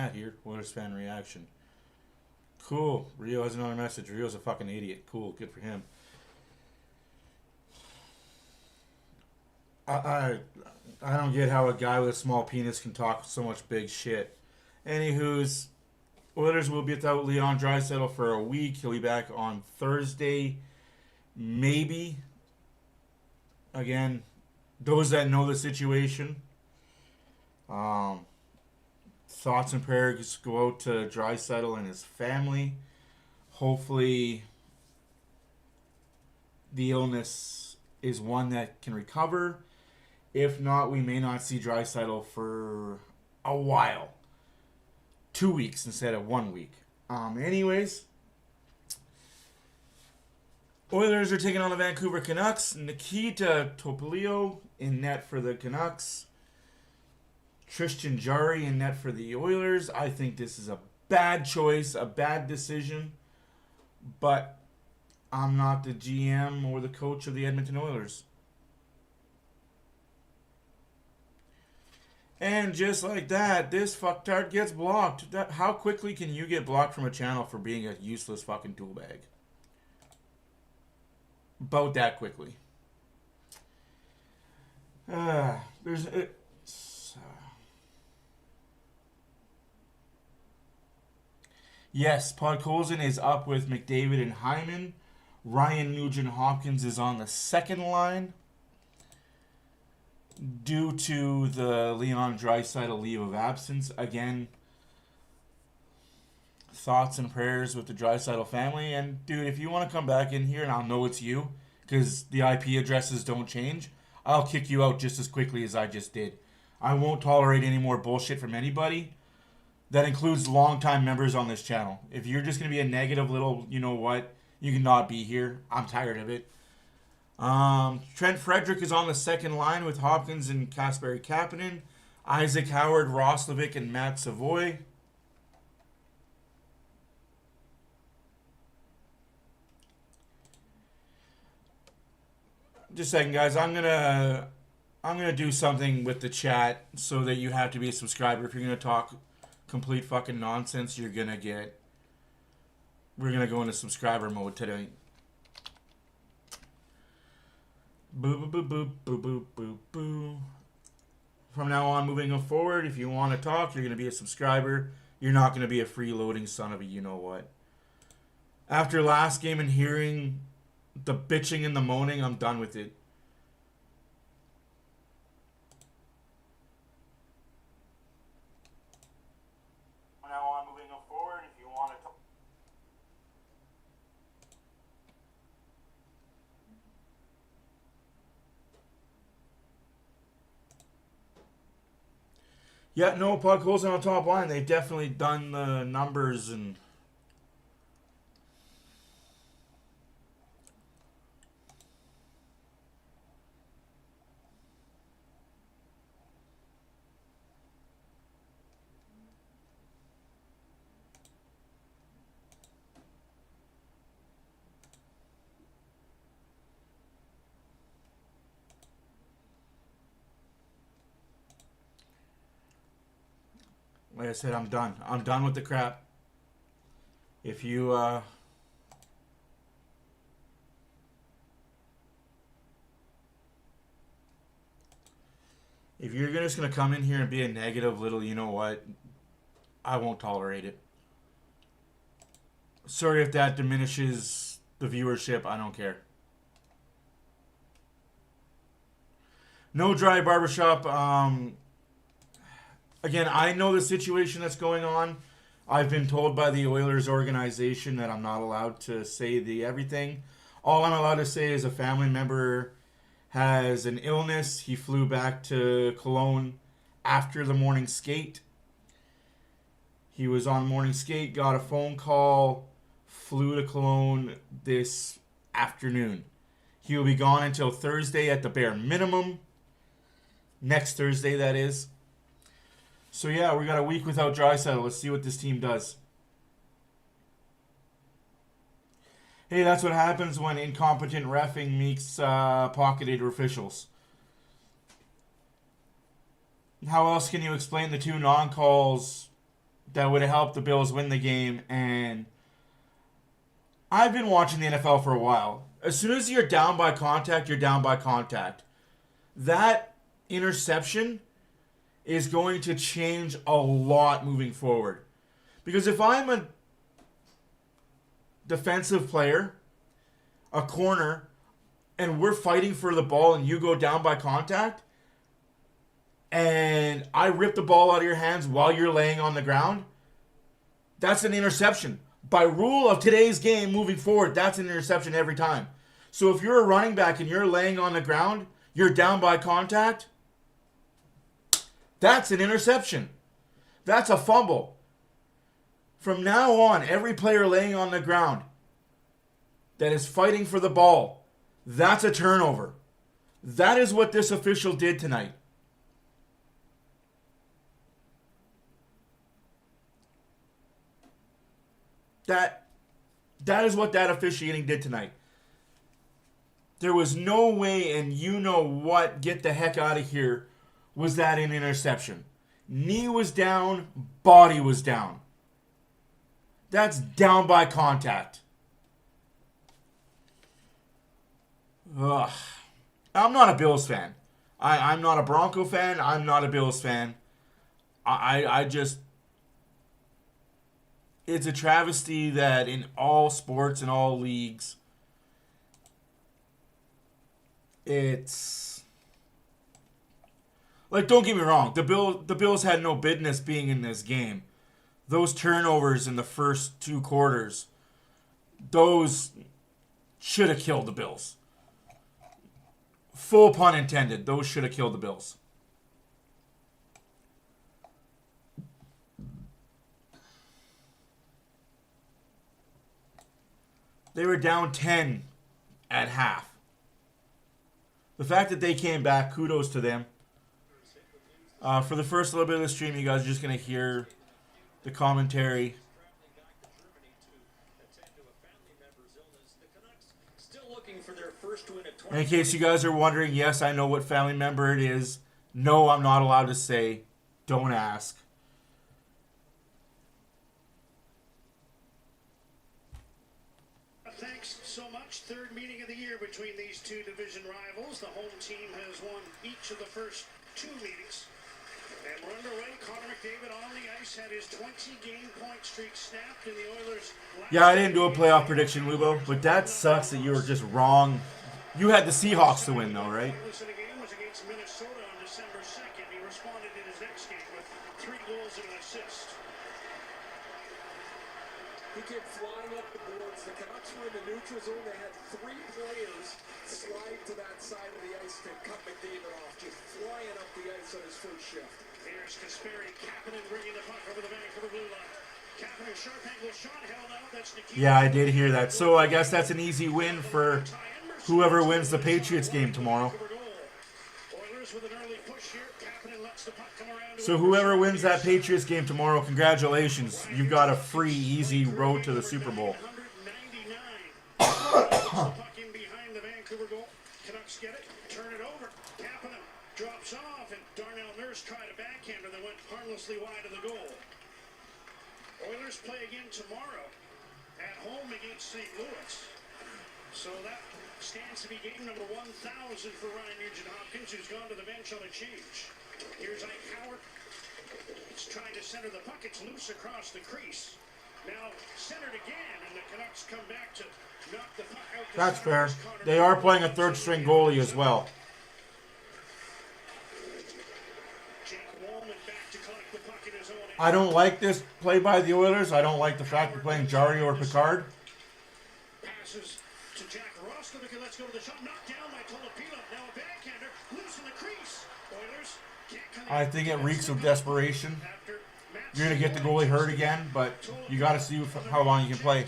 Matt here, OilersFanReaction. Cool. Rio has another message. Rio's a fucking idiot. Cool. Good for him. I don't get how a guy with a small penis can talk so much big shit. Anywho's, Oilers will be without Leon Draisaitl for a week. He'll be back on Thursday. Maybe. Again, those that know the situation. Thoughts and prayers go out to Draisaitl and his family. Hopefully, the illness is one that can recover. If not, we may not see Draisaitl for a while. 2 weeks instead of 1 week. Anyways, Oilers are taking on the Vancouver Canucks. Nikita Topolio in net for the Canucks. Tristan Jarry in net for the Oilers. I think this is a bad choice, a bad decision. But I'm not the GM or the coach of the Edmonton Oilers. And just like that, this fucktard gets blocked. How quickly can you get blocked from a channel for being a useless fucking tool bag? About that quickly. Yes, Podkolzin is up with McDavid and Hyman. Ryan Nugent-Hopkins is on the second line. Due to the Leon Draisaitl leave of absence. Again, thoughts and prayers with the Draisaitl family. And, dude, if you want to come back in here and I'll know it's you, because the IP addresses don't change, I'll kick you out just as quickly as I just did. I won't tolerate any more bullshit from anybody. That includes longtime members on this channel. If you're just going to be a negative little, you know what, you cannot be here. I'm tired of it. Trent Frederick is on the second line with Hopkins and Kasperi Kapanen. Isaac Howard, Roslovic, and Matt Savoy. Just a second, guys. I'm gonna do something with the chat so that you have to be a subscriber. If you're gonna talk complete fucking nonsense, we're gonna go into subscriber mode today. Boo, boo, boo, boo, boo, boo, boo, boo. From now on, moving forward, if you want to talk, you're going to be a subscriber. You're not going to be a freeloading son of a you-know-what. After last game and hearing the bitching and the moaning, I'm done with it. From now on, moving forward, if you want to talk. Yeah, no, Podkolzin on top line. They've definitely done the numbers and... Like I said, I'm done. I'm done with the crap. If you, if you're just going to come in here and be a negative little, you know what, I won't tolerate it. Sorry if that diminishes the viewership. I don't care. No dry barbershop. Again, I know the situation that's going on. I've been told by the Oilers organization that I'm not allowed to say everything. All I'm allowed to say is a family member has an illness. He flew back to Cologne after the morning skate. He was on morning skate, got a phone call, flew to Cologne this afternoon. He will be gone until Thursday at the bare minimum. Next Thursday, that is. So yeah, we got a week without Draisaitl. Let's see what this team does. Hey, that's what happens when incompetent reffing meets pocketed officials. How else can you explain the two non-calls that would have helped the Bills win the game. And I've been watching the NFL for a while. As soon as you're down by contact, you're down by contact. That interception is going to change a lot moving forward. Because if I'm a defensive player, a corner, and we're fighting for the ball and you go down by contact, and I rip the ball out of your hands while you're laying on the ground, that's an interception. By rule of today's game moving forward, that's an interception every time. So if you're a running back and you're laying on the ground, you're down by contact, that's an interception. That's a fumble. From now on, every player laying on the ground that is fighting for the ball, that's a turnover. That is what this official did tonight. That is what that officiating did tonight. There was no way, and you know what, get the heck out of here, was that an interception. Knee was down, body was down. That's down by contact. Ugh. I'm not a Bills fan. I'm not a Bronco fan. I'm not a Bills fan. I just... It's a travesty that in all sports and all leagues, it's... Like, don't get me wrong. The Bills had no business being in this game. Those turnovers in the first two quarters, those should have killed the Bills. Full pun intended. Those should have killed the Bills. They were down 10 at half. The fact that they came back, kudos to them. For the first little bit of the stream, you guys are just going to hear the commentary. And in case you guys are wondering, yes, I know what family member it is. No, I'm not allowed to say. Don't ask. Thanks so much. Third meeting of the year between these two division rivals. The home team has won each of the first two meetings. And we're underway. Connor McDavid on the ice had his 20-game point streak snapped in the Oilers. Yeah, I didn't do a playoff prediction, Lubo, but that sucks that you were just wrong. You had the Seahawks to win, though, right? The game was against Minnesota on December 2nd. He responded in his next game with 3 goals and an assist. He came flying up the boards. The Canucks were in the neutral zone. They had 3 players slide to that side of the ice to cut McDavid off, just flying up the ice on his first shift. Here's Kasperi, Kapanen bringing the puck over the Vancouver blue line. Kapanen, sharp angle shot, held out. That's Nikita. Yeah, I did hear that. So I guess that's an easy win for whoever wins the Patriots game tomorrow. So whoever wins that Patriots game tomorrow, congratulations. You've got a free, easy road to the Super Bowl. Canucks get it, turn it over. Kapanen drops off, and Darnell Nurse tried a backhander that went harmlessly wide of the goal. Oilers play again tomorrow at home against St. Louis. So that stands to be game number 1,000 for Ryan Nugent-Hopkins, who's gone to the bench on a change. Here's Ike Howard. He's trying to center the puck. It's loose across the crease. Now centered again, and the Canucks come back to knock the puck out. That's fair. They are playing a third-string goalie as well. I don't like this play by the Oilers. I don't like the fact they're playing Jari or Picard. Passes to Jack Roslovic, and let's go to the shot. Knocked down by Tolopilo. Now a backhander. Loose in the crease. Oilers can't connect. I think it reeks of desperation. You're going to get the goalie hurt again, but you got to see how long you can play.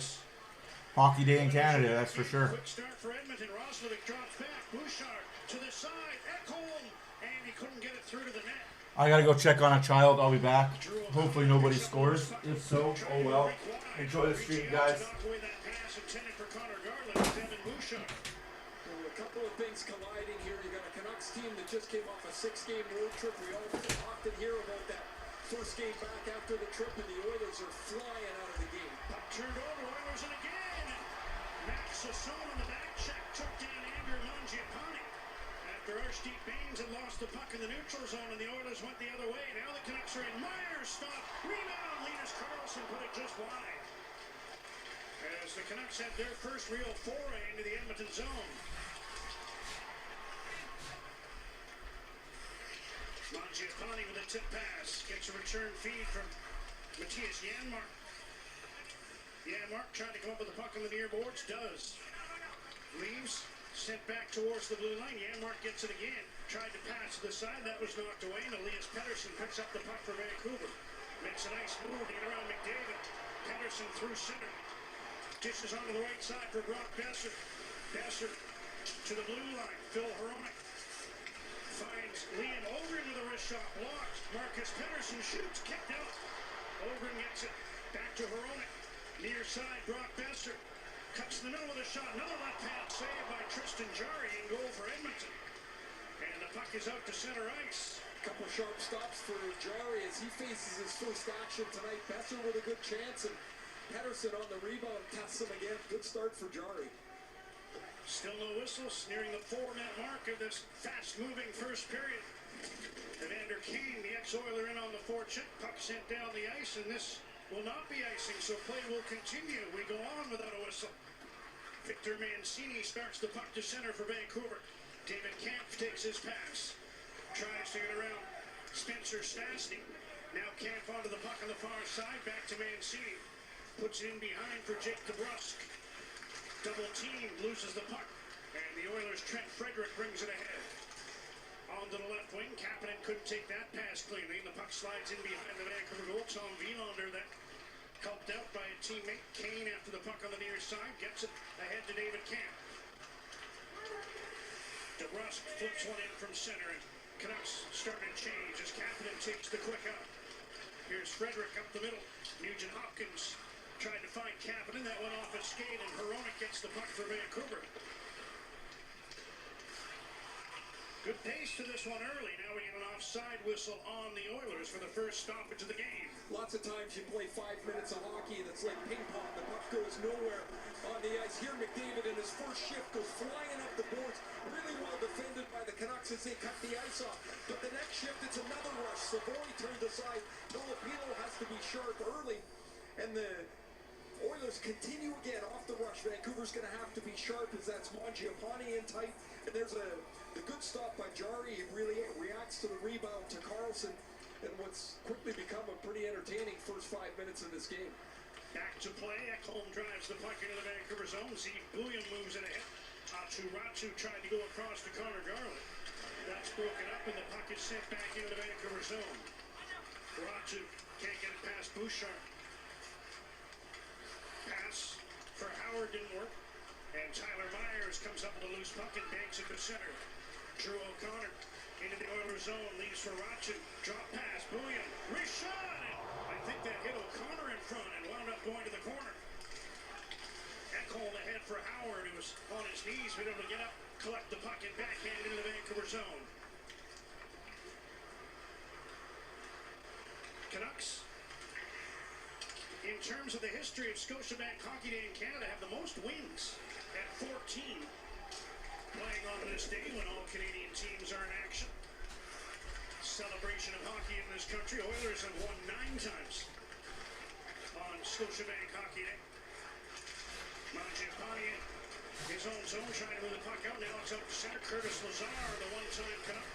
Hockey day in Canada, that's for sure. Quick start for Edmonton. Roslovic drops back. Bouchard to the side. Ekholm. And he couldn't get it through to the net. I got to go check on a child. I'll be back. Hopefully nobody scores. If so, oh well. Enjoy the stream, guys. A couple of things colliding here. You got a Canucks team that just came off a 6-game road trip. We all often hear about that First game back after the trip, and the Oilers are flying out of the game. Puck turned over, Oilers and again. Max SZN on the back check took down Andrew Mangiapane. After Archdeep Baines had lost the puck in the neutral zone and the Oilers went the other way. Now the Canucks are in. Myers stop. Rebound. Linus Karlsson put it just wide. As the Canucks had their first real foray into the Edmonton zone. Mangiapane with a tip pass. Gets a return feed from Matthias Janmark. Janmark trying to come up with the puck on the near boards. Does. Leaves. Sent back towards the blue line. Janmark gets it again. Tried to pass to the side. That was knocked away. And Elias Pettersson picks up the puck for Vancouver. Makes a nice move to get around McDavid. Pettersson through center. Dishes onto the right side for Brock Besser. Besser to the blue line. Phil Hronek finds Liam Ogren with a wrist shot. Blocked. Marcus Pettersson shoots. Kicked out. Ogren gets it. Back to Hronek. Near side. Brock Besser. Cuts in the middle with a shot. Another left hand save by Tristan Jarry in goal for Edmonton. And the puck is out to center ice. Couple sharp stops for Jarry as he faces his first action tonight. Besser with a good chance, and Pettersson on the rebound tests him again. Good start for Jarry. Still no whistles. Nearing the 4-minute mark of this fast-moving first period. Evander Kane, the ex-Oiler, in on the forecheck. Puck sent down the ice, and this will not be icing, so play will continue. We go on without a whistle. Victor Mancini starts the puck to center for Vancouver. David Kampf takes his pass. Tries to get around Spencer Stastny. Now Kampf onto the puck on the far side. Back to Mancini. Puts it in behind for Jake DeBrusk. Double team, loses the puck. And the Oilers' Trent Frederick brings it ahead. On to the left wing. Kapanen couldn't take that pass cleanly. The puck slides in behind the Vancouver goal. Tom Wielander that helped out by a teammate. Kane after the puck on the near side. Gets it ahead to David Kampf. DeBrusk flips one in from center. And Canucks starting to change as Kapanen takes the quick out. Here's Frederick up the middle. Nugent Hopkins tried to find Kapanen. That went off his skate, and Hronek gets the puck for Vancouver. Good pace to this one early. Now we get an offside whistle on the Oilers for the first stoppage of the game. Lots of times you play 5 minutes of hockey and it's like ping pong. The puck goes nowhere on the ice. Here McDavid in his first shift goes flying up the boards. Really well defended by the Canucks as they cut the ice off. But the next shift, it's another rush. Savoy turned aside. Filipino has to be sharp early. And the Oilers continue again off the rush. Vancouver's going to have to be sharp as that's Mangiapane in tight. And there's the good stop by Jarry. He really reacts to the rebound to Karlsson. And what's quickly become a pretty entertaining first 5 minutes of this game. Back to play. Ekholm drives the puck into the Vancouver zone. Zeke Bouillon moves it ahead. Ratu tried to go across to Connor Garland. That's broken up and the puck is sent back into the Vancouver zone. Ratu can't get it past Bouchard. Pass for Howard didn't work. And Tyler Myers comes up with a loose puck and banks it to center. Drew O'Connor into the Oilers zone, leaves for Ratu. Drop pass, Bouillon, wrist shot! I think that hit O'Connor in front and wound up going to the corner. Ekholm ahead for Howard, who was on his knees, but able to get up, collect the puck, and backhand into the Vancouver zone. Canucks, in terms of the history of Scotiabank Hockey Day in Canada, have the most wins at 14. Playing on this day when all Canadian teams are in action. Celebration of hockey in this country. Oilers have won 9 times on Scotiabank Hockey Day. Mangiapane, his own zone, trying to move the puck out. Now it's out to center. Curtis Lazar, the one-time Canuck.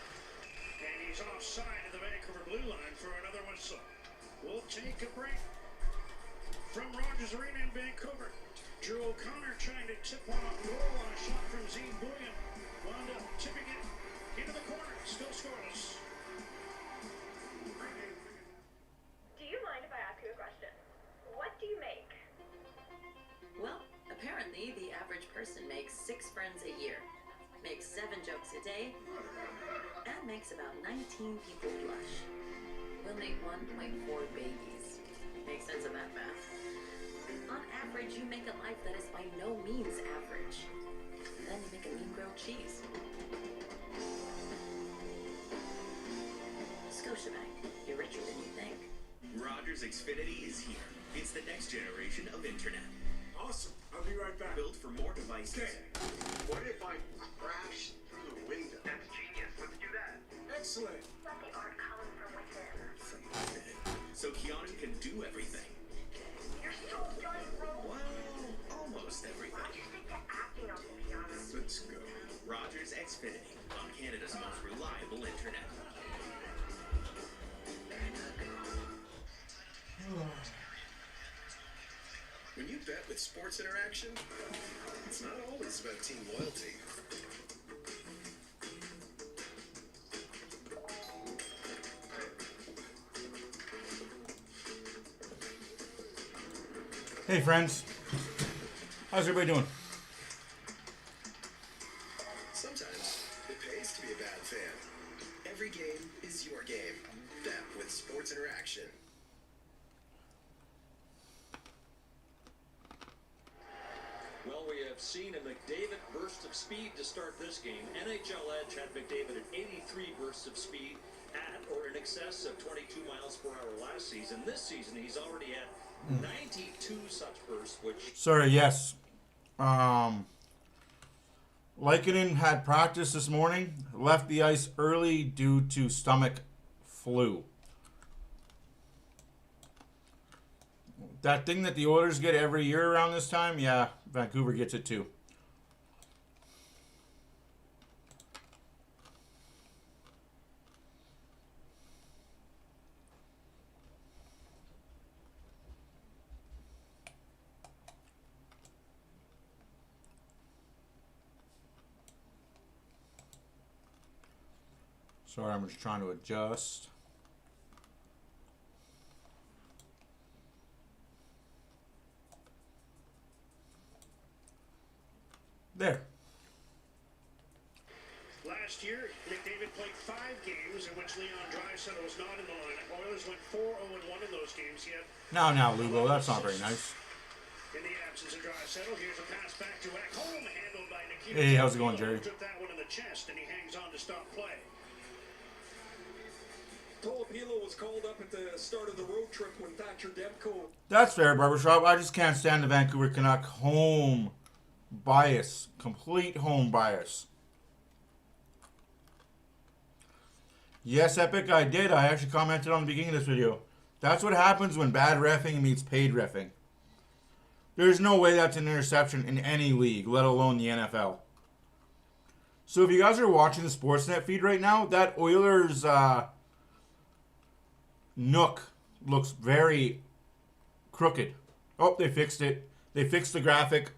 And he's offside of the Vancouver blue line for another whistle. We'll take a break from Rogers Arena in Vancouver. Drew O'Connor trying to tip one off goal on a shot from Zeke Bouillon. Wound up tipping it into the corner. Still scoreless. Do you mind if I ask you a question? What do you make? Well, apparently the average person makes 6 friends a year, makes 7 jokes a day, and makes about 19 people blush. We'll make 1.4 babies. Make sense of that math? On average, you make a life that is by no means average. Then you make a mean grilled cheese. Scotiabank. You're richer than you think. Rogers Xfinity is here. It's the next generation of internet. Awesome. I'll be right back. Built for more devices. Okay. What if I crash through the window? That's genius. Let's do that. Excellent. Let the art come from within. So Keanu can do everything. You're so done, bro. Well, almost everything. Why'd you stick to acting on the piano? Let's go. Rogers Xfinity on Canada's most reliable internet. When you bet with Sports Interaction, it's not always about team loyalty. Hey friends, how's everybody doing? Sometimes it pays to be a bad fan. Every game is your game. Bet with Sports Interaction. Well, we have seen a McDavid burst of speed to start this game. NHL Edge had McDavid at 83 bursts of speed at or in excess of 22 miles per hour last season. This season, he's already at 92 such bursts, which... Sorry, yes. Lehkonen had practice this morning, left the ice early due to stomach flu. That thing that the Oilers get every year around this time, yeah, Vancouver gets it too. Sorry, I'm just trying to adjust. There. Last year, McDavid played 5 games in which Leon Draisaitl was not in the lineup. Oilers went 4-0-1 in those games, yet Now, Lugo, that's not very nice. in the absence of Draisaitl, here's a pass back to Ekholm, handled by Nikita. Hey, how's it going, Jerry? Took that one in the chest, and he hangs on to stop play. Tolopilo was called up at the start of the road trip when Thatcher Demko... That's fair, Barbershop. I just can't stand the Vancouver Canuck home bias. Complete home bias. Yes, Epic, I did. I actually commented on the beginning of this video. That's what happens when bad reffing meets paid reffing. There's no way that's an interception in any league, let alone the NFL. So if you guys are watching the Sportsnet feed right now, that Oilers Nook looks very crooked. Oh, they fixed it. They fixed the graphic.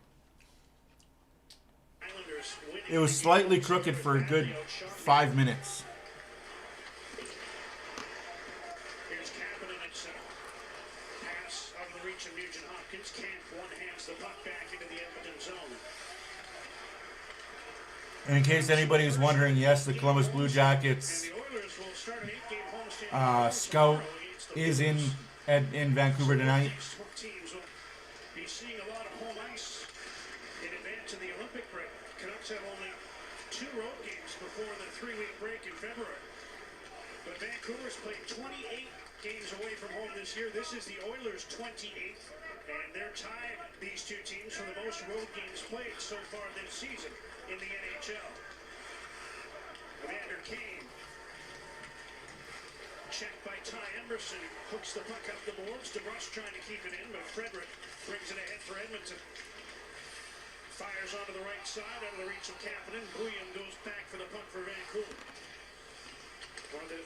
It was slightly crooked for a good 5 minutes. Here's Kapanen at center. Pass out of the reach of Nugent Hopkins. Camp one-hands the puck back into the Edmonton zone. And in case anybody is wondering, yes, the Columbus Blue Jackets And the Oilers will start an 8-game homestand scout tomorrow against the is Blues. in Vancouver tonight. Next teams will be seeing a lot of home ice in advance of the Olympic break. Canucks have only 2 road games before the 3-week break in February. But Vancouver's played 28 games away from home this year. This is the Oilers' 28th, and they're tied, these 2 teams, for the most road games played so far this season in the NHL. Evander Kane, checked by Ty Emberson, hooks the puck up the boards. DeBrusk trying to keep it in, but Frederick brings it ahead for Edmonton. Fires onto the right side, out of the reach of Kapanen. Bouillon goes back for the puck for Vancouver. One of the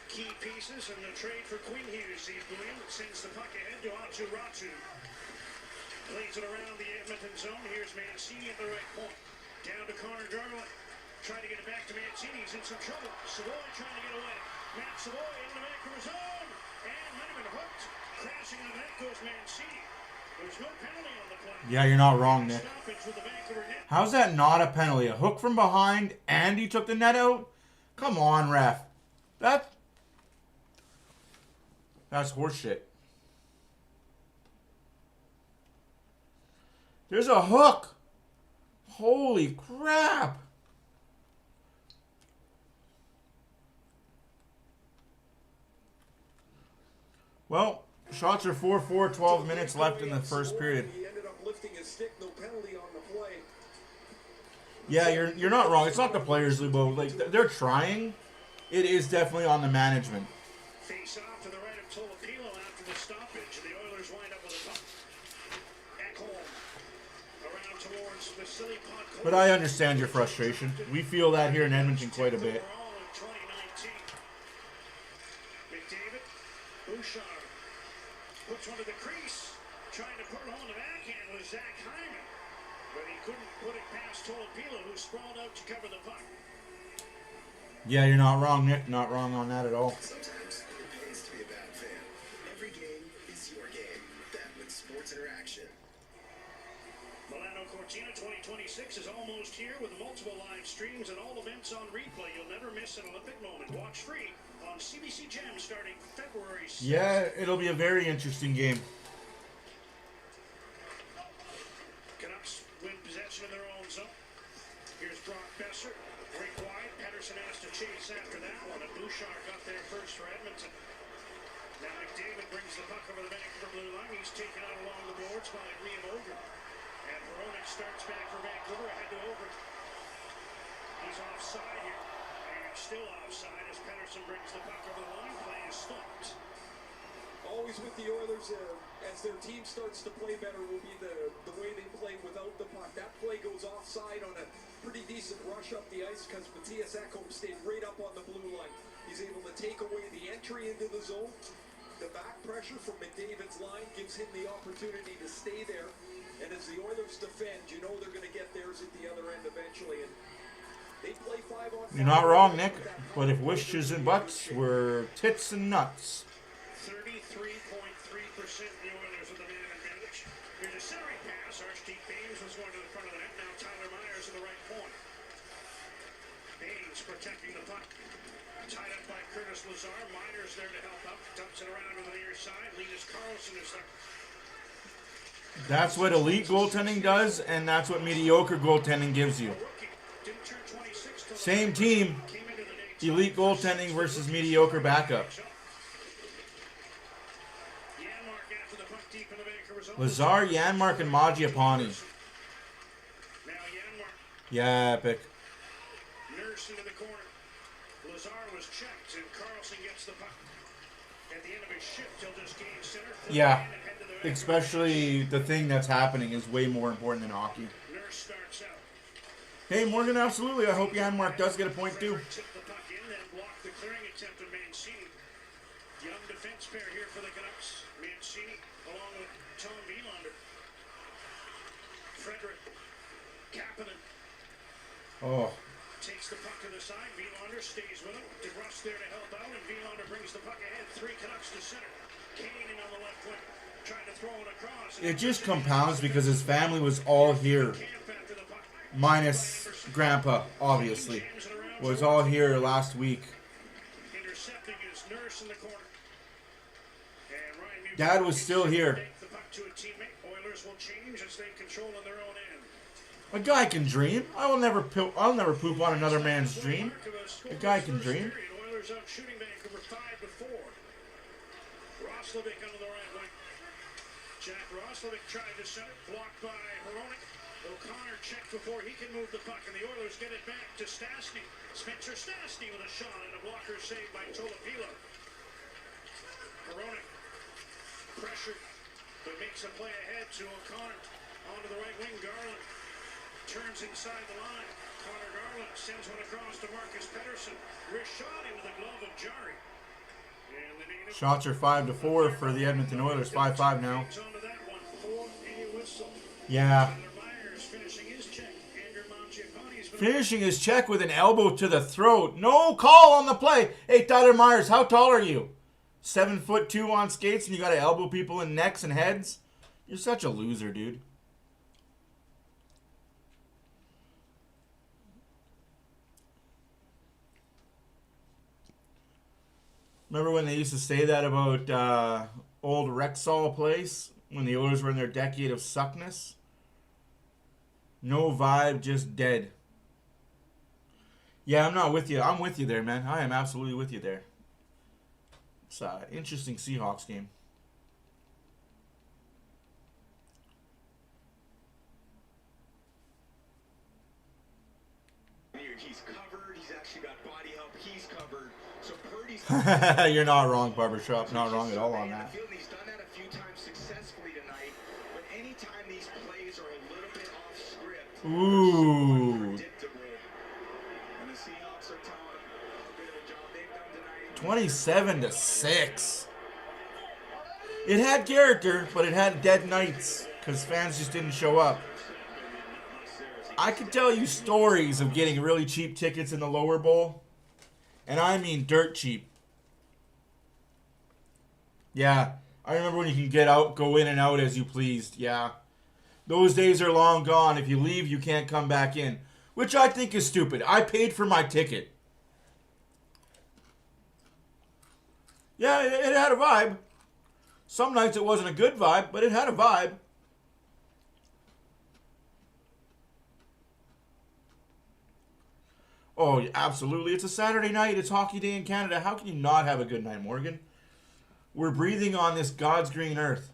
key pieces in the trade for Quinn Hughes. Sees Bouillon, sends the puck ahead to Atu Ratu. Plays it around the Edmonton zone. Here's Mancini at the right point. Down to Connor Darling. Trying to get it back to Mancini. He's in some trouble. Savoy trying to get away. Matt Savoy into the Vancouver zone. And might have been hooked. Crashing in the net goes Mancini. There's no penalty on the play. Yeah, you're not wrong, Nick. Stoppage with the Vancouver net. How's that not a penalty? A hook from behind and he took the net out? Come on, ref. That's horseshit. There's a hook. Holy crap. Well, shots are 4-4, 12 minutes left in the first period. He ended up lifting his stick, no penalty on the play. Yeah, you're not wrong. It's not the players, Lubo. Like, they're trying. It is definitely on the management. Face off to the right of Tolopilo after the stoppage. The Oilers wind up with a puck. Ekholm around towards Vasily Podkolzin. But I understand your frustration. We feel that here in Edmonton quite a bit. Overall in 2019. McDavid, Bouchard puts one to the crease, trying to put it on the backhand with Zach Hyman. But he couldn't put it past Tolopilo, who sprawled out to cover the puck. Yeah, you're not wrong, Nick. Not wrong on that at all. Sometimes it pays to be a bad fan. Every game is your game. Bet with Sports Interaction. Milano Cortina 2026 is almost here with multiple live streams and all events on replay. You'll never miss an Olympic moment. Watch free on CBC Gem starting February 6th. Yeah, it'll be a very interesting game. Canucks win possession in their own zone. Here's Brock Besser. Break wide. Pettersson has to chase after that one. And Bouchard got there first for Edmonton. Now McDavid brings the puck over the Vancouver blue line. He's taken out along the boards by Liam Ogre. And Veronic starts back for Vancouver. Ahead to Ogre. He's offside here. And still offside as Pettersson brings the puck over the line. Play is stopped. Always with the Oilers, as their team starts to play better, will be the way they play without the puck. That play goes offside on a pretty decent rush up the ice because Matthias Ekholm stayed right up on the blue line. He's able to take away the entry into the zone. The back pressure from McDavid's line gives him the opportunity to stay there. And as the Oilers defend, you know they're going to get theirs at the other end eventually. And they play 5-on-5. You're not wrong, Nick. But if wishes and buts were tits and nuts. 33.3% the Oilers with the man advantage. Here's a centering pass. Archdeep Baines was going to the front of the net. Now Tyler Myers in the right point. Baines protecting the puck. Tied up by Curtis Lazar. Myers there to help out. Dumps it around to the near side. Linus Karlsson is there. That's what elite goaltending does, and that's what mediocre goaltending gives you. Rookie. Didn't turn 26 till Same team, came into the day. elite goaltending versus mediocre backup. Janmark after the puck deep in the Vancouver zone. Lazar, Janmark, and Mangiapane. Now Janmark. Yeah, epic. Nurse into the corner. Lazar was checked, and Carlson gets the puck. At the end of his shift, he'll just gain center. Yeah, And head to the especially the thing that's happening is way more important than hockey. Nurse starts out. Hey, Morgan, absolutely. I hope Janmark does get a point, too. Tip the puck in, then block the clearing attempt of Mancini. Young defense pair here for the Canucks. Mancini along with Tom Wielander. Frederick Kapanen Oh, takes the puck to the side. Wielander stays with him. DeBrusk there to help out, and Wielander brings the puck ahead. 3 Canucks to center. Kane in on the left wing. Trying to throw it across. it just compounds because his family was all here. Camp after the puck. Minus Grandpa, obviously. Was all here last week. Intercepting is Nurse in the corner. And Ryan Nugent Dad was still here. take the puck to a teammate. Oilers will change as they control on their own end. A guy can dream. I'll never poop on another man's dream. A guy can dream. Oilers out shooting Vancouver 5-4. Roslovic under the right wing. Jack Roslovic tried to center, blocked by Veronic. O'Connor checked before he can move the puck, and the Oilers get it back to Stastny. Spencer Stastny with a shot and a blocker saved by Tolopilo. Veronic pressured, but makes a play ahead to O'Connor. Onto the right wing, Garland turns inside the line. Connor Garland sends one across to Marcus Pettersson. Wrist shot into the glove of Jari. And the native Shots are 5-4 for the Edmonton Oilers. 5-5 now. hangs onto that one for a whistle. Yeah. Tyler Myers finishing his check. Andrew Mangiapane's been Finishing his check with an elbow to the throat. No call on the play. Hey, Tyler Myers, how tall are you? 7'2" on skates, and you got to elbow people in necks and heads? You're such a loser, dude. Remember when they used to say that about old Rexall Place? When the Oilers were in their decade of suckness? No vibe, just dead. Yeah, I'm not with you. I'm with you there, man. I am absolutely with you there. It's an interesting Seahawks game. he's covered. He's actually got body help. He's covered. So Purdy's You're not wrong, Barbershop. Not wrong at all on that. He's done that a few times successfully tonight. But anytime these plays are a little bit off script, Ooh. predictable. And the Seahawks are telling him how good of a job they've done tonight. 27-6. It had character, but it had dead nights because fans just didn't show up. I could tell you stories of getting really cheap tickets in the lower bowl. And I mean dirt cheap. Yeah, I remember when you can get out, go in and out as you pleased. Yeah. Those days are long gone. If you leave, you can't come back in. Which I think is stupid. I paid for my ticket. Yeah, it had a vibe. Some nights it wasn't a good vibe, but it had a vibe. Oh, absolutely. It's a Saturday night. It's hockey day in Canada. How can you not have a good night, Morgan? We're breathing on this God's green earth.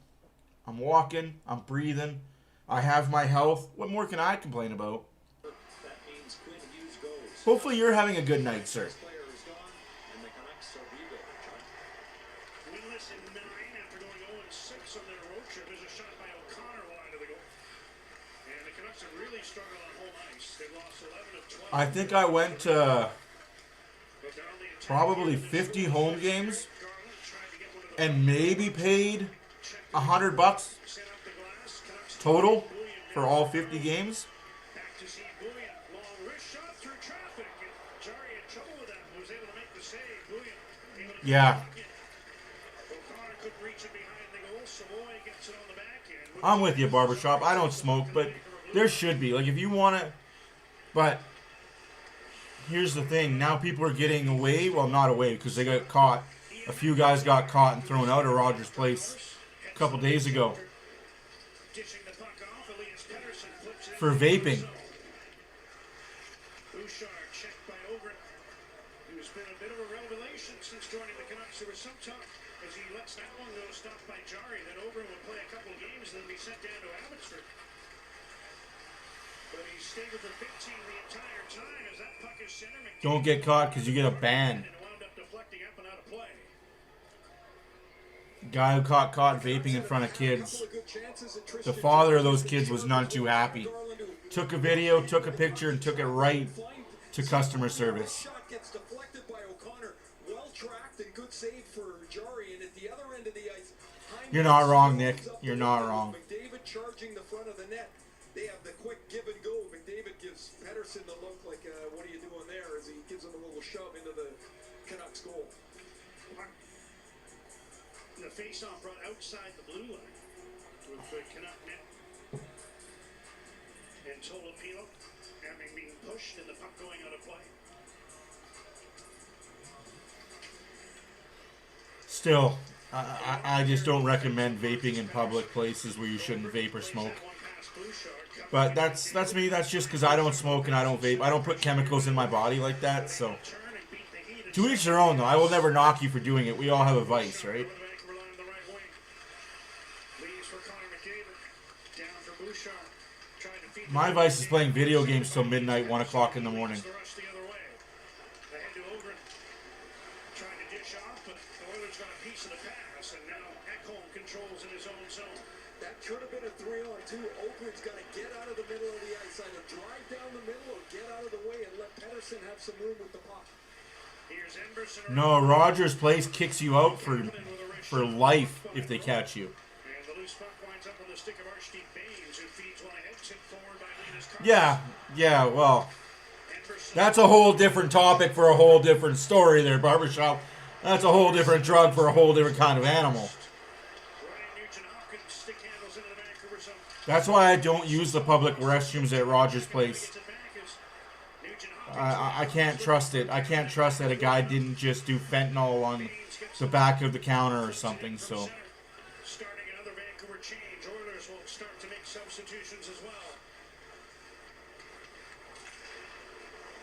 I'm walking. I'm breathing. I have my health. What more can I complain about? That means Quinn Hughes goes. Hopefully you're having a good night, sir. Player is gone, and the Canucks are rebuilding, John. Winless in 9 after going 0-6 on their road trip. There's a shot by O'Connor wide of the goal. And the Canucks have really struggled on home ice. They've lost 11 of 12. I think I went to But they're only a probably 50 home games Garland tried to get one of the and maybe paid $100 set up the glass. Canucks total for all 50 games. back to see Bouillon. Long wrist shot through traffic. And Jari had trouble with that. Was able to make the save. Bouillon able to Yeah. get it. O'Connor couldn't reach it behind the goal. Savoy gets it on the back end. I'm with you, Barbershop. I don't smoke, but there should be. Like, if you want to... But here's the thing. Now people are getting away. Well, not away, because they got caught. A few guys got caught and thrown out of Rogers Place a couple days ago Dishing the puck off. Elias Pettersson flips it for vaping. Bouchard checked by Ogren, who's been a bit of a revelation since joining the Canucks. There was some talk as he lets that one go, stopped by Jari, that Ogren would play a couple games and then be sent down to Abbotsford. But he stayed with the big team the entire time as that puck is center. Don't get caught because you get a ban. And wound up deflecting up and out of play. Guy who got caught vaping in front of kids. The father of those kids was not too happy. Took a video, took a picture, and took it right to customer service. Shot gets deflected by O'Connor. Well tracked and good save for Jari. And at the other end of the ice, You're not wrong, Nick. You're not wrong. McDavid charging the front of the net. They have the quick give and go. McDavid gives Pettersson the look like, what are you doing there? As he gives him a little shove into the Canucks goal. The face-off brought outside the blue line with the Canuck net. And Tolopilo having been pushed and the puck going out of play. Still, I just don't recommend vaping in public places where you shouldn't vape or smoke. But that's me. That's just because I don't smoke and I don't vape. I don't put chemicals in my body like that. So, to each their own, though. I will never knock you for doing it. We all have a vice, right? My vice is playing video games till midnight, 1 o'clock in the morning. That could have been a 3-on-2. Ogren's got to get out of the middle of the ice, either drive down the middle or get out of the way and let Pettersson have some room with the puck. No, Rogers Place kicks you out for life if they catch you. Yeah, well, that's a whole different topic for a whole different story there, Barbershop. That's a whole different drug for a whole different kind of animal. That's why I don't use the public restrooms at Rogers Place. I can't trust it. I can't trust that a guy didn't just do fentanyl on the back of the counter or something, so... Starting another Vancouver change. Oilers will start to make substitutions as well.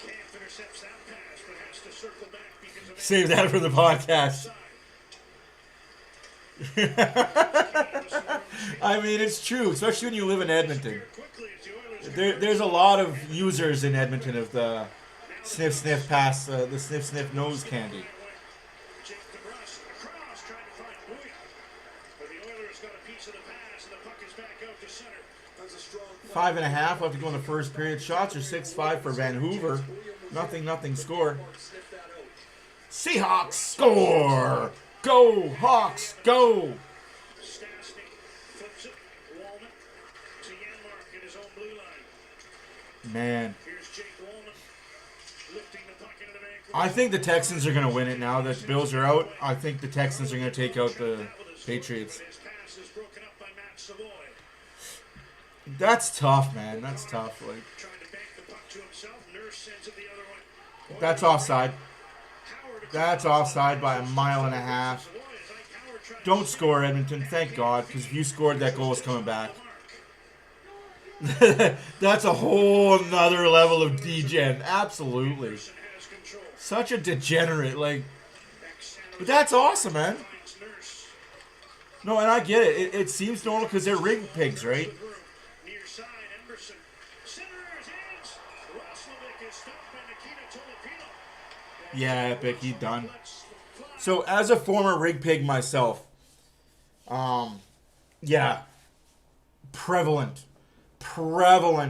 Camp intercepts that pass, but has to circle back because of... Save that for the podcast. I mean, it's true, especially when you live in Edmonton. There's a lot of users in Edmonton of the Sniff, sniff pass, the sniff, sniff nose candy. Jake DeBrusk across, trying to find Booyah. But the Oilers got a piece of the pass, and the puck is back out to center. That's a strong play. 5.5 left to go in the first period. Shots are 6-5 for Vancouver. Nothing score. Seahawks score! Go, Hawks, go! Stastny flips it. Wallman to Janmark in his own blue line. Man. Here's Jake Wallman lifting the puck into the Vancouver. I think the Texans are going to win it now that the Bills are out. I think the Texans are going to take out the Patriots. His pass is broken up by Matt Savoy. That's tough, man. That's tough. Like, Trying to bank the puck to himself. Nurse sends it the other way. that's offside. Howard That's offside by 1.5 miles. Savoy is like Howard trying Don't score, Edmonton. Thank God, because if you scored, that goal is coming back. That's a whole nother level of degen. Absolutely. has control. Such a degenerate. Like, but that's awesome, man. Finds Nurse. No, and I get it. It seems normal because they're rig pigs, right? Near side, Emberson. Center's edge. Roslovic is stopped by Nikita Tolopino. Yeah, Epic. He's done. So, as a former rig pig myself, yeah, prevalent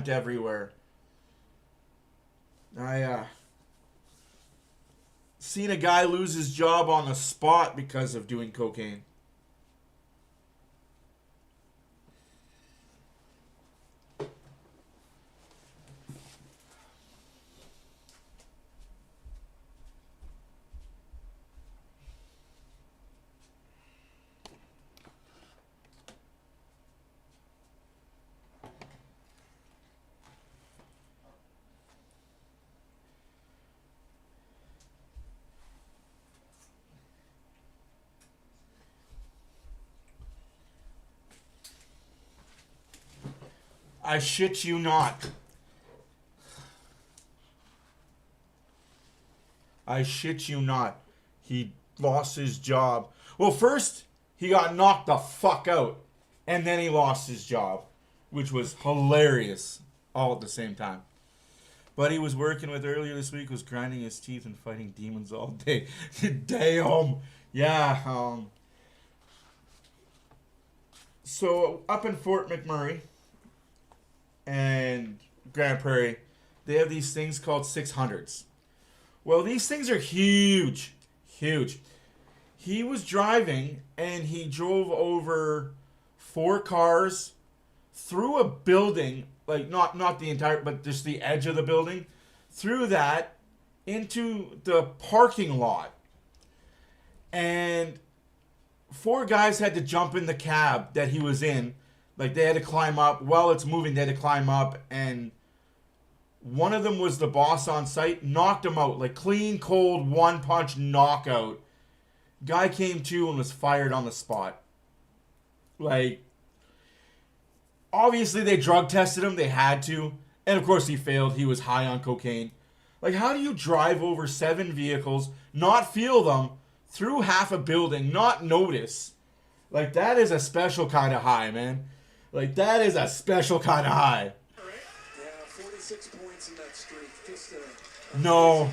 everywhere. I seen a guy lose his job on the spot because of doing cocaine. I shit you not. I shit you not. He lost his job. Well, first, he got knocked the fuck out. And then he lost his job. Which was hilarious. All at the same time. But he was working with earlier this week was grinding his teeth and fighting demons all day. Damn. Yeah. So, up in Fort McMurray and Grand Prairie, they have these things called 600s. Well, these things are huge. Huge. He was driving and he drove over 4 cars through a building, like not the entire, but just the edge of the building, through that into the parking lot. And 4 guys had to jump in the cab that he was in. Like, they had to climb up. While it's moving, they had to climb up. And one of them was the boss on site. Knocked him out. Like, clean, cold, one-punch knockout. Guy came to and was fired on the spot. Like, obviously they drug tested him. They had to. And, of course, he failed. He was high on cocaine. Like, how do you drive over 7 vehicles, not feel them, through half a building, not notice? Like, that is a special kind of high, man. Like, that is a special kind of high. Yeah, 46 points in that streak. Just No.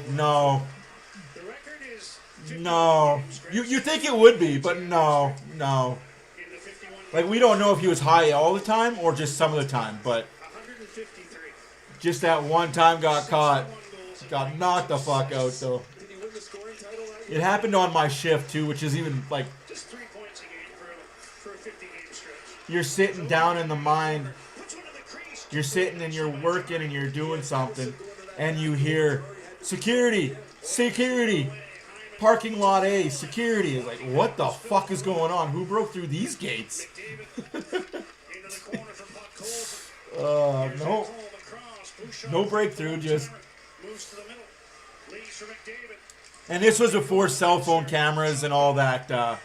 The record is No. You think it would be, but no. in the 51. Like, we don't know if he was high all the time or just some of the time, but 153. just that one time got caught. Got knocked the fuck out, though. did he win the scoring title that year? It happened on my shift, too, which is even, like, Just 3 points a game for a 50-game stretch. you're sitting down in the mine. Puts one in the crease. You're sitting and you're working and you're doing something, and you hear, security, parking lot A, security. It's like, what the fuck is going on? Who broke through these gates? Into the corner from Buck Colson. No. No breakthrough, just... Moves to the middle. Leaves for McDavid. And this was before cell phone cameras and all that Now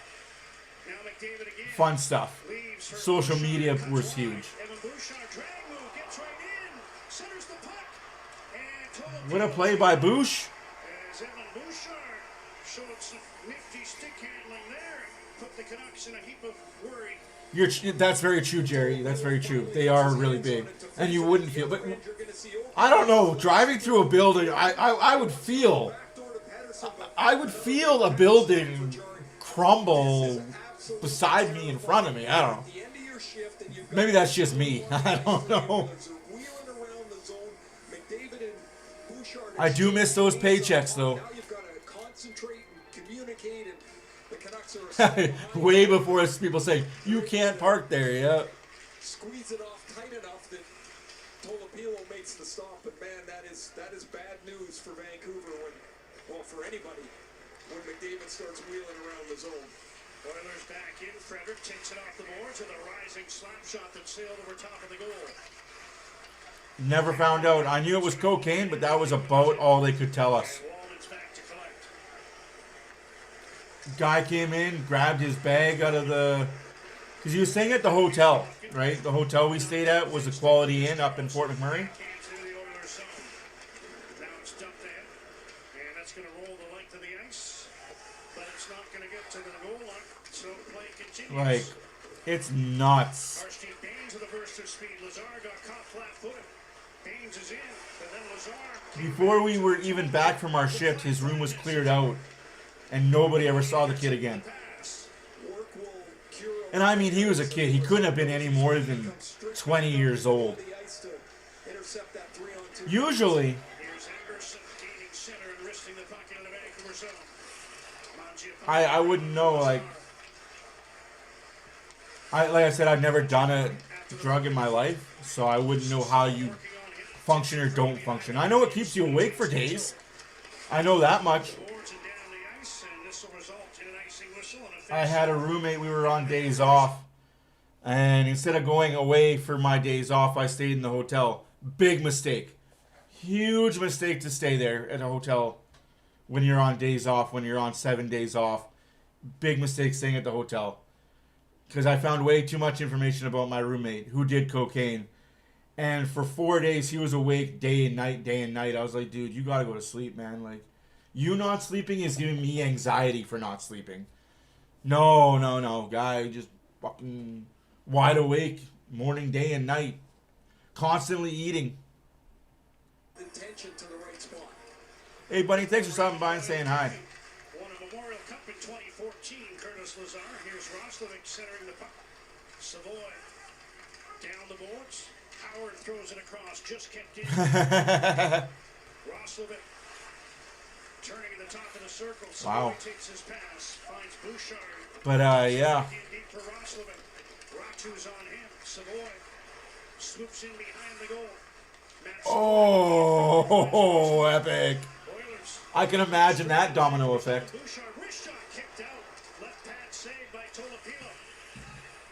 McDavid again. fun stuff. Leaves for Social Bouchard. media Cuts was wide. huge. Evan Bouchard, drag move, gets right in. Centers the puck. And What a play by Boosh. as Evan Bouchard showed some nifty stick handling there. Put the Canucks in a heap of worry. That's very true, Jerry. That's very true. They are really big. And you wouldn't feel... But I don't know. Driving through a building, I would feel a building crumble beside me, in front of me. I don't know. Maybe that's just me. I don't know. I do miss those paychecks, though. Way before people say, you can't park there, yeah. Squeeze it off tight enough that Tolopilo makes the stop, but man, that is bad news for Vancouver for anybody when McDavid starts wheeling around the zone. Oilers back in. Frederick takes it off the boards with a rising slap shot that sailed over top of the goal. Never found out. I knew it was cocaine, but that was about all they could tell us. Wallman's back to collect. Guy came in, grabbed his bag out of the... Because he was staying at the hotel, right? The hotel we stayed at was a Quality Inn up in Fort McMurray. Like, it's nuts. Before we were even back from our shift, his room was cleared out, and nobody ever saw the kid again. And I mean, he was a kid. He couldn't have been any more than 20 years old. Usually, I wouldn't know, like I said, I've never done a drug in my life, so I wouldn't know how you function or don't function. I know it keeps you awake for days. I know that much. I had a roommate, we were on days off, and instead of going away for my days off, I stayed in the hotel. Big mistake. Huge mistake to stay there at a hotel when you're on days off, when you're on 7 days off. Big mistake staying at the hotel. Because I found way too much information about my roommate who did cocaine. And for 4 days, he was awake day and night, day and night. I was like, dude, you got to go to sleep, man. Like, you not sleeping is giving me anxiety for not sleeping. No. Guy just fucking wide awake, morning, day, and night. Constantly eating. Intention to the right spot. Hey, buddy, thanks for stopping by and saying hi. Won a Memorial Cup in 2014, Curtis Lazar. Here's Roslovic centering the puck. Savoy down the boards. Howard throws it across, just kept in. Roslovic turning at the top of the circle. Savoy Wow. takes his pass, finds Bouchard. But, yeah. Deep for Roslovic. Ratu's on him. Savoy swoops in behind the goal. Oh, epic. Oilers. I can imagine that domino effect. Bouchard, wrist shot kicked out. Left pad saved by Tolopilo.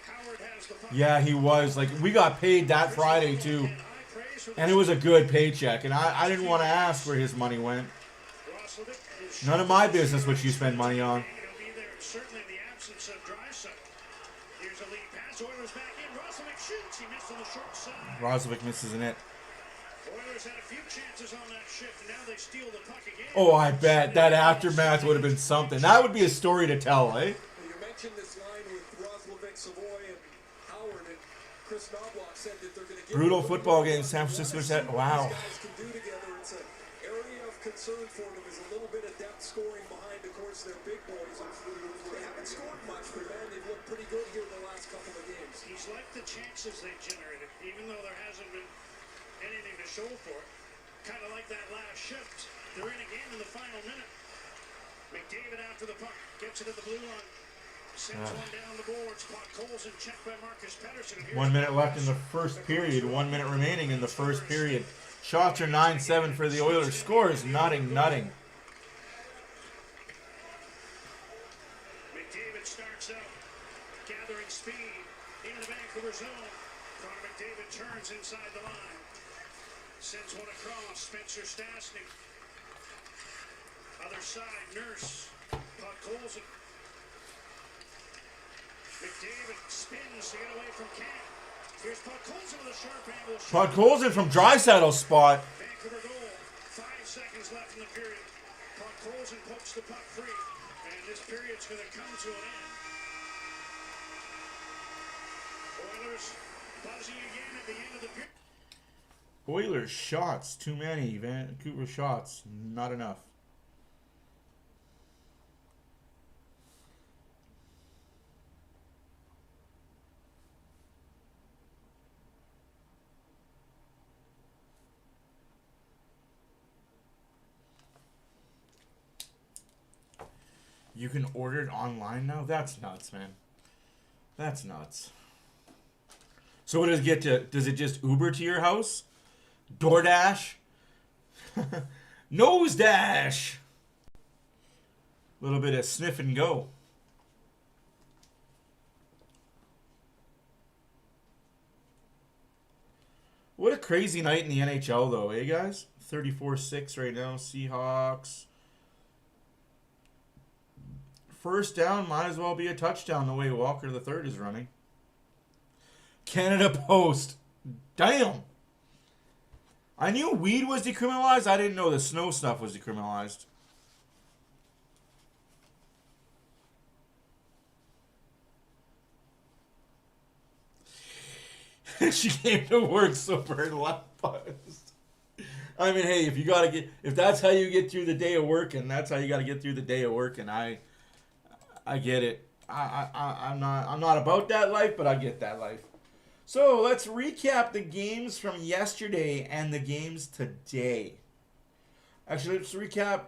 Howard has the puck. Yeah, he was. Like, we got paid that Friday, too. And it was a good paycheck. And I didn't want to ask where his money went. None of my business what you spend money on. He'll be there, certainly in the absence of Drysdale. Here's a lead pass. Oilers back in. Roslovic shoots. He missed on the short side. Roslovic misses in it. Oilers had a few chances on that shift, and now they steal the puck again. Oh, I bet that aftermath would have been something. That would be a story to tell, eh? You mentioned this line with Roslovic, Savoy, and Howard, and Chris Knobloch said that they're going to give Brutal football game. San Francisco said, wow. guys can do together. It's an area of concern for them is a little bit of depth scoring behind, of course, their big boys. They haven't scored much, but man, they've looked pretty good here the last couple of games. He's liked the chances they've generated, even though there hasn't been anything to show for it. Kind of like that last shift. They're in again in the final minute. McDavid after the puck gets it at the blue line. Sends one down the boards. Puck Coles and checked by Marcus Pettersson. 1 minute left in the first period. 1 minute remaining in the first period. Shots are 9-7 for the Oilers. Scores nutting. McDavid starts out, gathering speed into the Vancouver zone. Connor McDavid turns inside the line. Sends one across. Spencer Stastny. Other side, Nurse. Puck Colson. McDavid spins to get away from Camp. Here's Puck Colson with a sharp angle. Puck Colson from Draisaitl spot. Vancouver goal. 5 seconds left in the period. Puck Colson pokes the puck free. And this period's going to come to an end. Oilers buzzing again at the end of the period. Oilers shots, too many. Vancouver shots, not enough. You can order it online now? That's nuts, man. That's nuts. So what does it get to? Does it just Uber to your house? DoorDash? Nose dash! A little bit of sniff and go. What a crazy night in the NHL, though, eh, guys? 34-6 right now. Seahawks. First down might as well be a touchdown the way Walker III is running. Canada Post. Damn. I knew weed was decriminalized. I didn't know the snow stuff was decriminalized. She came to work sober and left buzzed. I mean, hey, if that's how you get through the day of work, and that's how you got to get through the day of work, and I get it. I'm not about that life, but I get that life. So let's recap the games from yesterday and the games today. Actually, let's recap.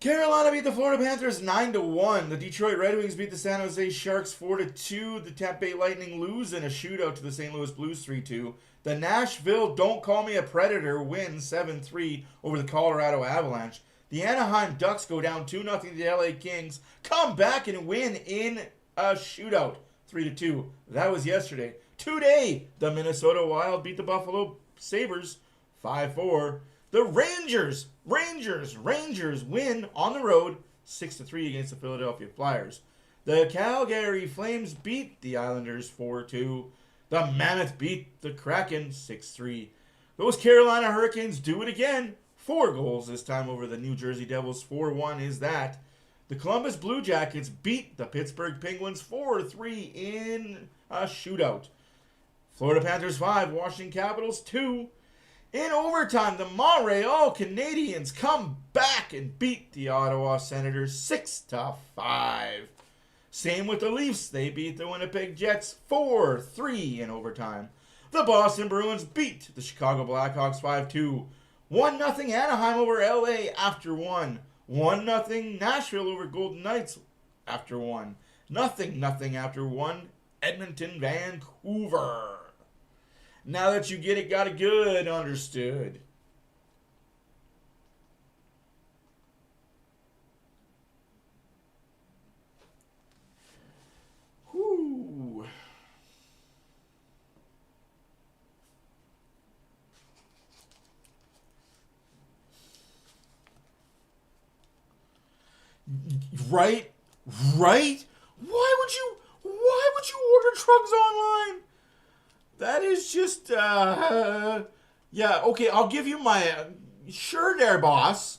Carolina beat the Florida Panthers 9-1. The Detroit Red Wings beat the San Jose Sharks 4-2. The Tampa Bay Lightning lose in a shootout to the St. Louis Blues 3-2. The Nashville Don't Call Me a Predator win 7-3 over the Colorado Avalanche. The Anaheim Ducks go down 2-0 to the LA Kings. Come back and win in a shootout 3-2. That was yesterday. Today, the Minnesota Wild beat the Buffalo Sabres 5-4. The Rangers win on the road 6-3 against the Philadelphia Flyers. The Calgary Flames beat the Islanders 4-2. The Mammoth beat the Kraken 6-3. Those Carolina Hurricanes do it again. 4 goals this time over the New Jersey Devils. 4-1 is that. The Columbus Blue Jackets beat the Pittsburgh Penguins 4-3 in a shootout. Florida Panthers 5, Washington Capitals 2. In overtime, the Montreal Canadiens come back and beat the Ottawa Senators 6-5. Same with the Leafs. They beat the Winnipeg Jets 4-3 in overtime. The Boston Bruins beat the Chicago Blackhawks 5-2. 1-0 Anaheim over LA after 1. 1-0 Nashville over Golden Knights after 1. Nothing after 1. Edmonton, Vancouver. Now that you get it, got it good, understood. Whoo. Right? Why would you order drugs online? That is just, yeah, okay, I'll give you my, sure there, boss.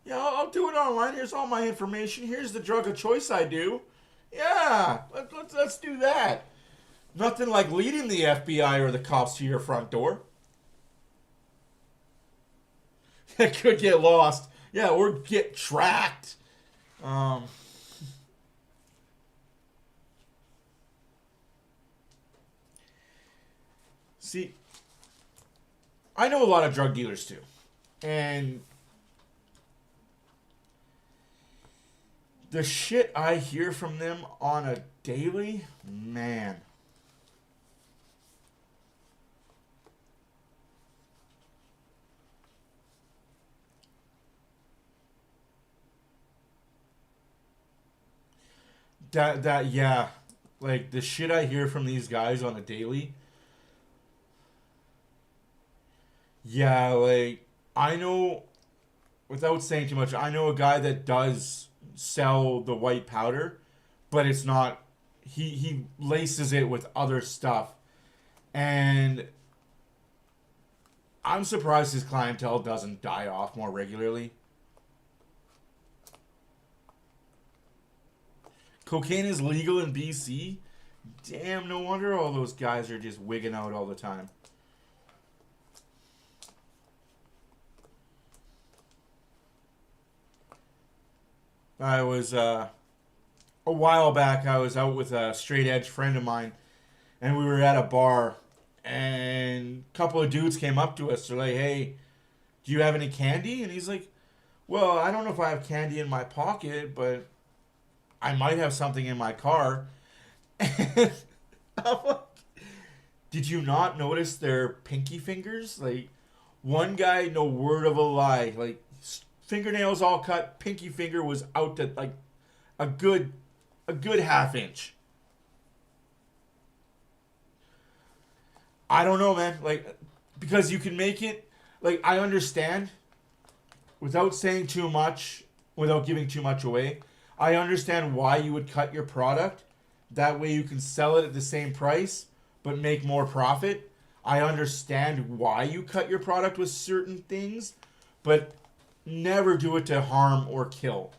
Yeah, I'll do it online. Here's all my information. Here's the drug of choice I do. Yeah, let's do that. Nothing like leading the FBI or the cops to your front door. It could get lost. Yeah, or get tracked. See, I know a lot of drug dealers too. And the shit I hear from them on a daily, man. Yeah, like the shit I hear from these guys on a daily. Yeah, like, I know, without saying too much, I know a guy that does sell the white powder, but it's not, he laces it with other stuff. And I'm surprised his clientele doesn't die off more regularly. Cocaine is legal in BC. damn, no wonder all those guys are just wigging out all the time. I was, a while back, I was out with a straight edge friend of mine, and we were at a bar, and a couple of dudes came up to us. They're like, hey, do you have any candy? And he's like, well, I don't know if I have candy in my pocket, but I might have something in my car. And I'm like, did you not notice their pinky fingers? Like, one guy, no word of a lie, like, fingernails all cut, pinky finger was out to, like, a good half inch. I don't know, man. Like, because you can make it, like, I understand, without saying too much, without giving too much away, I understand why you would cut your product. That way you can sell it at the same price, but make more profit. I understand why you cut your product with certain things, but never do it to harm or kill.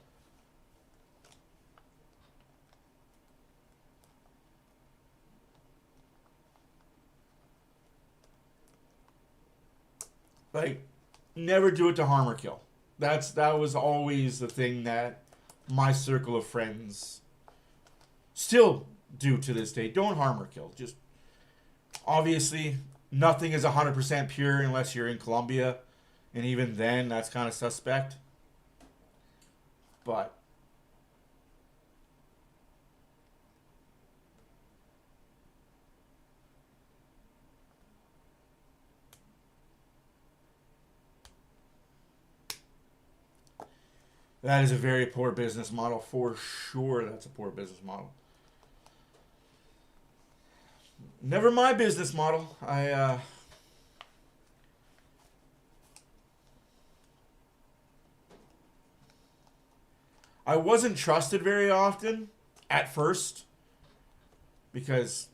Like, never do it to harm or kill. That was always the thing that my circle of friends still do to this day. Don't harm or kill. Just, obviously, nothing is 100% pure unless you're in Colombia. And even then, that's kind of suspect. But that is a very poor business model. For sure, that's a poor business model. Never my business model. I wasn't trusted very often at first because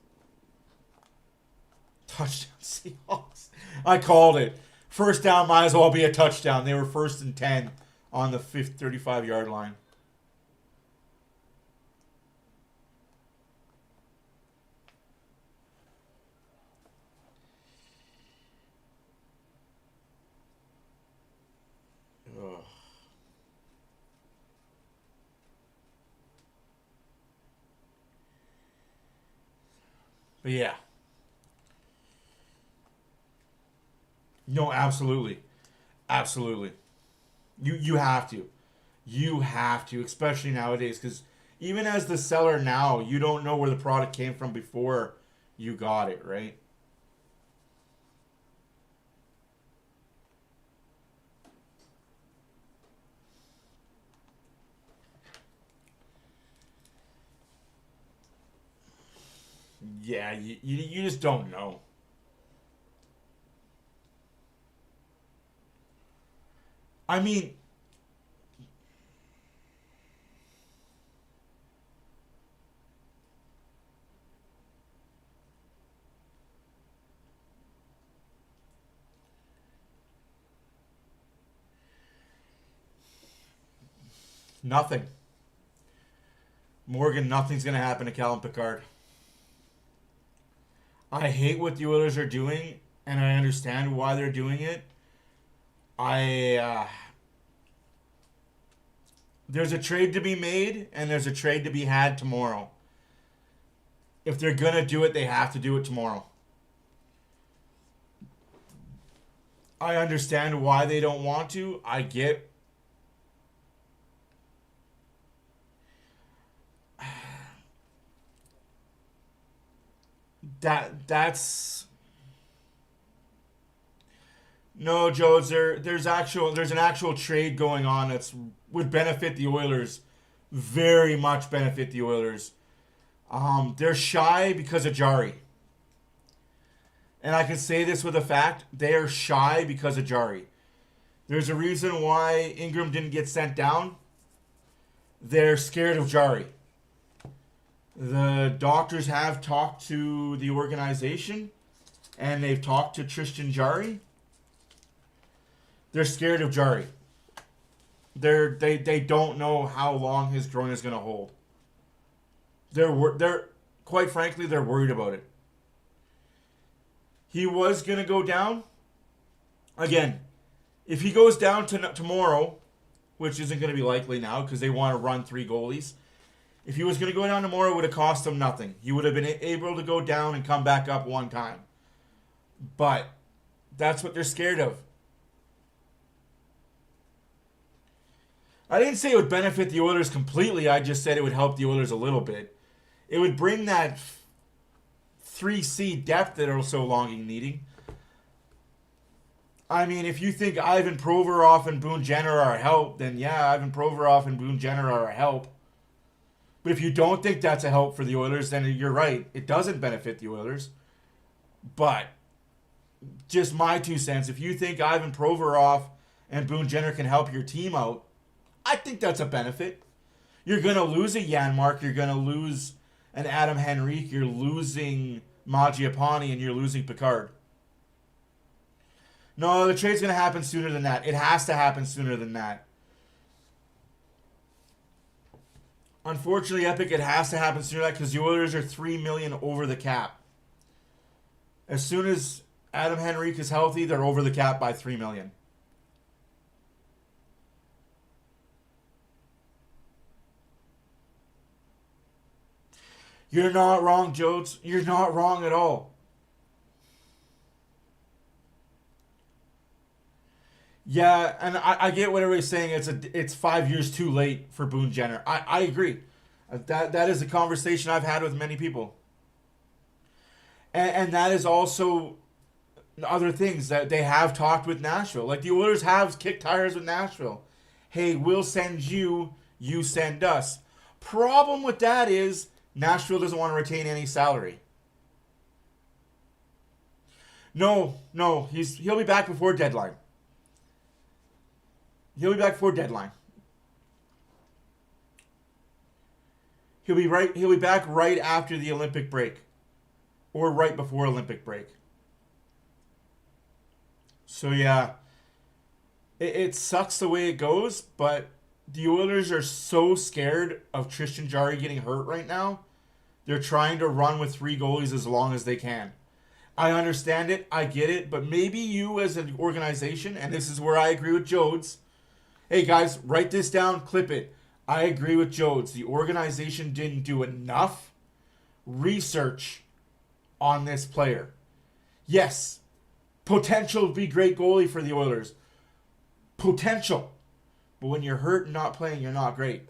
touchdown Seahawks. I called it. First down might as well be a touchdown. They were 1st and 10 on the 35-yard line. Ugh. But yeah. No, absolutely. Absolutely. You have to. You have to, especially nowadays, because even as the seller now, you don't know where the product came from before you got it, right? Yeah, you just don't know. I mean, nothing. Morgan, nothing's going to happen to Callum Picard. I hate what the Oilers are doing, and I understand why they're doing it. There's a trade to be made, and there's a trade to be had tomorrow. If they're going to do it, they have to do it tomorrow. I understand why they don't want to. I get. That's. No, Joe. There's an actual trade going on that's would benefit the Oilers, very much benefit the Oilers. They're shy because of Jari, and I can say this with a fact: they are shy because of Jari. There's a reason why Ingram didn't get sent down. They're scared of Jari. The doctors have talked to the organization, and they've talked to Tristan Jari. They're scared of Jari. They don't know how long his groin is going to hold. They're quite frankly, they're worried about it. He was going to go down. Again, if he goes down tomorrow, which isn't going to be likely now because they want to run 3 goalies. If he was going to go down tomorrow, it would have cost him nothing. He would have been able to go down and come back up one time. But that's what they're scared of. I didn't say it would benefit the Oilers completely. I just said it would help the Oilers a little bit. It would bring that 3C depth that are so long needing. I mean, if you think Ivan Provorov and Boone Jenner are a help, then yeah, Ivan Provorov and Boone Jenner are a help. But if you don't think that's a help for the Oilers, then you're right. It doesn't benefit the Oilers. But just my 2 cents. If you think Ivan Provorov and Boone Jenner can help your team out, I think that's a benefit. You're going to lose a Janmark. You're going to lose an Adam Henrique. You're losing Mangiapane, and you're losing Picard. No, the trade's going to happen sooner than that. It has to happen sooner than that. Unfortunately, Epic, it has to happen sooner than that because the Oilers are $3 million over the cap. As soon as Adam Henrique is healthy, they're over the cap by $3 million. You're not wrong, Jodes. You're not wrong at all. Yeah, and I get what everybody's saying. It's 5 years too late for Boone Jenner. I agree. That is a conversation I've had with many people. And that is also other things that they have talked with Nashville. Like the Oilers have kicked tires with Nashville. Hey, we'll send you, you send us. Problem with that is Nashville doesn't want to retain any salary. No, he'll be back before deadline. He'll be back before deadline. He'll be back right after the Olympic break. Or right before Olympic break. So yeah. It sucks the way it goes, but the Oilers are so scared of Tristan Jarry getting hurt right now. They're trying to run with 3 goalies as long as they can. I understand it. I get it. But maybe you as an organization, and this is where I agree with Jodes. Hey guys, write this down, clip it. I agree with Jodes. The organization didn't do enough research on this player. Yes, potential to be great goalie for the Oilers. Potential. But when you're hurt and not playing, you're not great.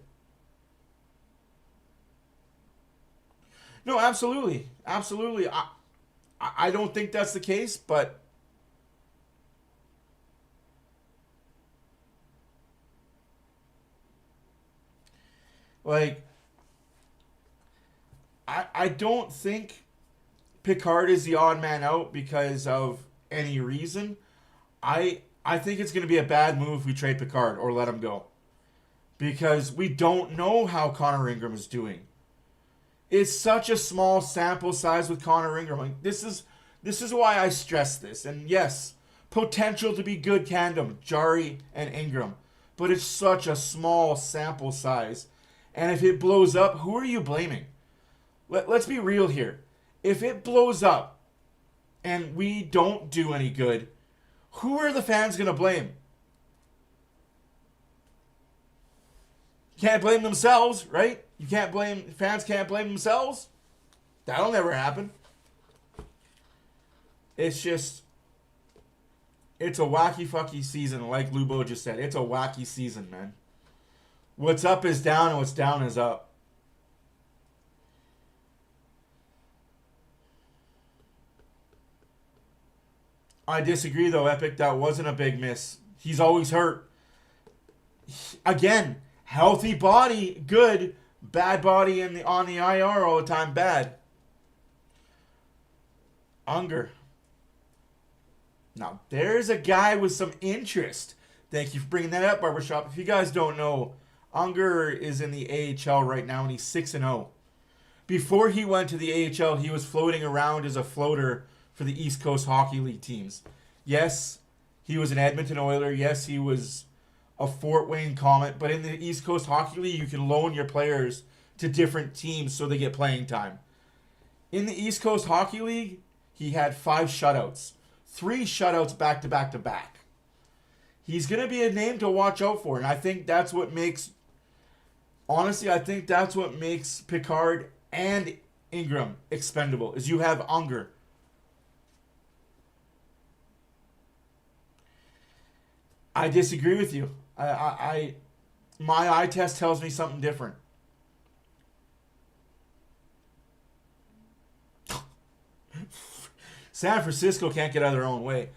No, absolutely. Absolutely. I don't think that's the case, but like I don't think Picard is the odd man out because of any reason. I think it's going to be a bad move if we trade Picard or let him go. Because we don't know how Connor Ingram is doing. It's such a small sample size with Connor Ingram. Like, this is why I stress this. And yes, potential to be good tandem, Jarry and Ingram. But it's such a small sample size. And if it blows up, who are you blaming? Let's be real here. If it blows up and we don't do any good, who are the fans going to blame? Can't blame themselves, right? Fans can't blame themselves. That'll never happen. It's just, it's a wacky fucky season, like Lubo just said. It's a wacky season, man. What's up is down and what's down is up. I disagree though, Epic. That wasn't a big miss. He's always hurt. Again, healthy body, good. Bad body on the IR all the time, bad. Unger. Now, there's a guy with some interest. Thank you for bringing that up, Barbershop. If you guys don't know, Unger is in the AHL right now, and he's 6-0. Before he went to the AHL, he was floating around as a floater for the East Coast Hockey League teams. Yes, he was an Edmonton Oiler. Yes, he was a Fort Wayne Comet. But in the East Coast Hockey League, you can loan your players to different teams so they get playing time. In the East Coast Hockey League, he had 5 shutouts. 3 shutouts back to back to back. He's going to be a name to watch out for, and I think that's what makes... Honestly, I think that's what makes Picard and Ingram expendable, is you have Unger. I disagree with you. My eye test tells me something different. San Francisco can't get out of their own way.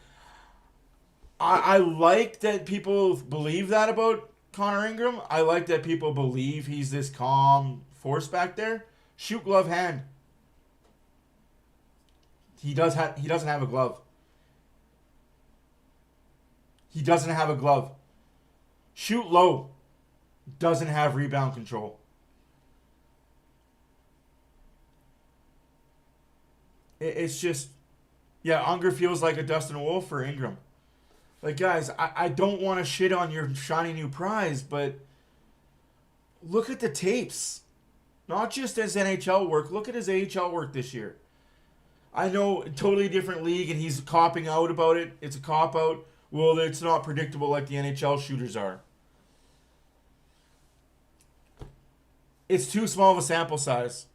I like that people believe that about Connor Ingram. I like that people believe he's this calm force back there. Shoot glove hand. He doesn't have a glove. He doesn't have a glove. Shoot low. Doesn't have rebound control. It's just, yeah, Unger feels like a Dustin Wolf for Ingram. Like, guys, I don't want to shit on your shiny new prize, but look at the tapes. Not just his NHL work. Look at his AHL work this year. I know, totally different league, and he's copping out about it. It's a cop-out. Well, it's not predictable like the NHL shooters are. It's too small of a sample size.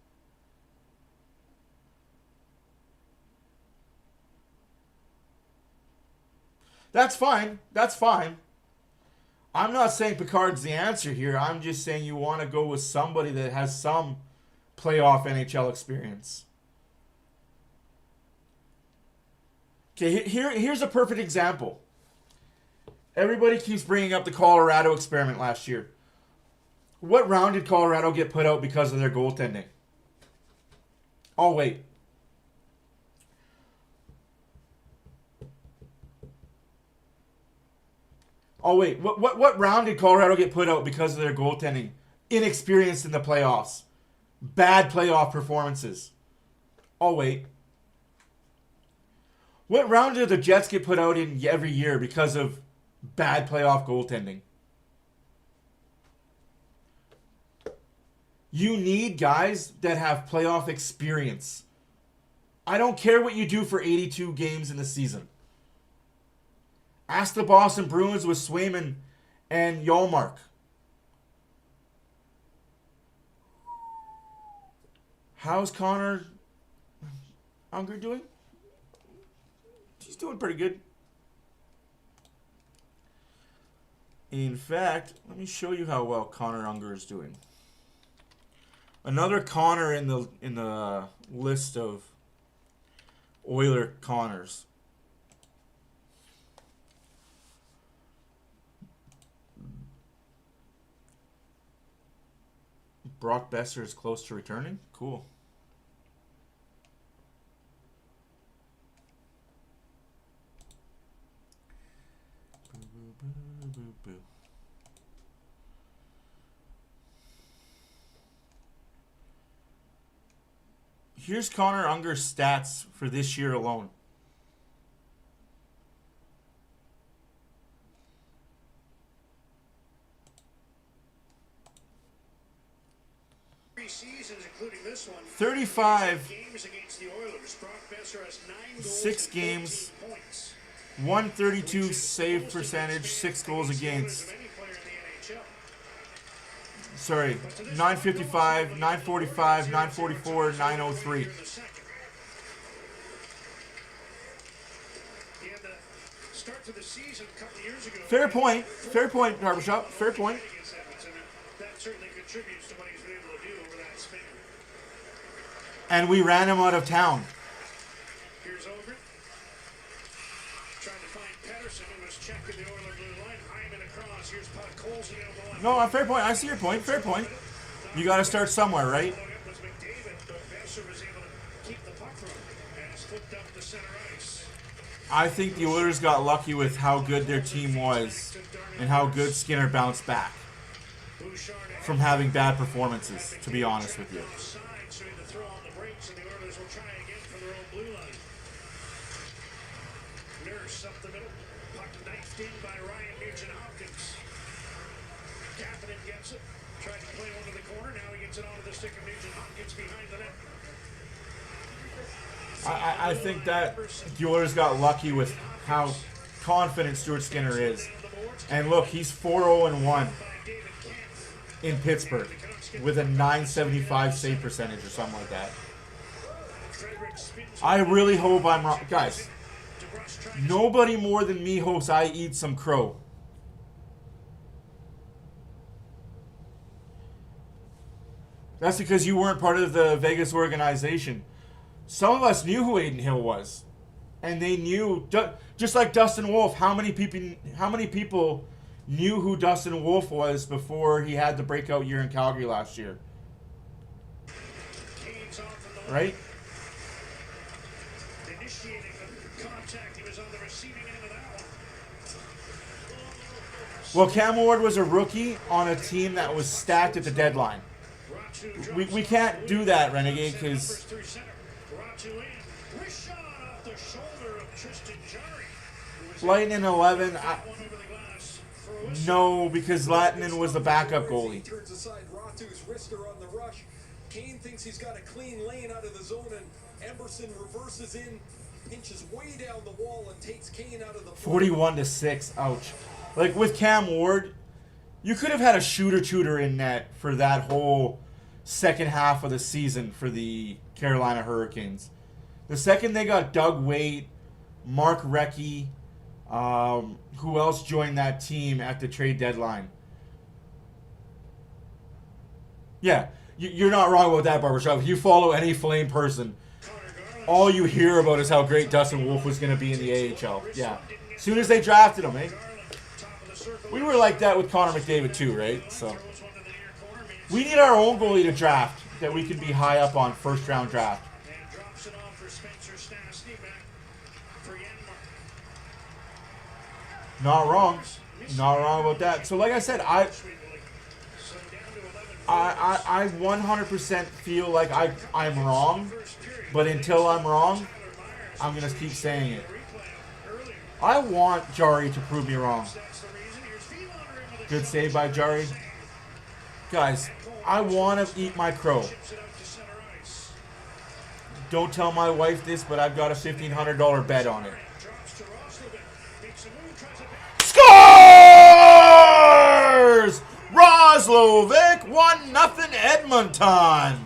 That's fine. That's fine. I'm not saying Picard's the answer here. I'm just saying you want to go with somebody that has some playoff NHL experience. Okay, here's a perfect example. Everybody keeps bringing up the Colorado experiment last year. What round did Colorado get put out because of their goaltending? Oh, wait. Oh, wait. What round did Colorado get put out because of their goaltending? Inexperienced in the playoffs. Bad playoff performances. Oh, wait. What round do the Jets get put out in every year because of bad playoff goaltending? You need guys that have playoff experience. I don't care what you do for 82 games in the season. Ask the Boston Bruins with Swayman and Yolmark. How's Connor Unger doing? He's doing pretty good. In fact, let me show you how well Connor Unger is doing. Another Connor in the list of Oiler Connors. Brock Besser is close to returning. Cool. Here's Connor Unger's stats for this year alone. Seasons, including this one, 35 games against the Oilers. Brock Besser has 9 goals 6 games, 132 save percentage, 6 goals against. Sorry, 955, 945, 944, 903. Fair point, Barbershop, fair point. That certainly contributes to what he's been able to do over that span. And we ran him out of town. Here's over. Trying to find Pedersen, who was checking the Oiler blue line. Hyman across. Here's Puck Coles down the line. No, fair point. I see your point. Fair point. You got to start somewhere, right? It was McDavid, but Besser was able to keep the puck from him and it's flipped up to center ice. I think the Oilers got lucky with how good their team was and how good Skinner bounced back from having bad performances, to be honest with you. Nurse up the middle, puck knifed in by Ryan Nugent-Hopkins. Kapanen gets it, tried to play one to the corner, now he gets it onto the stick of Nugent-Hopkins behind the net. I think that the Oilers got lucky with how confident Stuart Skinner is. And look, he's 4-0-1 in Pittsburgh with a .975 save percentage or something like that. I really hope I'm wrong. Guys, nobody more than me hopes I eat some crow. That's because you weren't part of the Vegas organization. Some of us knew who Adin Hill was. And they knew, just like Dustin Wolf, how many people knew who Dustin Wolf was before he had the breakout year in Calgary last year? Right? Initiating the contact. He was on the receiving end of that one. Well, Cam Ward was a rookie on a team that was stacked at the deadline. We can't do that, Renegade, because Lightning 11, no, because Lightning was the backup goalie. Turns aside Ratu's wrister on the rush. Kane thinks he's got a clean lane out of the zone, and Emberson reverses in, pinches way down the wall, and takes Kane out of the 41-6, ouch. Like with Cam Ward, you could have had a shooter in net for that whole second half of the season for the Carolina Hurricanes. The second they got Doug Weight, Mark Recchi, who else joined that team at the trade deadline? Yeah, you're not wrong about that, Barbershop. If you follow any Flame person, all you hear about is how great Dustin Wolf was going to be in the AHL. Yeah, as soon as they drafted him, eh? We were like that with Connor McDavid too, right? So we need our own goalie to draft that we can be high up on first round draft. Not wrong. Not wrong about that. So like I said, I 100% feel like I'm wrong, but until I'm wrong, I'm going to keep saying it. I want Jari to prove me wrong. Good save by Jari. Guys, I want to eat my crow. Don't tell my wife this, but I've got a $1,500 bet on it. Scores! Roslovic, 1-0 Edmonton.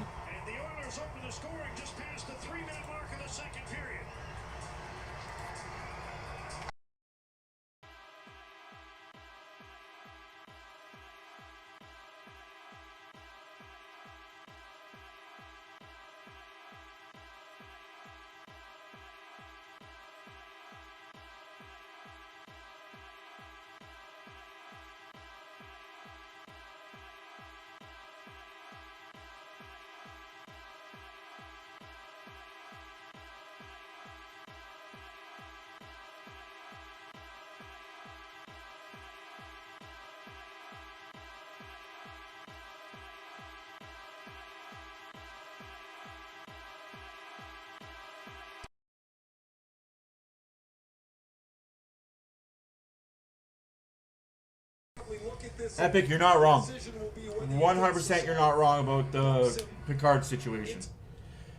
Epic, you're not wrong. 100% you're not wrong about the Picard situation.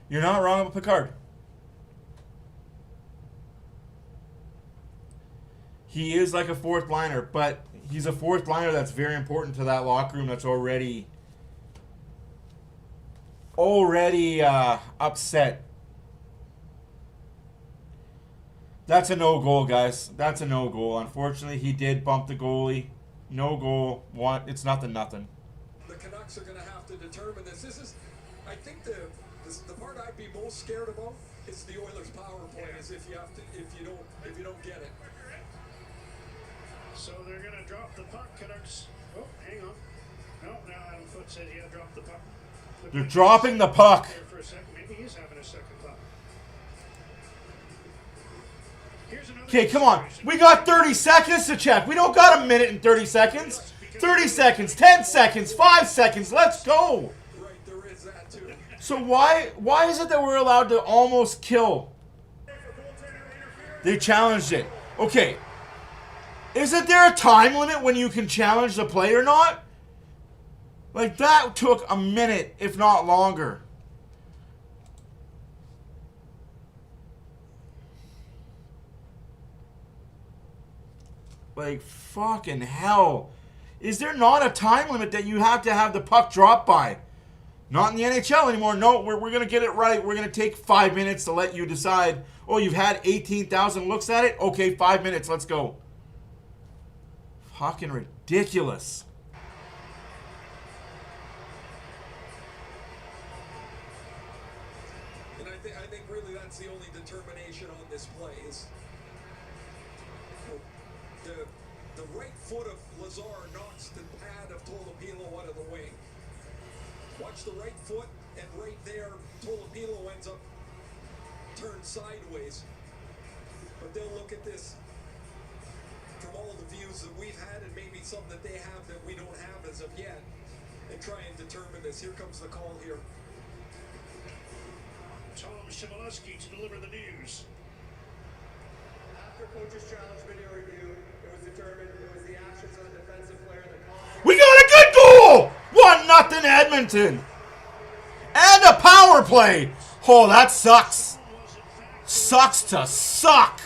You're not wrong about Picard. He is like a fourth liner, but he's a fourth liner that's very important to that locker room that's already upset. That's a no-goal, guys. That's a no-goal. Unfortunately, he did bump the goalie. No goal. It's nothing. The Canucks are going to have to determine this. This is, I think, the part I'd be most scared about is the Oilers' power play. Is if you don't get it. So they're going to drop the puck. Canucks. Oh, hang on. No, now Adam Foote said he had dropped the puck. They're dropping the puck. For a second. Maybe he's having a second thought. Okay, come on. We got 30 seconds to check. We don't got a minute and 30 seconds. 30 seconds, 10 seconds, 5 seconds. Let's go. So why is it that we're allowed to almost kill? They challenged it. Okay. Isn't there a time limit when you can challenge the play or not? Like, that took a minute, if not longer. Like, fucking hell. Is there not a time limit that you have to have the puck drop by? Not in the NHL anymore. No, we're going to get it right. We're going to take 5 minutes to let you decide. Oh, you've had 18,000 looks at it? Okay, 5 minutes. Let's go. Fucking ridiculous. And I think really that's the only determination on this play is the right foot of Lazar knocks the pad of Tolopilo out of the way. Watch the right foot, and right there, Tolopilo ends up turned sideways. But they'll look at this from all the views that we've had and maybe some that they have that we don't have as of yet and try and determine this. Here comes the call here. Tom Shimoleski to deliver the news. After coach's challenge video review, it was determined it was the actions of the defensive player that caused. We got a good goal! 1-0 Edmonton. And a power play. Oh, that sucks. Sucks to suck.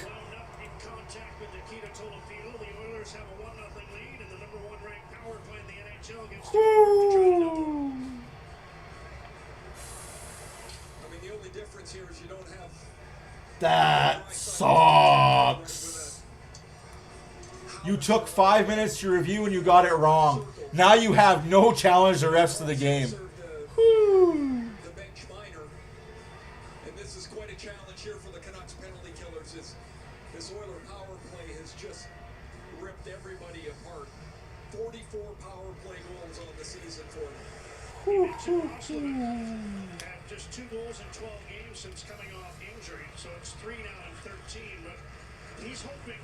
In contact with Nikita Tolopilo, the Oilers have a 1-0 lead in the number 1 ranked power play in the NHL against I mean, the only difference here is you don't have That sucks. You took 5 minutes to review and you got it wrong. Now you have no challenge the rest of the game. the bench minor. And this is quite a challenge here for the Canucks penalty killers. This Oiler power play has just ripped everybody apart. 44 power play goals on the season for them. Had just 2 goals in 12 games since coming off injury, so it's 3 now in 13. But he's hoping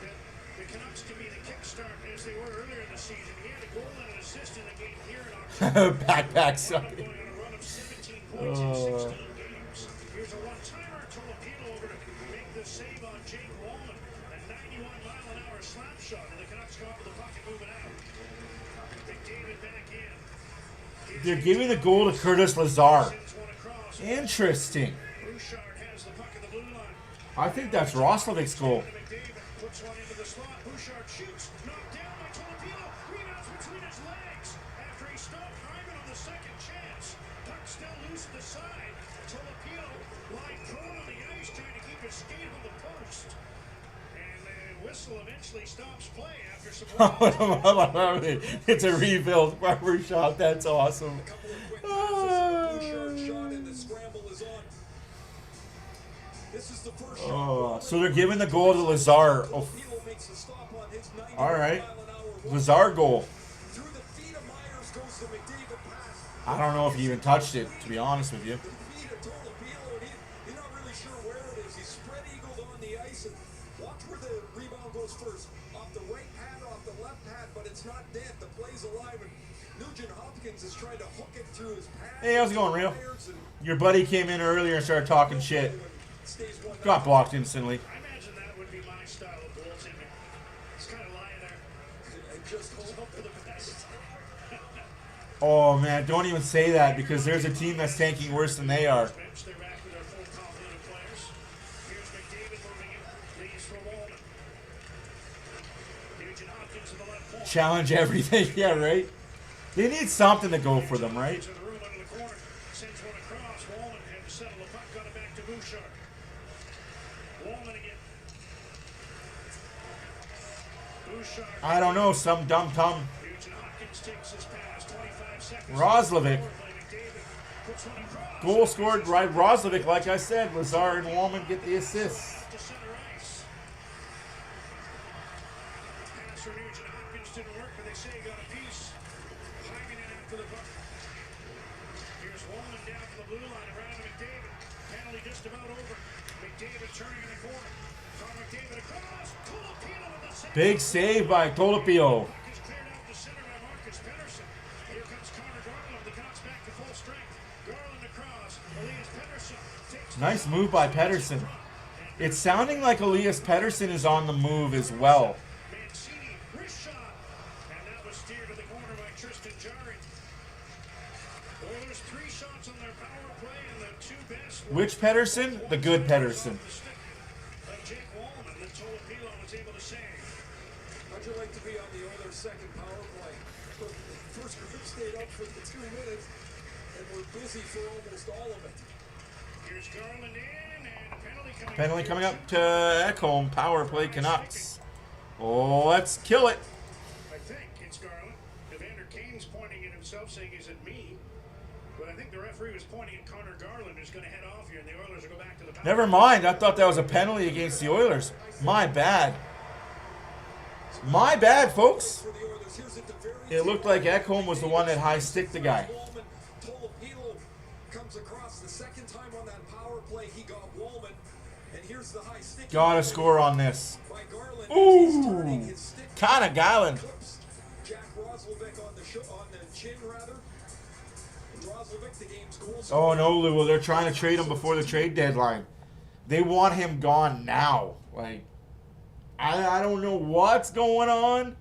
that the Canucks can be the kickstart as they were earlier in the season. He had a goal and an assist in a game here in October. Backpack Going suck. on a run of 17 points in 16 games. Here's a one-timer. Tolopilo over to make the save on Jake Wallman. A 91-mile-an-hour slap shot, and the Canucks go up with the puck and move it out. McDavid back in. They're giving the goal to Curtis Lazar. Sends one across. Interesting. Bouchard has the puck at the blue line. I think that's Roslovic's goal. McDavid puts one into the slot. Bouchard shoots. Knocked down by Tolopilo. Rebounds between his legs after he stopped Hyman on the second chance. Puck still loose to the side. Tolopilo lying prone on the ice trying to keep his skate on the post. And the whistle eventually stops play after some It's a rebuild barbershop. That's awesome. A couple of quick passes. Bouchard shot and the scramble is on. This is the first shot. So they're giving the goal to Lazar. Oh, Tolopilo makes a stop on his 90 all right. mile-an-hour run. Lazar goal. Through the feet of Myers goes the McDavid pass. I don't know if he even touched it, to be honest with you. The feet of Tolopilo, and he's not really sure where it is. He's spread-eagled on the ice, and watch where the rebound goes first. Off the right pad, off the left pad, but it's not dead. The play's alive, and Nugent Hopkins is trying to hook it through his pad. Hey, how's it going, Rio? Myers and Your buddy came in earlier and started talking shit. stays 1-0. Got blocked instantly. I imagine that would be my style of goaltending. Just kind of lying there. And just Hope for the best. Oh, man, don't even say that because there's a team that's tanking worse than they are. Bench, they're back with their full complement of players. Here's McDavid moving in. Leaves for Wallman. Nugent Hopkins to the left point. Challenge everything. Yeah, right? They need something to go for them, right? To the room under the corner. Sends one across. Wallman had to settle the puck. Got it back to Bouchard. Wallman again. Bouchard. I don't know, some dumb-tum. Nugent Hopkins takes his pass. 25 seconds. Roslovic. McDavid puts one across. Goal scored by Roslovic, like I said. Lazar and Wallman get the assists. To center ice. Pass for Nugent Hopkins didn't work, but they say he got a piece. Hyman in after the puck. Here's Wallman down to the blue line around to McDavid. Penalty just about over. McDavid turning in the corner. Connor McDavid across. Tolopilo with the save. Big save by Tolopilo. Puck is cleared out to center by Marcus Pettersson. Here comes Connor Garland. The Canucks back to full strength. Garland across. Elias Pettersson takes Nice move by Pettersson. It's sounding like Elias Pettersson is on the move as well. Mancini, wrist shot. And that was steered to the corner by Tristan Jarry. Oilers 3 shots on their power play, and the 2 best were Which Pettersson? The good Pettersson. off the stick of Jake Wallman that Tolopilo was able to save. How'd you like to be on the Oilers' second power play? First group stayed up for the 2 minutes, and we're busy for almost all of it. Here's Garland in, and Penalty coming up to Ekholm. Power play Canucks. Oh, let's kill it. I think it's Garland. Evander Kane's pointing at himself, saying, "Is it me?" But I think the referee was pointing at Connor Garland, who's going to head off here, and the Oilers will go back to the power. Never mind. I thought that was a penalty against the Oilers. My bad. My bad, folks. It looked like Ekholm was the one that high-sticked the guy. Comes across the second time on that power play. He got Wallman, and here's the high stick. Gotta score on this. Ooh, kind of Garland. Jack Roslovic on the chin, rather. Roslovic, the game's goal. Oh no, Lou. They're trying to trade him before the trade deadline. They want him gone now. Like, I don't know what's going on,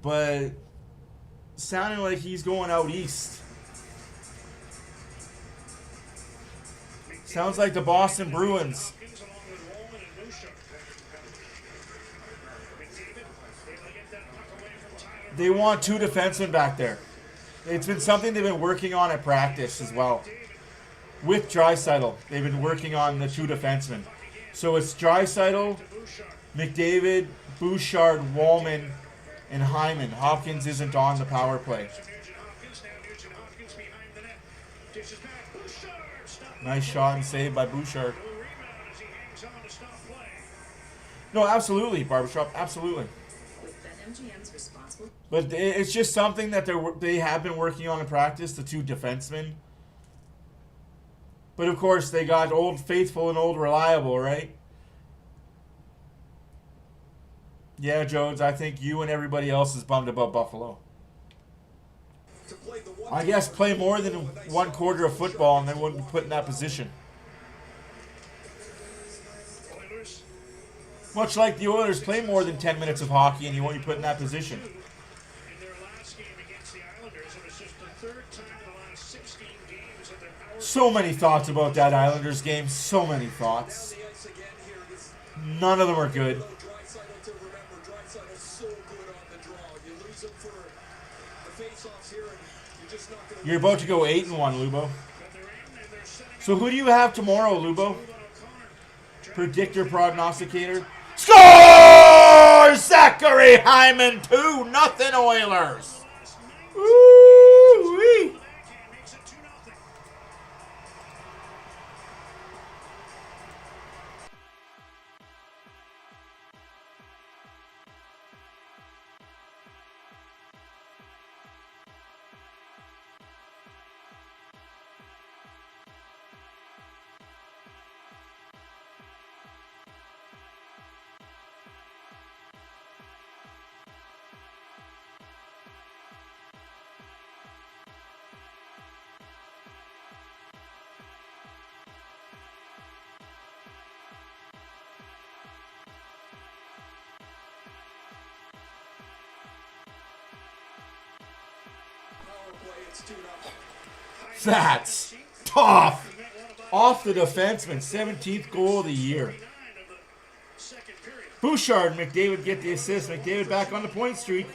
but sounding like he's going out east. Sounds like the Boston Bruins. They want 2 defensemen back there. It's been something they've been working on at practice as well. With Draisaitl, they've been working on the 2 defensemen. So it's Draisaitl, McDavid, Bouchard, Wallman, and Hyman. Hopkins isn't on the power play. Nice shot and save by Bouchard. No, absolutely, Barbershop, absolutely. But it's just something that they have been working on in practice, the 2 defensemen. But of course, they got Old Faithful and Old Reliable, right? Yeah, Jones, I think you and everybody else is bummed about Buffalo. I guess play more than 1 quarter of football and they wouldn't be put in that position. Much like the Oilers play more than 10 minutes of hockey and you won't be put in that position. So many thoughts about that Islanders game. So many thoughts. None of them are good. You're about to go 8-1, Lubo. So who do you have tomorrow, Lubo? Predictor, prognosticator. Score! Zachary Hyman, 2-0 Oilers. Woo-wee. That's tough. Off the defenseman, 17th goal of the year. Bouchard and McDavid get the assist. McDavid back on the point streak.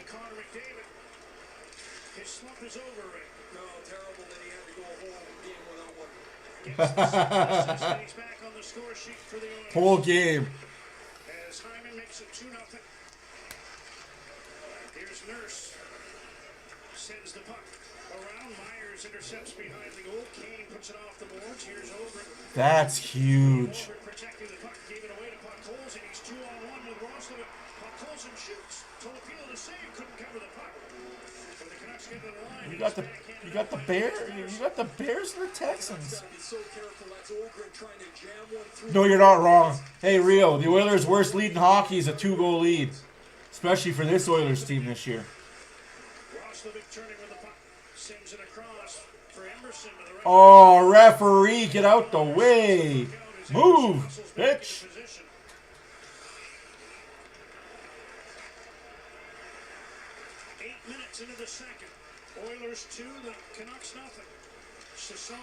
Whole game. As Hyman makes it 2-0. Here's Nurse. Sends the puck around. Myers intercepts behind the goal. Kane puts it off the boards. Here's Over. That's huge. Over protecting the puck. Gave it away to Puck-Holes, and he's 2-on-1 with Roslovic. Puck-Holes and shoots. Tolopilo to save. Couldn't cover the puck. But the Canucks get to the line. You got the Bears and the Texans. No, you're not wrong. Hey, Rio, the Oilers' worst lead in hockey is a 2-goal lead, especially for this Oilers team this year. Oh, referee, get out the way. Move, bitch. Into the second. Oilers 2, the Canucks nothing. SZN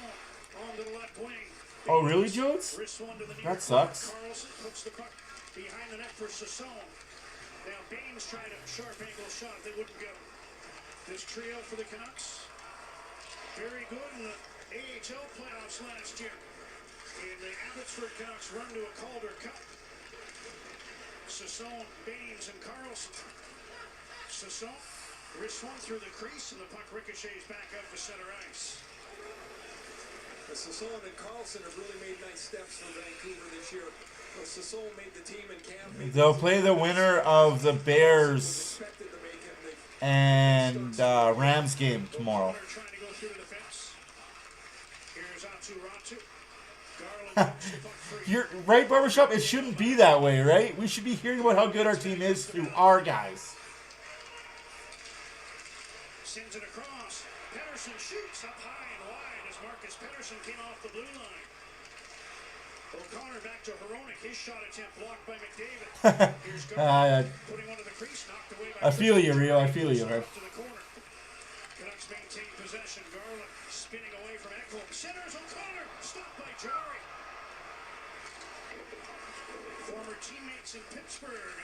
onto the left wing. Oh, really, Jones? That sucks. Carlson puts the puck behind the net for SZN. Now Baines tried a sharp angle shot that wouldn't go. This trio for the Canucks, very good in the AHL playoffs last year. In the Abbotsford Canucks run to a Calder Cup. Sasson, Baines, and Carlson. Sasson wrists one through the crease, and the puck ricochets back up to center ice. Sasson and Carlson have really made nice steps for Vancouver this year. Sasson made the team in camp. They'll play the winner of the Bears and Rams game tomorrow. You're right, Barbershop. It shouldn't be that way, right? We should be hearing about how good our team is through our guys. Sends it across. Pettersson shoots up high and wide as Marcus Pettersson came off the blue line. O'Connor back to Hronek. His shot attempt blocked by McDavid. Here's Garland putting one to the crease, knocked away by I feel you, Rio. I feel you, man. Canucks maintain possession. Garland spinning away from Ekholm. Centers O'Connor. Stopped by Jarry. Former teammates in Pittsburgh.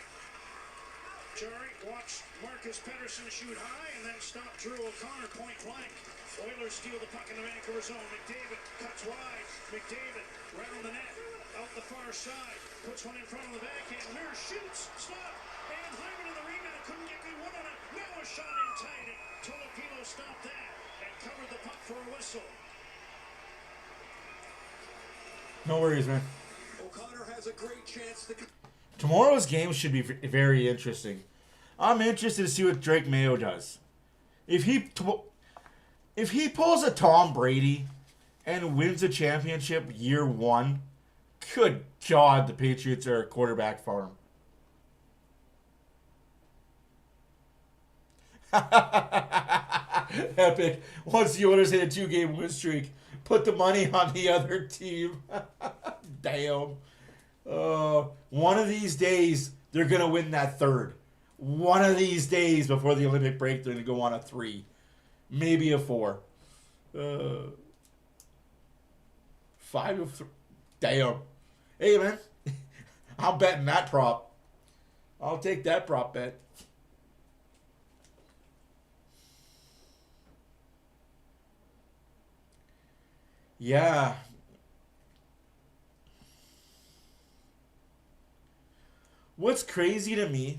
Jarry watched Marcus Pettersson shoot high and then stop Drew O'Connor point blank. Oilers steal the puck in the Vancouver zone. McDavid cuts wide. McDavid round the net, out the far side, puts one in front of the backhand. Nurse shoots, stop, and Hyman in the rebound couldn't get good one on it. Now a shot in tight. Tolopilo stopped that and covered the puck for a whistle. No worries, man. O'Connor has a great chance to. Tomorrow's game should be very interesting. I'm interested to see what Drake Mayo does. If he pulls a Tom Brady and wins a championship year one, good God, the Patriots are a quarterback farm. Epic. Once the Oilers hit a 2-game win streak, put the money on the other team. Damn. One of these days, they're going to win that third. One of these days before the Olympic break, they're going to go on a 3. Maybe a 4. 5 of 3. Damn. Hey, man. I'm betting that prop. I'll take that prop bet. Yeah. What's crazy to me,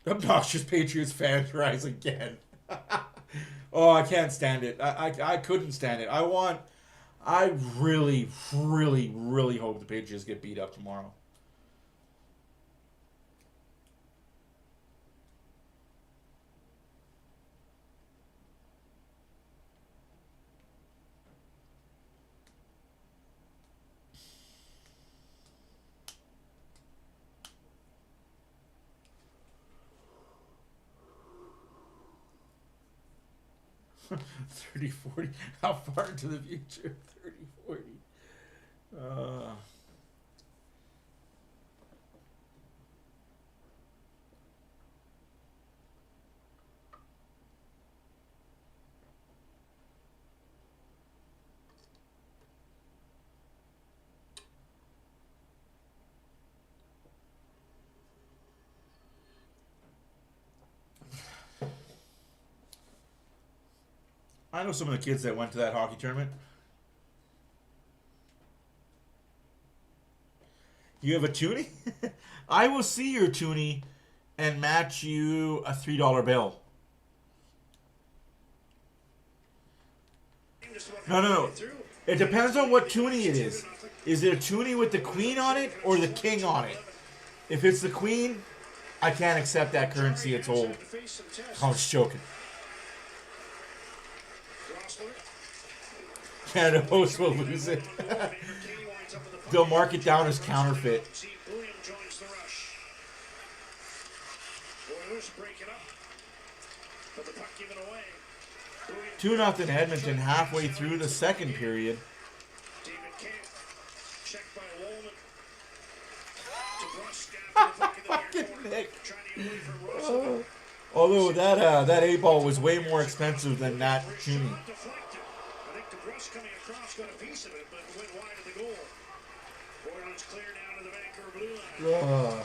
obnoxious Patriots fans rise again. Oh, I can't stand it. I couldn't stand it. I really, really, really hope the Patriots get beat up tomorrow. $30, $40. How far into the future? $30, $40. I know some of the kids that went to that hockey tournament. You have a toonie? I will see your toonie and match you a $3 bill. No. It depends on what toonie it is. Is it a toonie with the queen on it or the king on it? If it's the queen, I can't accept that currency. It's old. I was joking. Canada Post will lose it. They'll mark it down as counterfeit. 2-0 Edmonton halfway through the second period. Fucking Nick. Although that 8-ball was way more expensive than that toonie. Coming across, got a piece of it, but went wide of the goal. Oilers clear down to the Vancouver blue line.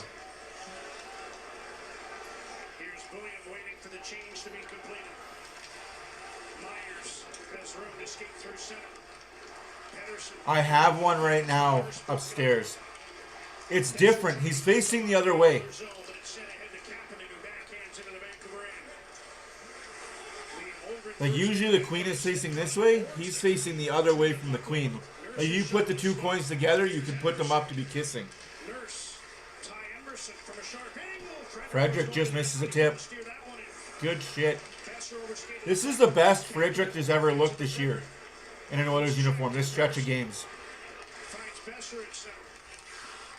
skate through center. Pedersen. I have one right now upstairs. It's different. He's facing the other way. Zone, but it's sent ahead to Kapanen, who backhands into the Vancouver end. Leading over Like usually the queen is facing this way. He's facing the other way from the queen. Like you put the two coins together, you can put them up to be kissing. Nurse. Ty Emerson from a sharp angle. Frederick just misses a tip. Steer that one in. Good shit. Besser overskated. This is the best Frederick has ever looked this year in an Oilers uniform, this stretch of games. Finds Besser at center.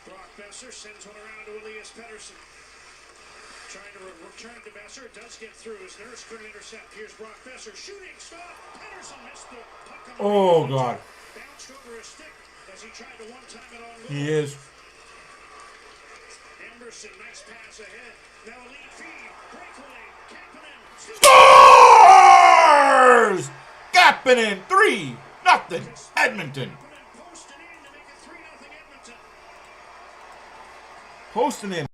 Brock Besser sends one around to Elias Pettersson. Trying to return to Besser. Does get through. His Nurse couldn't intercept. Here's Brock Besser. Shooting. Stop. Pettersson missed the puck on the Oh, right. God. Bounced over a stick as he tried to one-time it on goal. He is. Emerson, nice pass ahead. Now a lead feed. Breakaway. Kapanen. Scores! Kapanen, 3-0, Edmonton. Kapanen posted in to make it 3-0 Edmonton. Posting in.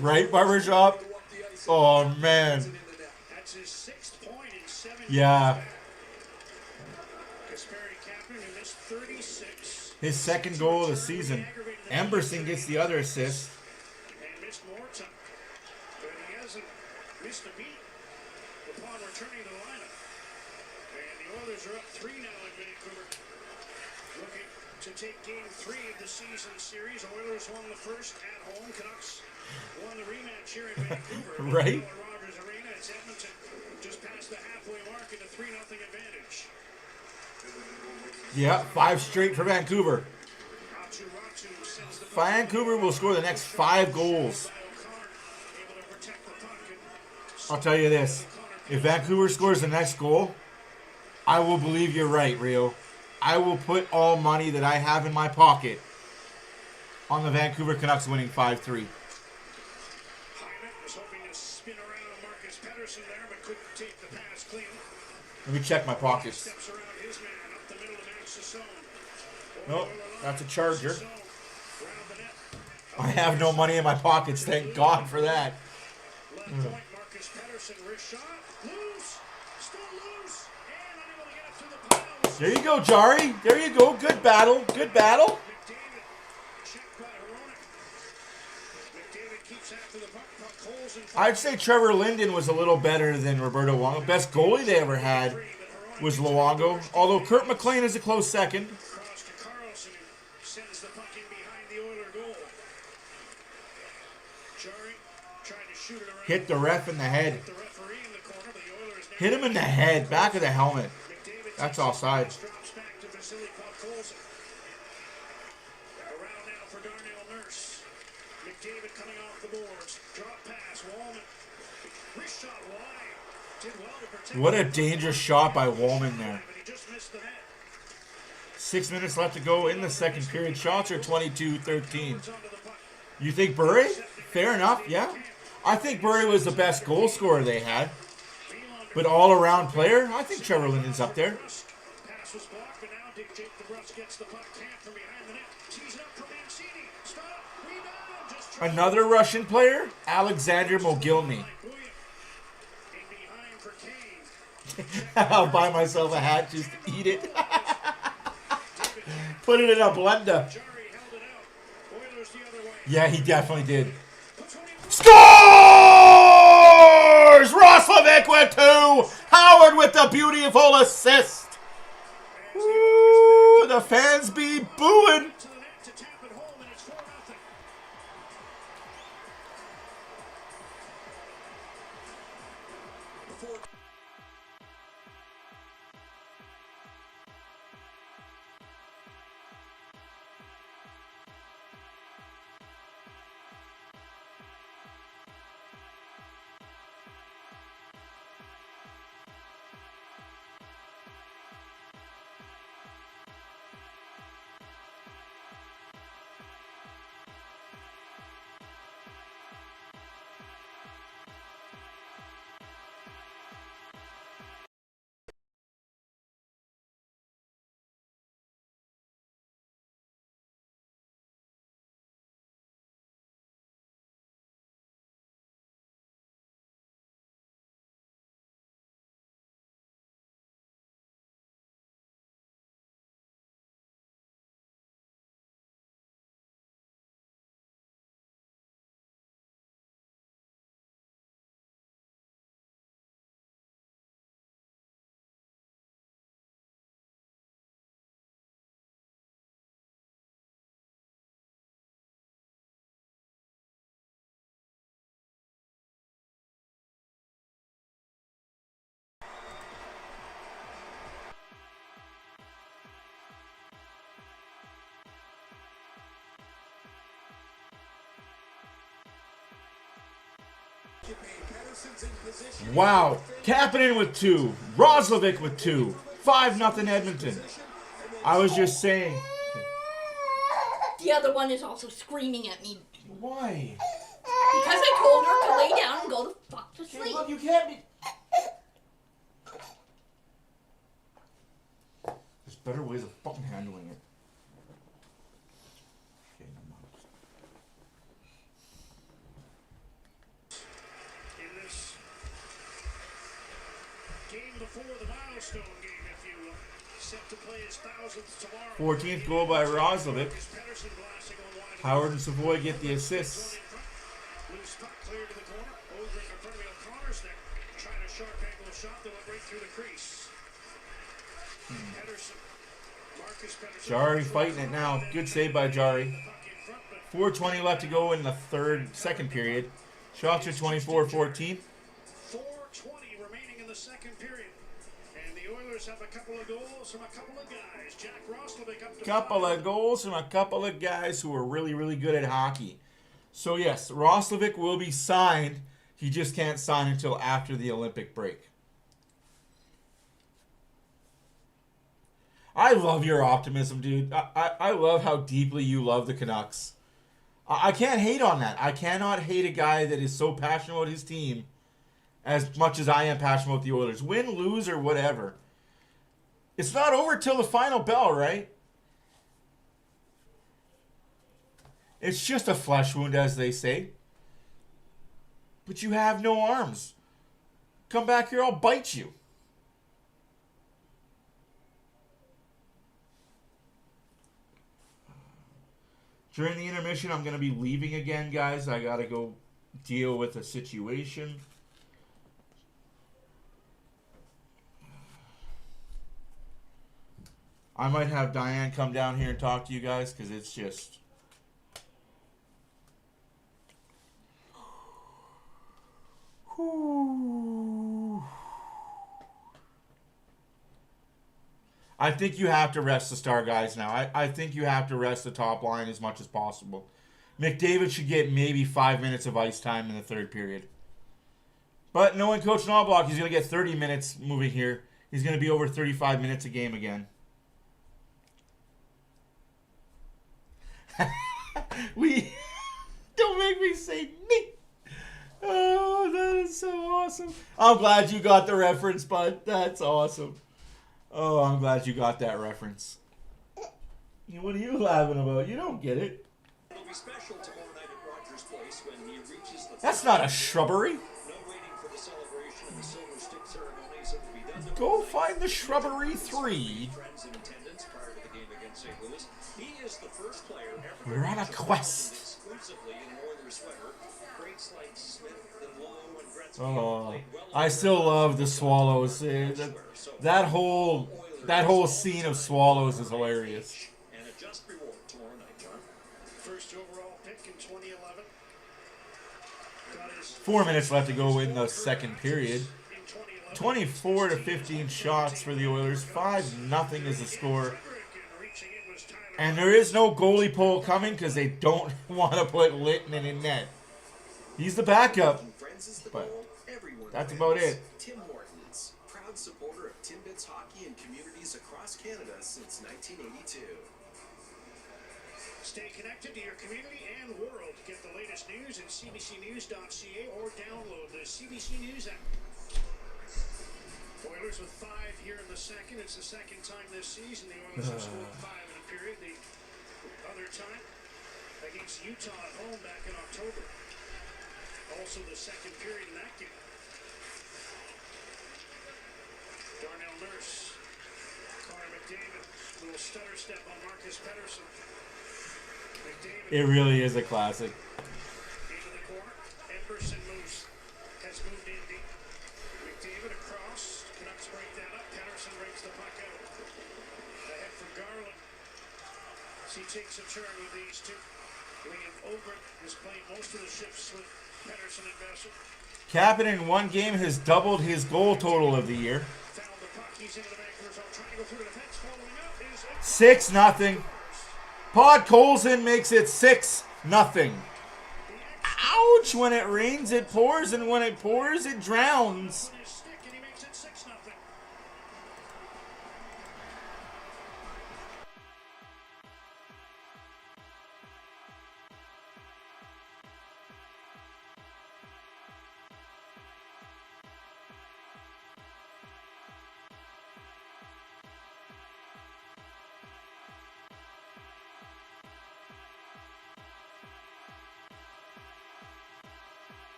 Right, barbershop? Oh, man. That's his 6th point in 7 Yeah. games. Kasperi Kapanen, who missed 36. His second goal of the season. Emberson gets the other assist. And missed more time. But he hasn't missed a beat upon returning to the lineup. And the Oilers are up 3 now in Vancouver. Looking to take game 3 of the season series. Oilers won the first at home. Canucks won the rematch here in Vancouver. Right? Rogers Arena. It's Edmonton just past the halfway mark in a 3-0 advantage. Yeah, 5 straight for Vancouver. Ratu sends the Vancouver will score the next 5 goals. by O'Connor, able to protect the puck. And I'll tell you this. If Vancouver scores the next goal, I will believe you're right, Rio. I will put all money that I have in my pocket on the Vancouver Canucks winning 5-3. Hyman was hoping to spin around Marcus Pettersson there, but couldn't take the pass clean. Let me check my pockets. Steps around his man up the middle to Max Sasson. Nope, that's a Charger. Sasson round the net. I have no money in my pockets. Thank God for that. Left point, Marcus Pettersson, wrist shot, loose, still loose, and unable to get it through the pile. There you go, Jari. There you go. Good battle. Good battle. McDavid checked by Hronek. McDavid keeps after the puck. Puck holes in I'd say Trevor Linden was a little better than Roberto Luongo. Best goalie they ever had was Luongo. Although Kurt McLean is a close second. cross to Carlson, who sends the puck in behind the Oiler goal. Jarry trying to shoot it around. Hit the ref in the head. The referee in the corner, but the Oilers now Hit him in the head. Back of the helmet. McDavid That's takes offside. it, drops back to Vasily Podkolzin. Around now for Darnell Nurse. McDavid coming off the boards. Drop pass, Wallman. Wrist shot wide. Did well to protect. What a dangerous shot by Woolman there. But he just missed the net. 6 minutes left to go in the second period. Shots are 22-13. Onto the puck. You think Burry? Fair enough, yeah. I think Burry was the best goal scorer they had. But all-around player, I think Trevor Linden's up there. Pass was blocked, but now Jake DeBrusk gets the puck. Camp from behind the net. Tees it up for Mancini. Stop. Rebound. Just trying Another Russian player, Alexander Mogilny. to in behind for Kane. I'll buy myself a hat just to eat it. Put it in a blender. Jarry held it out. Oilers the other way. Yeah, he definitely did. Puts one in. Scores! Roslovic with 2. Howard with the beautiful assist. Woo, the fans be booing. To the net to tap it home, and it's 4-0. Wow. Kapanen with 2. Roslovic with 2. 5-0 Edmonton. I was just saying. The other one is also screaming at me. Why? Because I told her to lay down and go the fuck to sleep. Look, you can't be. There's better ways of fucking handling it. Okay, In this game before the milestone game, if you will, set to play his 1000th tomorrow. 14th goal by Roslovic. Pedersen blasting on wide. Howard and Savoy get the assists. Loose puck clear to the corner. Over in front of O'Connor's there. Trying a sharp angle shot that went right through the crease. Pedersen. Marcus Pedersen. Jari fighting it now. Good save by Jari. 4:20 left to go in the second period. Shots are 24-14. 4:20 remaining in the second period. And the Oilers have a couple of goals from a couple of guys. Jack Roslovic up to Couple of goals from a couple of guys who are really, really good at hockey. So yes, Roslovic will be signed. He just can't sign until after the Olympic break. I love your optimism, dude. I love how deeply you love the Canucks. I can't hate on that. I cannot hate a guy that is so passionate about his team as much as I am passionate about the Oilers. Win, lose, or whatever. It's not over till the final bell, right? It's just a flesh wound, as they say. But you have no arms. Come back here, I'll bite you. During the intermission, I'm going to be leaving again, guys. I got to go deal with a situation. I might have Diane come down here and talk to you guys because it's just... Whew. I think you have to rest the star guys now. I think you have to rest the top line as much as possible. McDavid should get maybe 5 minutes of ice time in the third period. But knowing Coach Knobloch, he's going to get 30 minutes moving here. He's going to be over 35 minutes a game again. Don't make me say me. Oh, that is so awesome. I'm glad you got the reference, bud. That's awesome. Oh, I'm glad you got that reference. What are you laughing about? You don't get it. It'll be special tomorrow night at Rogers Place when he reaches the... That's not a shrubbery. No waiting for the celebration of the Silver Stick ceremonies that will be done. Go find the shrubbery 3. Friends in attendance prior to the game against St. Louis. He is the first player ever... We're on a quest. Exclusively in an Oilers sweater. Greats like Smith and Lowe and Gretzky. Oh, I still love the Swallows. That whole scene of Swallows is hilarious. And a just reward tomorrow night, John. First overall pick in 2011. 4 minutes left to go in the second period. 24-15 shots for the Oilers. 5-0 is the score. And there is no goalie poll coming because they don't want to put Littman in net. He's the backup, but that's about it. Tim Hortons, proud supporter of Timbits hockey in communities across Canada since 1982. Stay connected to your community and world. Get the latest news at cbcnews.ca or download the CBC News app. Oilers with 5 here in the second. It's the second time this season the Oilers have scored 5 in a period. The other time against Utah at home back in October. Also the second period in that game. Darnell Nurse, Connor McDavid, little stutter step on Marcus Pedersen. McDavid. It really is a classic. Into the corner. Emberson has moved in deep. McDavid across. Canucks break that up. Pedersen breaks the puck out. Ahead from Garland. As he takes a turn with these two. Liam Ogren has played most of the shifts with Pedersen and Vessel. Kapanen in one game has doubled his goal total of the year. Found the puck. He's into the Vancouver's own triangle through the defense. Following up is 6-0. Pod Colson makes it 6-0. Ouch! coach, when it rains, it pours, and when it pours, it drowns. On his stick, and he makes it 6-0.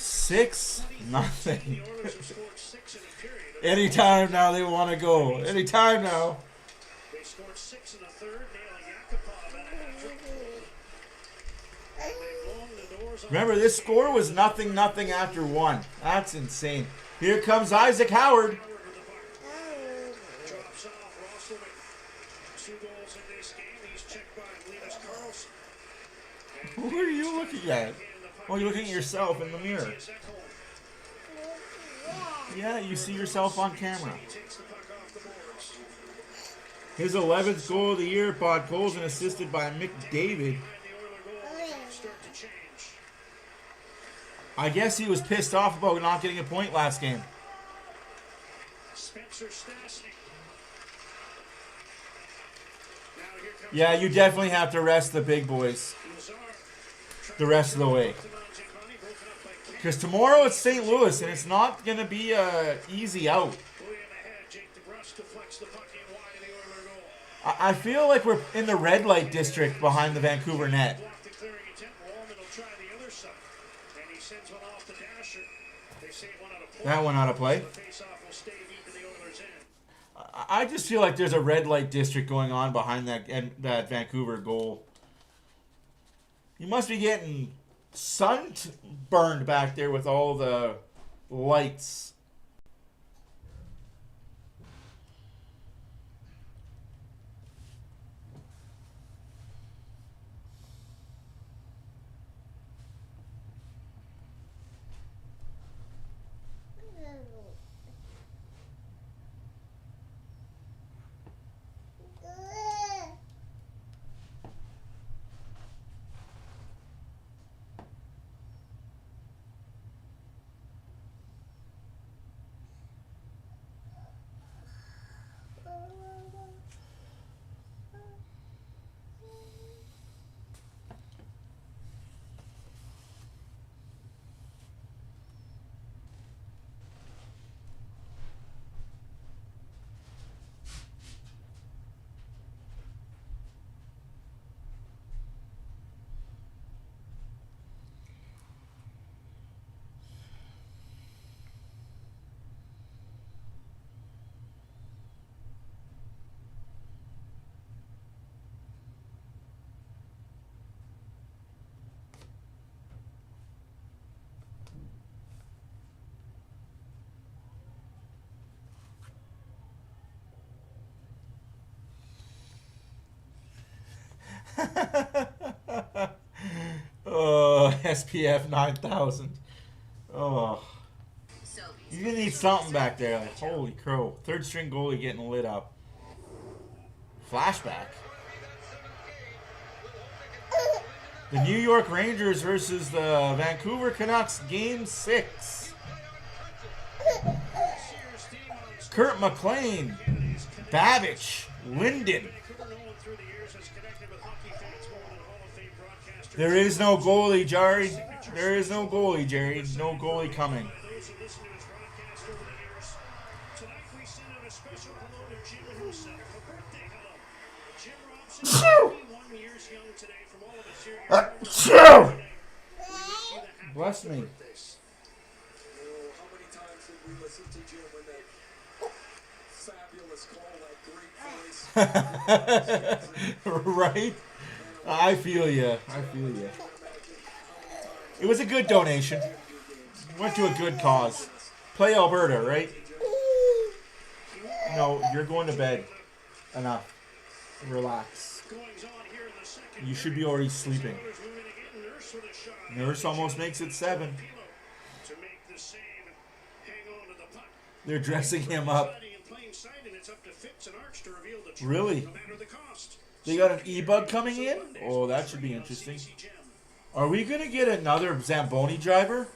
6-0. The Oilers have scored 6 in a period. Anytime now they want to go. Anytime now. They scored 6 in the third, nailing Yakupov at a hat-trick. And they've blown the doors off. Remember, this score was 0-0 after 1. That's insane. Here comes Isaac Howard. Drops off. Russell with 2 goals in this game. He's checked by Linus Karlsson. Who are you looking at? Oh, you're looking at yourself in the mirror. Yeah, you see yourself on camera. His 11th goal of the year, Bod goals and assisted by McDavid. I guess he was pissed off about not getting a point last game. Yeah, you definitely have to rest the big boys the rest of the way. Because tomorrow it's St. Louis, and it's not going to be a easy out. I feel like we're in the red light district behind the Vancouver net. That one out of play. I just feel like there's a red light district going on behind that Vancouver goal. You must be getting burned back there with all the lights. Oh, SPF 9000. Oh. You need something back there. Like, holy crow. Third string goalie getting lit up. Flashback. The New York Rangers versus the Vancouver Canucks, Game 6. Kurt McLean, Babbage, Linden. There is no goalie, Jerry. There is no goalie, Jerry. No goalie coming. Bless me. How many times did we listen to Jim with that fabulous call, that great voice? Right? I feel you. I feel you. It was a good donation. Went to a good cause. Play Alberta, right? No, you're going to bed. Enough. Relax. You should be already sleeping. Nurse almost makes it 7. hang on to the puck. They're dressing him up. Sliding in plain sight, and it's up to Fitz and Arch to reveal the truth, Really? no matter the cost. They got an e-bug coming in? Oh, that should be interesting. Are we going to get another Zamboni driver?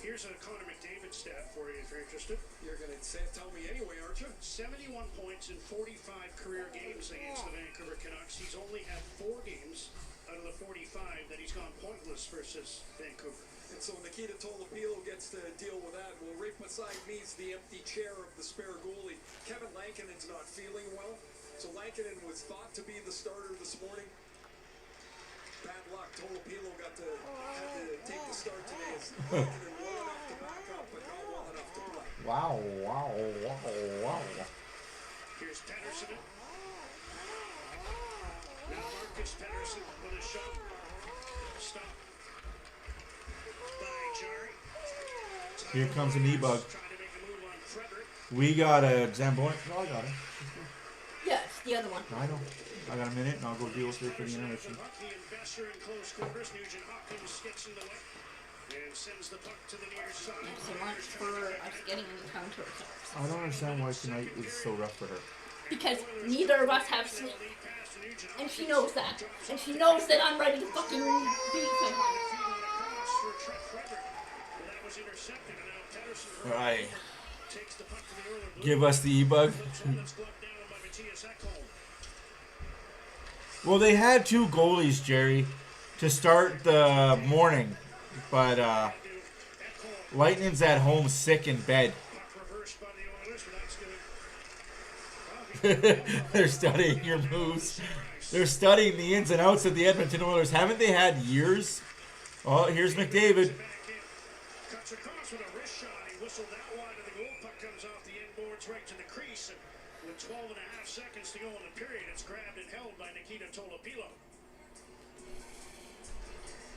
Here's a Connor McDavid stat for you if you're interested. You're going to tell me anyway, aren't you? 71 points in 45 career games against the Vancouver Canucks. He's only had 4 games out of the 45 that he's gone pointless versus Vancouver. And so Nikita Tolopilo gets to deal with that. Well, right beside me is the empty chair of the spare goalie. Kevin Lankinen's not feeling well. So Lankinen was thought to be the starter this morning. Bad luck. Tolopilo had to take the start today as Lankinen well enough to back up, but not well enough to play. Wow. Here's Pettersson. Now Marcus Pettersson with a shot. Stop. By Jarry. Here comes an e-bug. Trying to make a move on Frederick. We got a Zamboni. Oh, I got it. Yeah, it's the other one. I know. I got a minute, and I'll go deal with it for the intermission. The investor in close quarters, Nugent Hopkins gets in the way and sends the puck to the near side. Thanks so much for us getting in the counterattacks. I don't understand why tonight is so rough for her. Because neither of us have sleep. And she knows that. And she knows that I'm ready to fucking beat someone. All right. Give us the e-bug. Well, they had 2 goalies, Jerry, to start the morning. But Lightning's at home sick in bed. They're studying your moves. They're studying the ins and outs of the Edmonton Oilers. Haven't they had years? Oh, here's McDavid. Cuts across with a wrist shot. He whistled that wide of the goal. Puck comes off the end boards right to the crease. And with 12 and a half seconds to go in the period, it's grabbed and held by Nikita Tolopilo.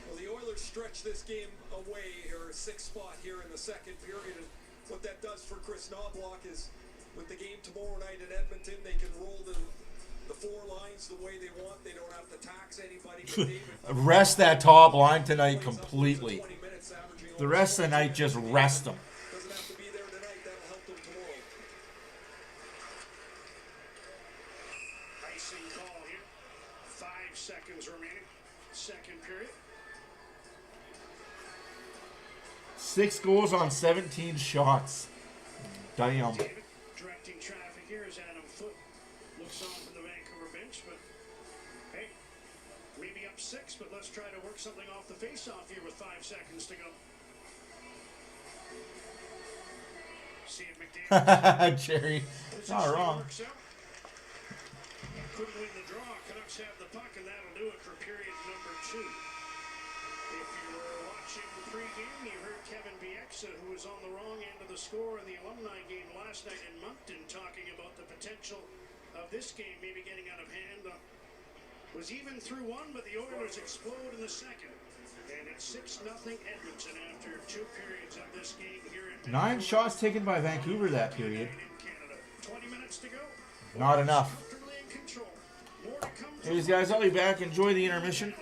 Well, the Oilers stretch this game away here, 6th spot here in the second period. And what that does for Chris Knobloch is with the game tomorrow night in Edmonton, they can roll the 4 lines the way they want. They don't have to tax anybody. Rest that top line tonight completely. The rest of the night, just rest them. Doesn't have to be there tonight. That'll help them tomorrow. Icing call here. 5 seconds remaining. Second period. 6 goals on 17 shots. Damn. David directing traffic here is Adam Foote. Looks on from the Vancouver bench, but hey, maybe up 6, but let's try to work something off the face-off here with 5 seconds to go. See if McDavid. Jerry, not wrong. Couldn't win the draw. Canucks have the puck, and that'll do it for period number 2. If you were watching the pregame, you heard Kevin Bieksa, who was on the wrong end of the score in the alumni game last night in Moncton, talking about the potential of this game maybe getting out of hand. Was even through 1, but the Oilers explode in the second. And it's 6-0 Edmonton after 2 periods of this game here in 9 shots taken by Vancouver that period. Canada. 20 minutes to go. Not enough. Comfortably in control. More to come. Anyways, guys, I'll be back. Enjoy the intermission.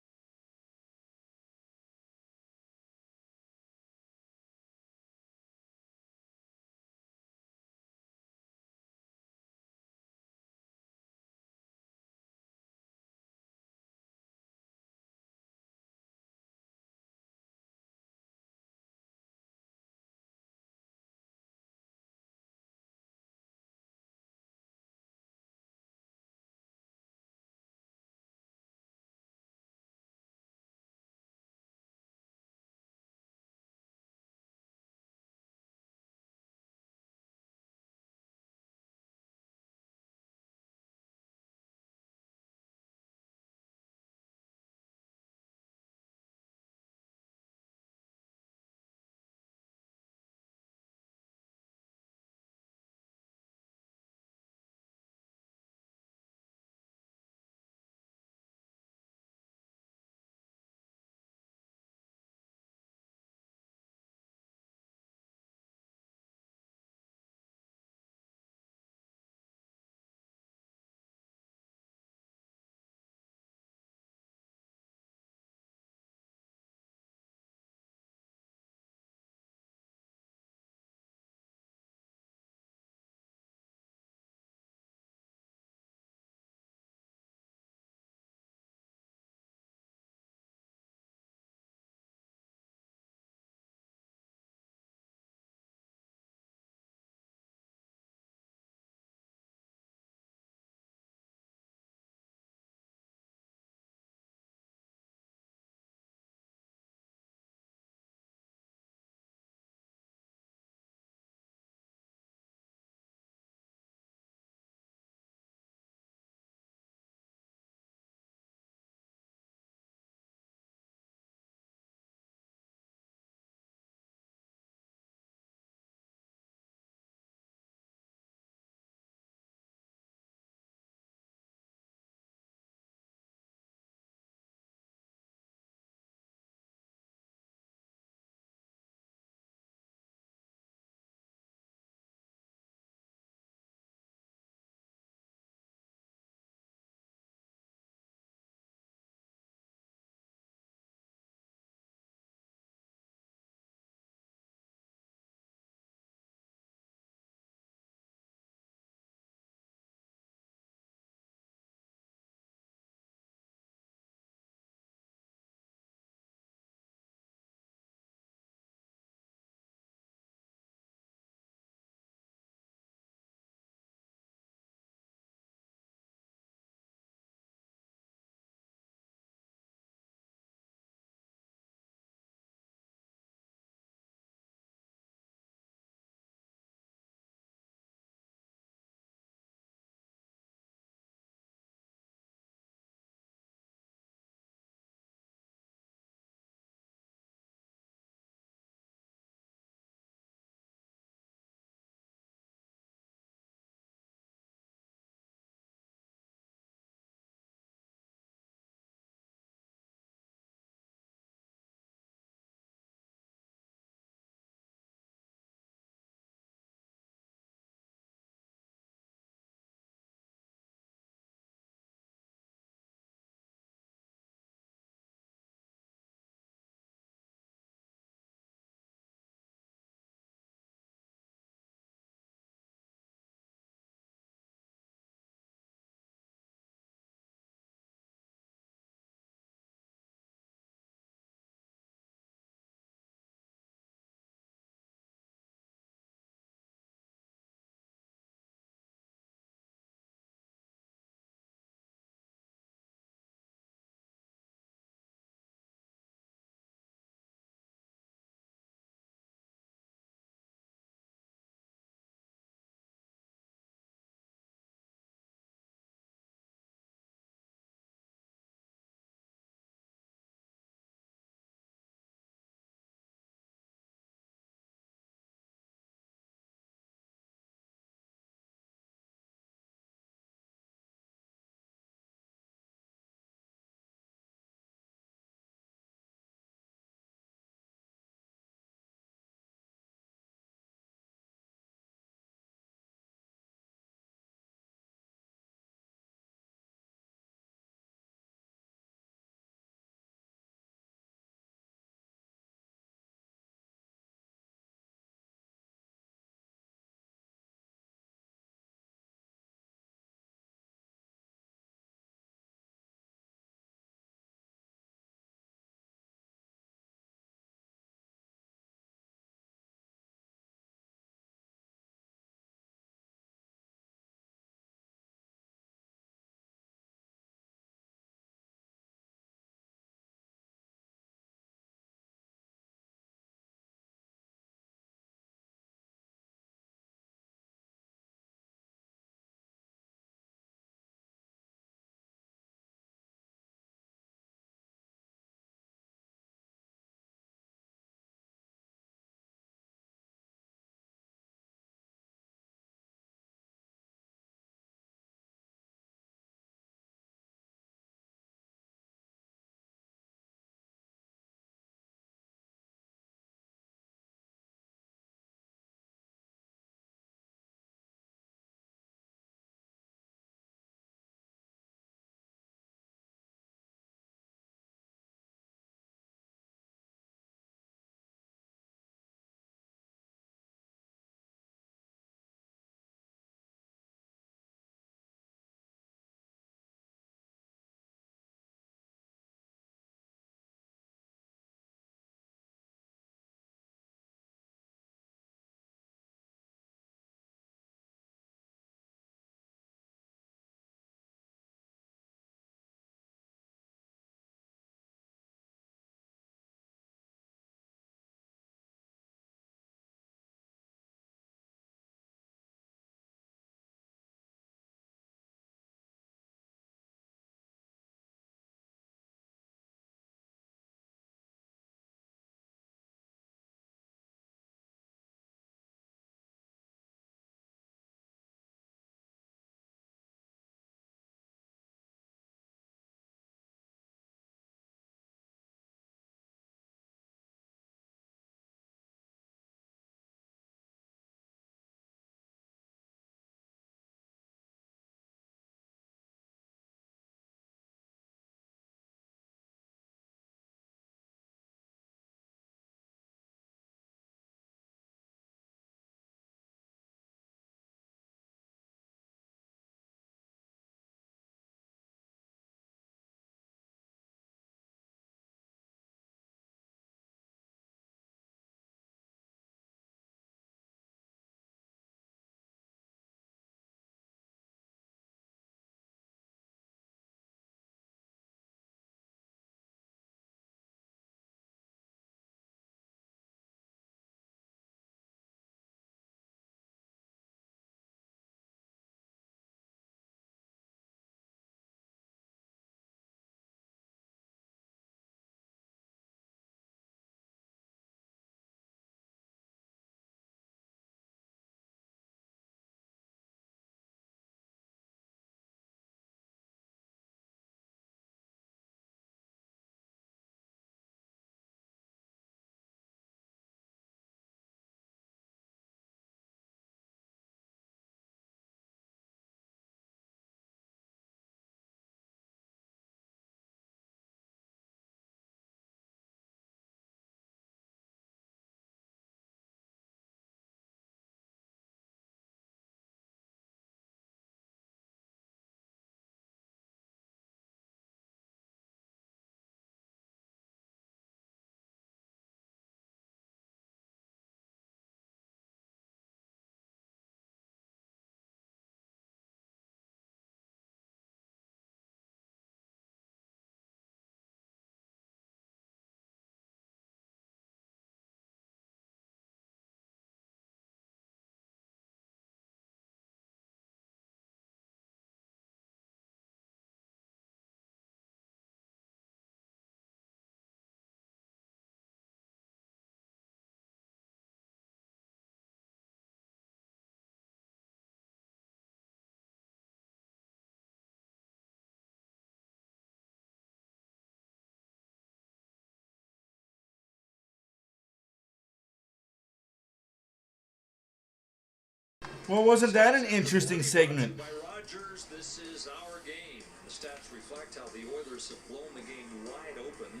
Well, wasn't that an interesting segment? By Rogers, this is our game. The stats reflect how the Oilers have blown the game wide open.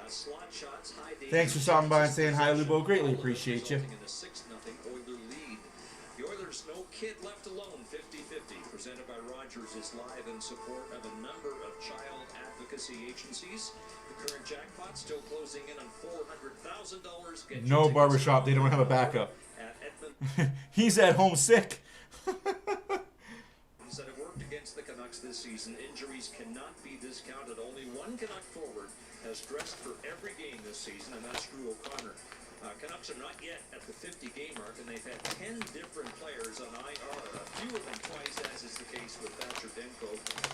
Slot shots, high danger. Thanks for stopping by and saying hi, Lubo. Greatly appreciate you. In a 6-0 Oiler lead. The Oilers, no kid left alone, 50-50. Presented by Rogers is live in support of a number of child advocacy agencies. The current jackpot still closing in on $400,000. No barbershop. They don't have a backup. At Edmonton. He's at home sick. That have worked against the Canucks this season. Injuries cannot be discounted. Only one Canuck forward has dressed for every game this season, and that's Drew O'Connor. Canucks are not yet at the 50-game mark, and they've had 10 different players on IR. A few of them twice, as is the case with Thatcher Demko.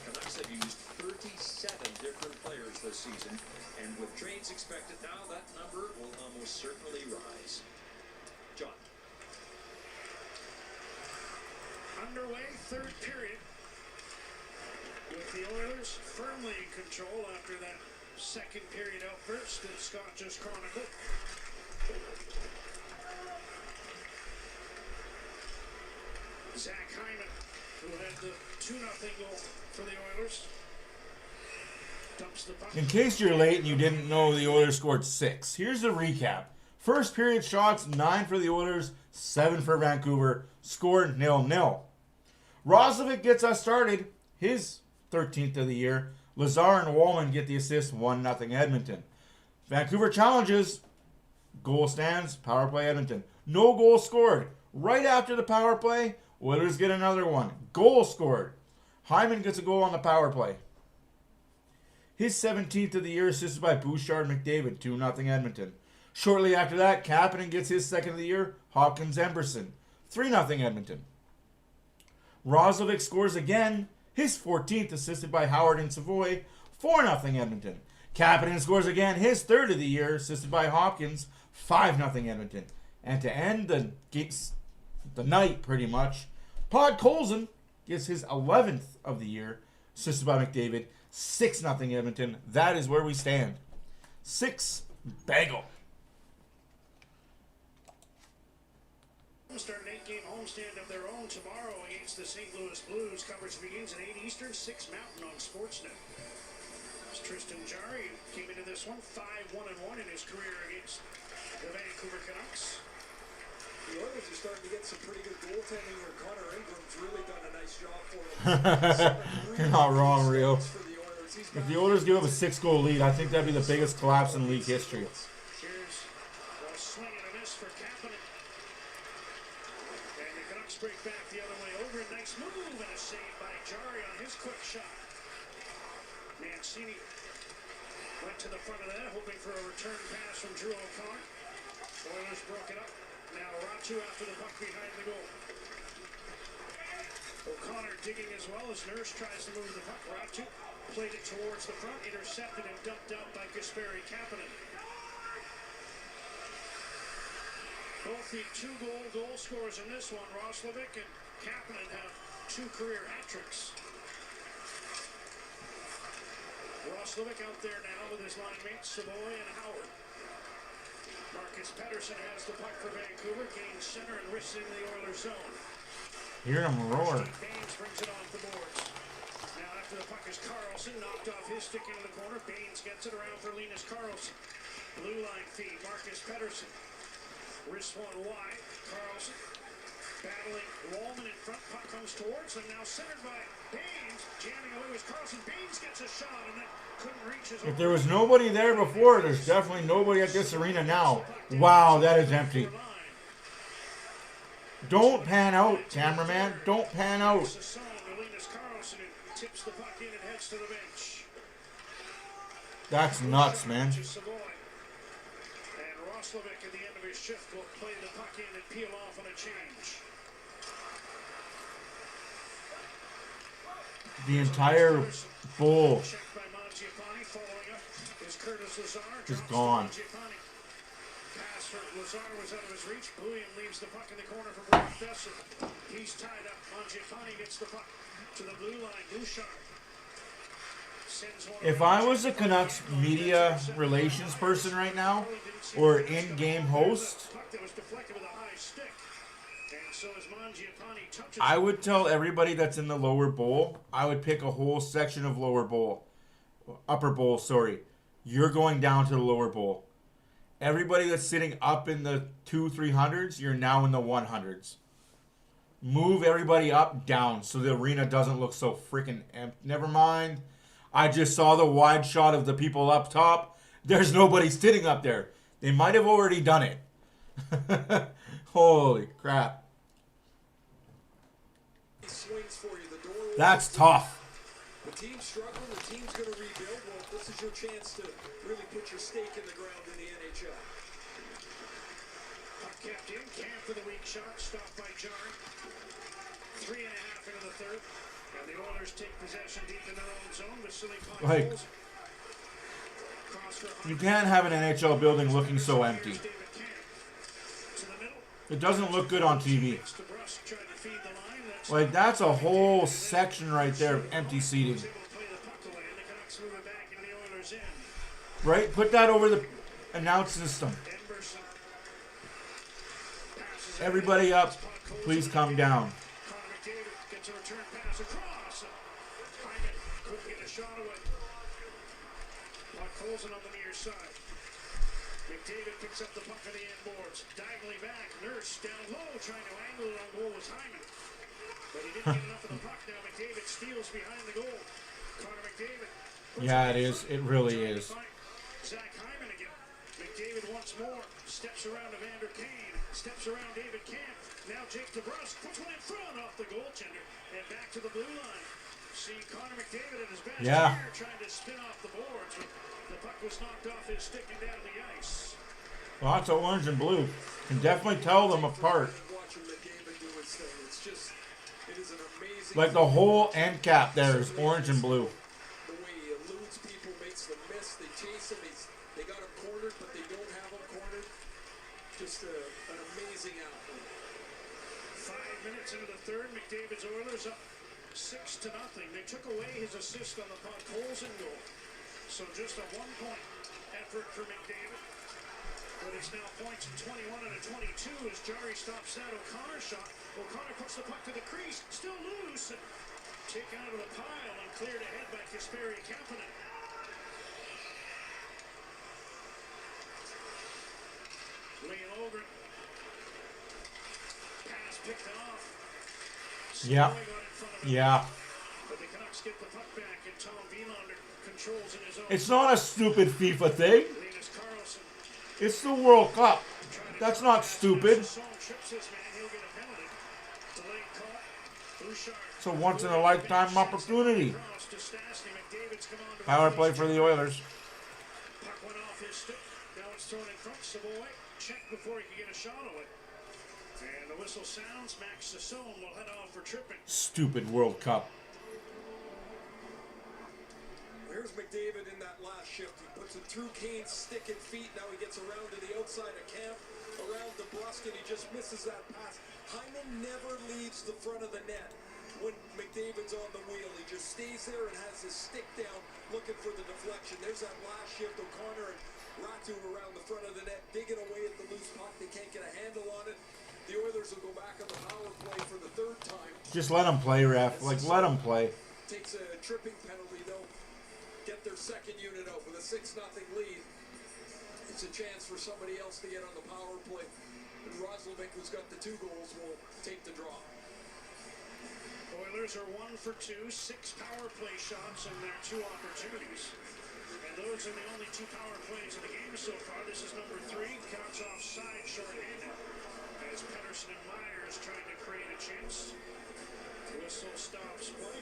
Canucks have used 37 different players this season, and with trades expected now, that number will almost certainly rise. John. Underway, third period, with the Oilers firmly in control after that second period outburst that Scott just chronicled. Zach Hyman, who had the 2-0 goal for the Oilers, dumps the puck. In case you're late and you didn't know, the Oilers scored 6. Here's the recap. First period shots, 9 for the Oilers, 7 for Vancouver. Scored 0-0. Roslovic gets us started, his 13th of the year. Lazar and Wallman get the assist, 1-0 Edmonton. Vancouver challenges, goal stands, power play Edmonton. No goal scored. Right after the power play, Oilers get another one. Goal scored. Hyman gets a goal on the power play. His 17th of the year, assisted by Bouchard McDavid, 2-0 Edmonton. Shortly after that, Kapanen gets his 2nd of the year, Hopkins Emberson, 3-0 Edmonton. Roslovic scores again, his 14th, assisted by Howard and Savoy, 4-0 Edmonton. Kapanen scores again, his 3rd of the year, assisted by Hopkins, 5-0 Edmonton. And to end the night, pretty much, Podkolzin gets his 11th of the year, assisted by McDavid, 6-0 Edmonton. That is where we stand. 6 bagel. Start an 8-game homestand of their own tomorrow against the St. Louis Blues. Coverage begins at 8 Eastern, 6 Mountain on Sportsnet. As Tristan Jarry came into this one 5-1-1 in his career against the Vancouver Canucks. The Oilers are starting to get some pretty good goaltending here. Connor Ingram's really done a nice job for them. You're not wrong, Rio. If the Oilers give up a 6-goal lead, I think that'd be the biggest collapse in league history. Here's a swing and a miss for Kapanen. And the Canucks break back the other way over. A nice move and a save by Jarry on his quick shot. Mancini went to the front of that, hoping for a return pass from Drew O'Connor. Oilers broke it up. Now Ratu after the puck behind the goal. O'Connor digging as well as Nurse tries to move the puck. Ratu played it towards the front, intercepted and dumped out by Kasperi Kapanen. Both the 2-goal scorers in this one, Roslovic and Kapanen, have 2 career hat-tricks. Roslovic out there now with his line mates Savoy and Howard. Marcus Pettersson has the puck for Vancouver, gains center and risks into the Oilers zone. Hear him roar. Baines brings it off the boards. Now after the puck is Carlson, knocked off his stick into the corner. Baines gets it around for Linus Carlson. Blue line feed, Marcus Pettersson. Wrist one wide, Carlson. Battling Wallman in front, puck comes towards them. Now centered by Baines, jamming away with Carlson. Baines gets a shot and then couldn't reach his. If there was nobody there before, there's definitely nobody at this arena now. Wow, that is empty. Don't pan out, cameraman. Don't pan out. Tips the puck in and heads to the bench. That's nuts, man. And Roslovic at the end of his shift will play the puck in and peel off on a change. The entire bowl is gone. Pass for Lazar was out of his reach. William leaves the puck in the corner for Brock Besser. He's tied up. Mangiapane gets the puck to the blue line. Bouchard. If I was a Canucks media relations person right now, or in-game host, so as Mangiapane touches I would tell everybody that's in the lower bowl, I would pick a whole section of upper bowl, sorry. You're going down to the lower bowl. Everybody that's sitting up in the 200-300s, you're now in the 100s. Move everybody up, down, so the arena doesn't look so freaking empty. Never mind. I just saw the wide shot of the people up top. There's nobody sitting up there. They might have already done it. Holy crap. That's tough. The team's struggling, the team's going to rebuild. Well, this is your chance to really put your stake in the ground in the NHL. Puck kept in, Camp for the weak shot, stopped by Jarry. 3.5 into the third. And the Oilers take possession deep in their own zone. Vasily Podkolzin. Like, you can't have an NHL building looking so empty. It doesn't look good on TV. Like, that's a whole section right there of empty seating. Right? Put that over the announce system. Everybody up, please come down. Gets a return pass across. Hyman couldn't get a shot away. Podkolzin on the near side. McDavid picks up the puck on the end boards. Diagonally back. Nurse down low, trying to angle it on goal was Hyman. But he didn't get enough of the puck. Now McDavid steals behind the goal. Connor McDavid. Yeah, it is. It really is. Zach Hyman again. McDavid once more. Steps around Evander Kane. Steps around David Camp. Now Jake DeBrusk puts one in front off the goaltender. And back to the blue line. See Connor McDavid at his best here trying to spin off the boards. But the puck was knocked off his stick and down the ice. Lots of orange and blue. Can definitely tell them apart. Like the whole end cap there is orange and blue. The way he eludes people, makes them miss. They chase him. They got him cornered, but they don't have him cornered. Just an amazing output. 5 minutes into the third, McDavid's Oilers up 6-0. They took away his assist on the Podkolzin goal. So just a 1-point effort for McDavid. But it's now points at 21 and a 22 as Jarry stops that O'Connor shot. O'Connor puts the puck to the crease, still loose. Taken out of the pile and cleared ahead by Kasperi Kapanen. Lee Logren. Pass picked off. Yeah. Yeah. But the Canucks get the puck back and Tom Wielander controls in his own. It's not a stupid FIFA thing. It's the World Cup. That's not stupid. It's a once-in-a-lifetime opportunity. Power play for the Oilers. Puck went off his stick. Now it's thrown in front. Savoy checked before he could get a shot away. And the whistle sounds. Max Sassone will head off for tripping. Stupid World Cup. Here's McDavid in that last shift. He puts it through Kane's stick and feet. Now he gets around to the outside of Camp, around DeBrusk, and he just misses that pass. Hyman never leaves the front of the net when McDavid's on the wheel. He just stays there and has his stick down, looking for the deflection. There's that last shift. O'Connor and Ratu around the front of the net, digging away at the loose puck. They can't get a handle on it. The Oilers will go back on the power play for the third time. Just let them play, ref. Like, let them play. Takes a tripping penalty, though. Get their second unit out with a 6-0 lead. It's a chance for somebody else to get on the power play. And Roslovic, who's got the 2 goals, will take the draw. Oilers are 1 for 2, 6 power play shots in their 2 opportunities. And those are the only 2 power plays in the game so far. This is number 3. Canucks offside, short-handed. As Pettersson and Myers trying to create a chance. Whistle stops play.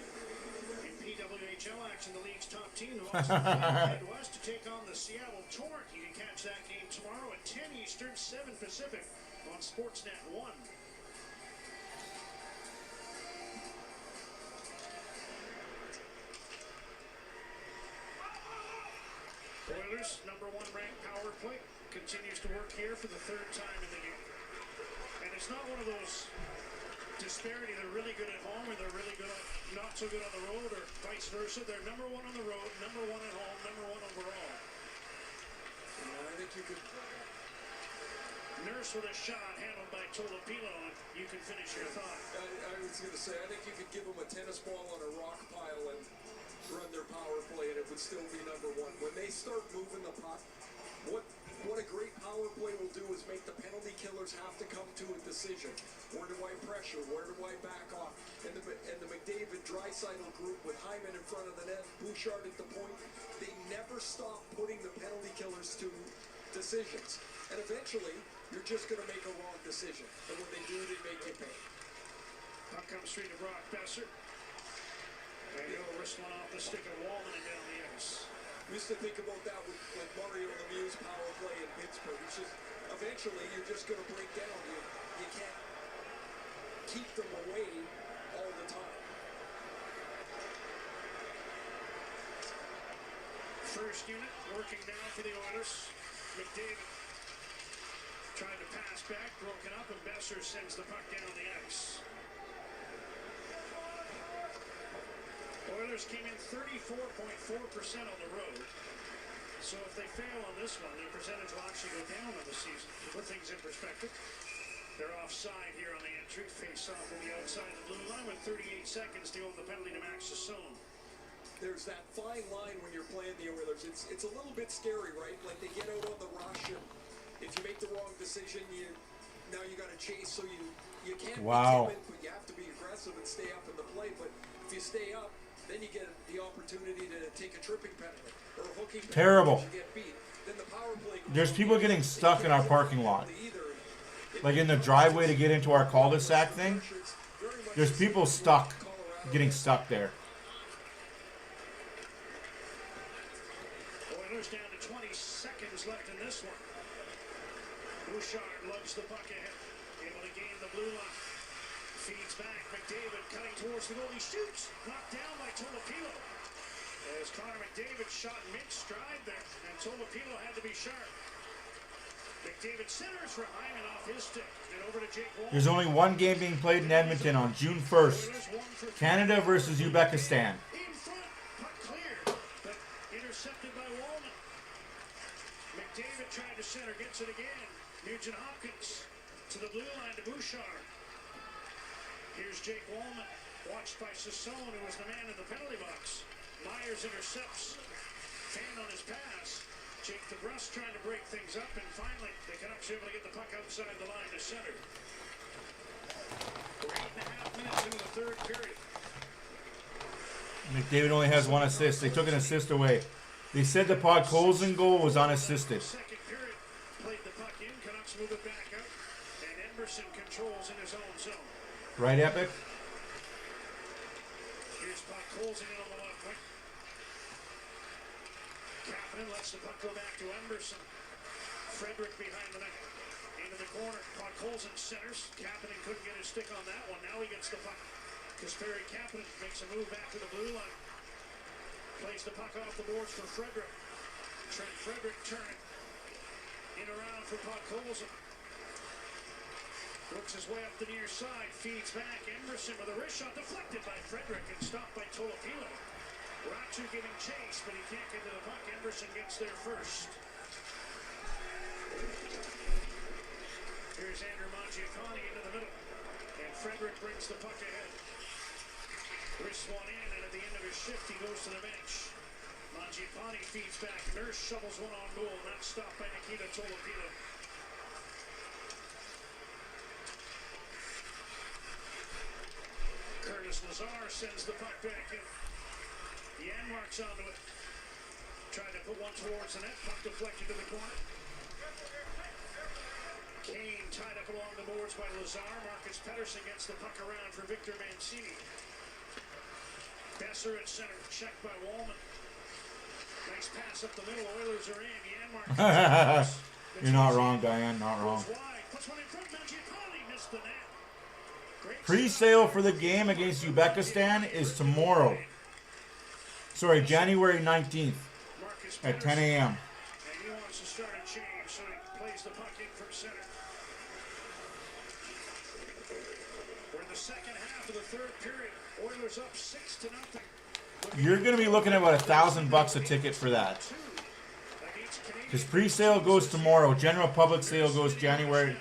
PWHL action, the league's top team, the Boston West to take on the Seattle Torque. You can catch that game tomorrow at 10 Eastern, 7 Pacific on Sportsnet 1. Oilers, number 1 ranked power play, continues to work here for the 3rd time in the game. And it's not one of those disparity. They're really good at home or they're really good not so good on the road or vice versa. They're number 1 on the road, number 1 at home, number 1 overall. I think you could. Nurse with a shot handled by Tolopilo, and you can finish your thought. I was going to say, I think you could give them a tennis ball on a rock pile and run their power play, and it would still be number one. When they start moving the puck, what a great power play will do is make the penalty killers have to come to a decision. Where do I pressure? Where do I back off? And the McDavid Draisaitl group with Hyman in front of the net, Bouchard at the point, they never stop putting the penalty killers to decisions. And eventually, you're just going to make a wrong decision. And when they do, they make you pay. Puck comes straight to Brock Besser. And he'll wrist one off the stick of Wallman and down the ice. We used to think about that with Mario Lemieux's power play in Pittsburgh. It's just, eventually, you're just going to break down. You can't keep them away all the time. First unit working now for the Oilers. McDavid trying to pass back, broken up, and Besser sends the puck down the ice. Oilers came in 34.4% on the road. So if they fail on this one, their percentage will actually go down on the season. To put things in perspective, they're offside here on the entry. Face off will be outside the blue line with 38 seconds to go with the penalty to Max SZN. There's that fine line when you're playing the Oilers. It's a little bit scary, right? Like they get out on the rush, and if you make the wrong decision, now you got to chase. So you can't be timid, but you have to be aggressive and stay up in the play. But if you stay up, then you get the opportunity to take a tripping penalty or a hooking penalty. Terrible. You get beat. Then the power play. There's people getting stuck in our parking lot. Like in the driveway to get into our cul-de-sac thing. There's people stuck, getting stuck there. Oilers down to 20 seconds left in this one. Bouchard lugs the puck ahead. Able to gain the blue line. Feeds back. McDavid cutting towards the goal. He shoots. Knocked down by Tolopilo. As Connor McDavid shot mid-stride there. And Tolopilo had to be sharp. McDavid centers for Hyman off his stick. And over to Jake Wallman. There's only one game being played in Edmonton on June 1st. Canada versus Uzbekistan. In front. Puck cleared. But intercepted by Wallman. McDavid tried to center. Gets it again. Nugent Hopkins to the blue line to Bouchard. Here's Jake Wallman, watched by SZN, who was the man in the penalty box. Myers intercepts. Fan on his pass. Jake DeBrusk trying to break things up, and finally, the Canucks able to get the puck outside the line to center. We're 8.5 minutes into the third period. McDavid only has one assist. They took an assist away. They said the Podkolzin goal was unassisted. Second period, played the puck in. Canucks move it back out, and Emberson controls in his own zone. Right, Epic? Here's Podkolzin in on the left wing. Kapanen lets the puck go back to Emberson. Frederick behind the net. Into the corner. Podkolzin centers. Kapanen couldn't get his stick on that one. Now he gets the puck. Kasperi Kapanen makes a move back to the blue line. Plays the puck off the boards for Frederick. Trent Frederick turning. In around for Podkolzin. Works his way up the near side, feeds back. Emberson with a wrist shot deflected by Frederick and stopped by Tolopilo. Ratu giving chase, but he can't get to the puck. Emberson gets there first. Here's Andrew Mangiapane into the middle. And Frederick brings the puck ahead. Wrists one in, and at the end of his shift, he goes to the bench. Mangiapane feeds back. Nurse shovels one on goal. That's stopped by Nikita Tolopilo. Curtis Lazar sends the puck back in. Janmark's onto it. Tried to put one towards the net. Puck deflected to the corner. Kane tied up along the boards by Lazar. Marcus Pettersson gets the puck around for Victor Mancini. Besser at center. Checked by Wallman. Nice pass up the middle. Oilers are in. Janmark. You're not wrong, Diane. Not wrong. Puts one in front. Mangiapane missed the net. Pre-sale for the game against Uzbekistan is tomorrow. Sorry, January 19th at 10 a.m. And he wants to start a change, so he plays the puck in from center. We're in the second half of the third period. Oilers up 6-0. You're going to be looking at about $1,000 a ticket for that. Because pre-sale goes tomorrow. General public sale goes January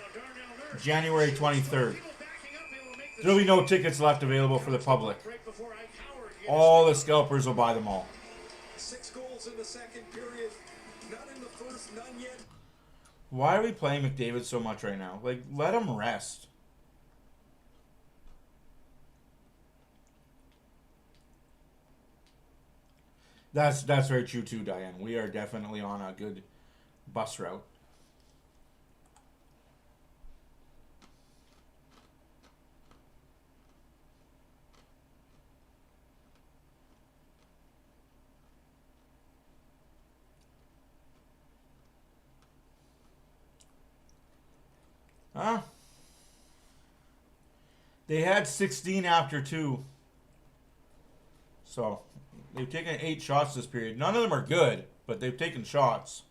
January 23rd. There'll be no tickets left available for the public. All the scalpers will buy them all. 6 goals in the second period. None in the first, none yet. Why are we playing McDavid so much right now? Like, let him rest. That's very true too, Diane. We are definitely on a good bus route. Huh? They had 16 after 2. So, they've taken 8 shots this period. None of them are good, but they've taken shots.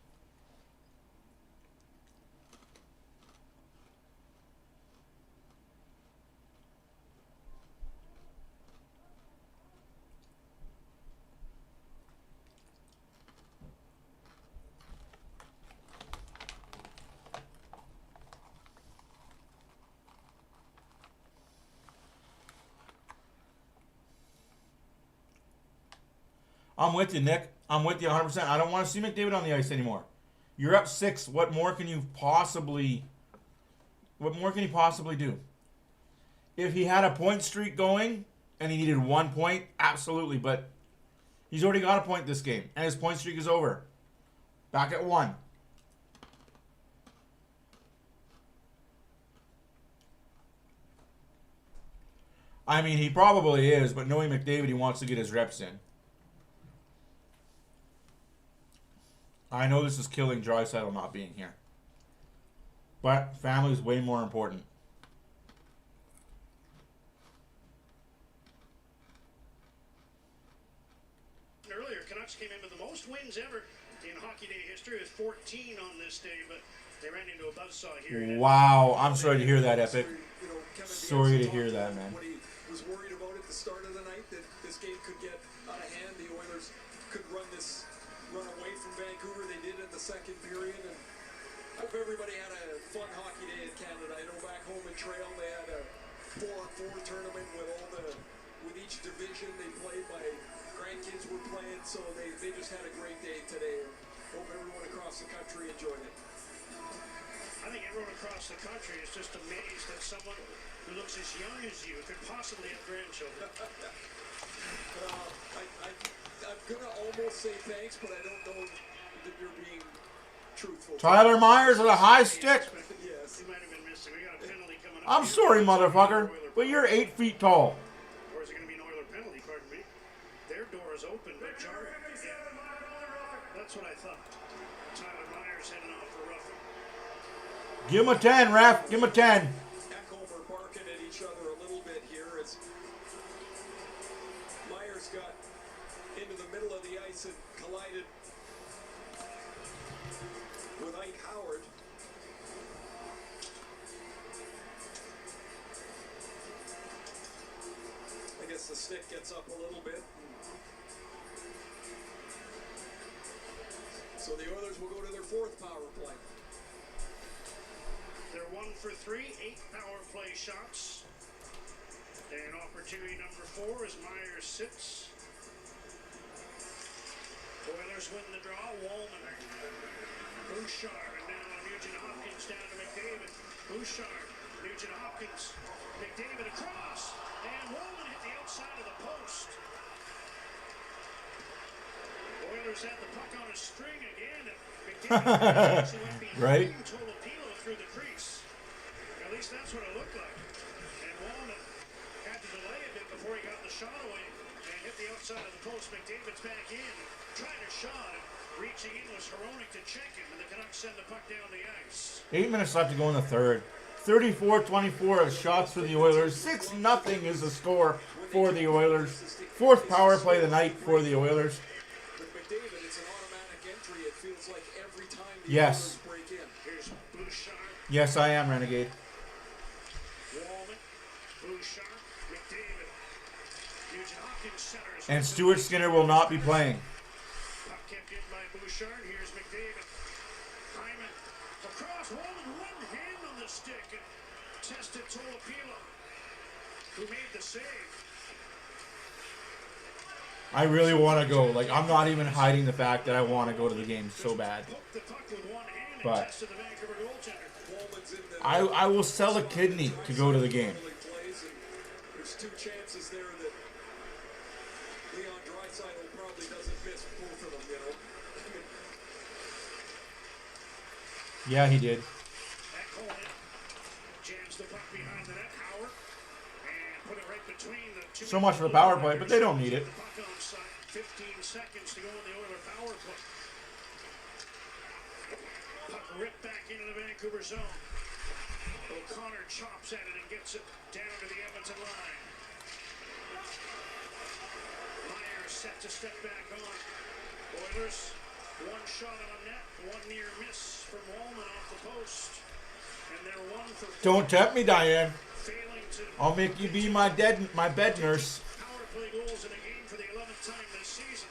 I'm with you, Nick. I'm with you 100%. I don't want to see McDavid on the ice anymore. You're up 6. What more can you possibly do? If he had a point streak going and he needed 1 point, absolutely. But he's already got a point this game, and his point streak is over. Back at 1. I mean, he probably is, but knowing McDavid, he wants to get his reps in. I know this is killing Draisaitl not being here. But family is way more important. Earlier, Canucks came in with the most wins ever in Hockey Day history with 14 on this day, but they ran into a buzzsaw here. Wow, I'm sorry to hear that, Epic. Sorry to hear that, man. When he was worried about at the start of the night that this game could get out of hand, the Oilers could run away from Vancouver. They did in the second period, and I hope everybody had a fun hockey day in Canada. I know back home in Trail they had a 4-on-4 tournament with each division they played. My grandkids were playing, so they just had a great day today. Hope everyone across the country enjoyed it. I think everyone across the country is just amazed that someone who looks as young as you could possibly have grandchildren. I'm going to almost say thanks, but I don't know that you're being truthful. Tyler Myers with a high stick. Yes. He might have been missing. We got a penalty coming up. I'm sorry, motherfucker, but you're 8 feet tall. Or is it going to be an Oiler penalty, pardon me? Their door is open, but jarring. That's what I thought. Tyler Myers heading off for roughing. Give him a 10, ref. Give him a 10. Echomer barking at each other a little bit here as Myers got into the middle of the ice and collided with Ike Howard. I guess the stick gets up a little bit. So the Oilers will go to their 4th power play. They're 1 for 3, 8 power play shots. And opportunity number 4 as Myers sits. Oilers win the draw. Wallman, Bouchard, and now Nugent Hopkins down to McDavid. Bouchard, Nugent Hopkins, McDavid across, and Wallman hit the outside of the post. Oilers had the puck on a string again, and McDavid actually went behind Right? Tolopilo through the crease. At least that's what it looked like. And Wallman had to delay a bit before he got the shot away and hit the outside of the post. McDavid's back in, trying a shot, and reaching in was Hronek to check him, and the Canucks send the puck down the ice. 8 minutes left to go in the 3rd. 34-24 as shots for the Oilers. 6-0 is the score for the Oilers. 4th power play of the night for the Oilers. With McDavid, it's an automatic entry. It feels like every time the Yes. Oilers break in. Here's Bouchard, Yes, I am, Renegade. Wallman, Bouchard, McDavid, Nugent Hopkins centers. And Stuart Skinner will not be playing. Puck kept in by Bouchard. Here's McDavid. Hyman across. Wallman, one hand on the stick. And Tested Tolopilo, who made the save. I really want to go. Like, I'm not even hiding the fact that I want to go to the game so bad. Hooked the puck with one hand and But tested the Vancouver goaltender. Walman's in the I will sell a kidney to go to the game. plays, and there's two chances there that Leon Draisaitl probably doesn't miss both of them, you know. Yeah, he did. Jams the puck behind the net. Howard. And put it right between the two. So much for the power play, but they don't need it. The puck on side. 15 seconds to go in the Oilers power play. Puck ripped back into the Vancouver zone. O'Connor chops at it and gets it down to the Edmonton line. Myers set to step back on. Oilers, one shot on net, one near miss from Walman off the post. And they're 1 for 4. Don't tempt me, Diane. Failing to I'll make you be my bed nurse. power play goals in a game for the 11th time this season.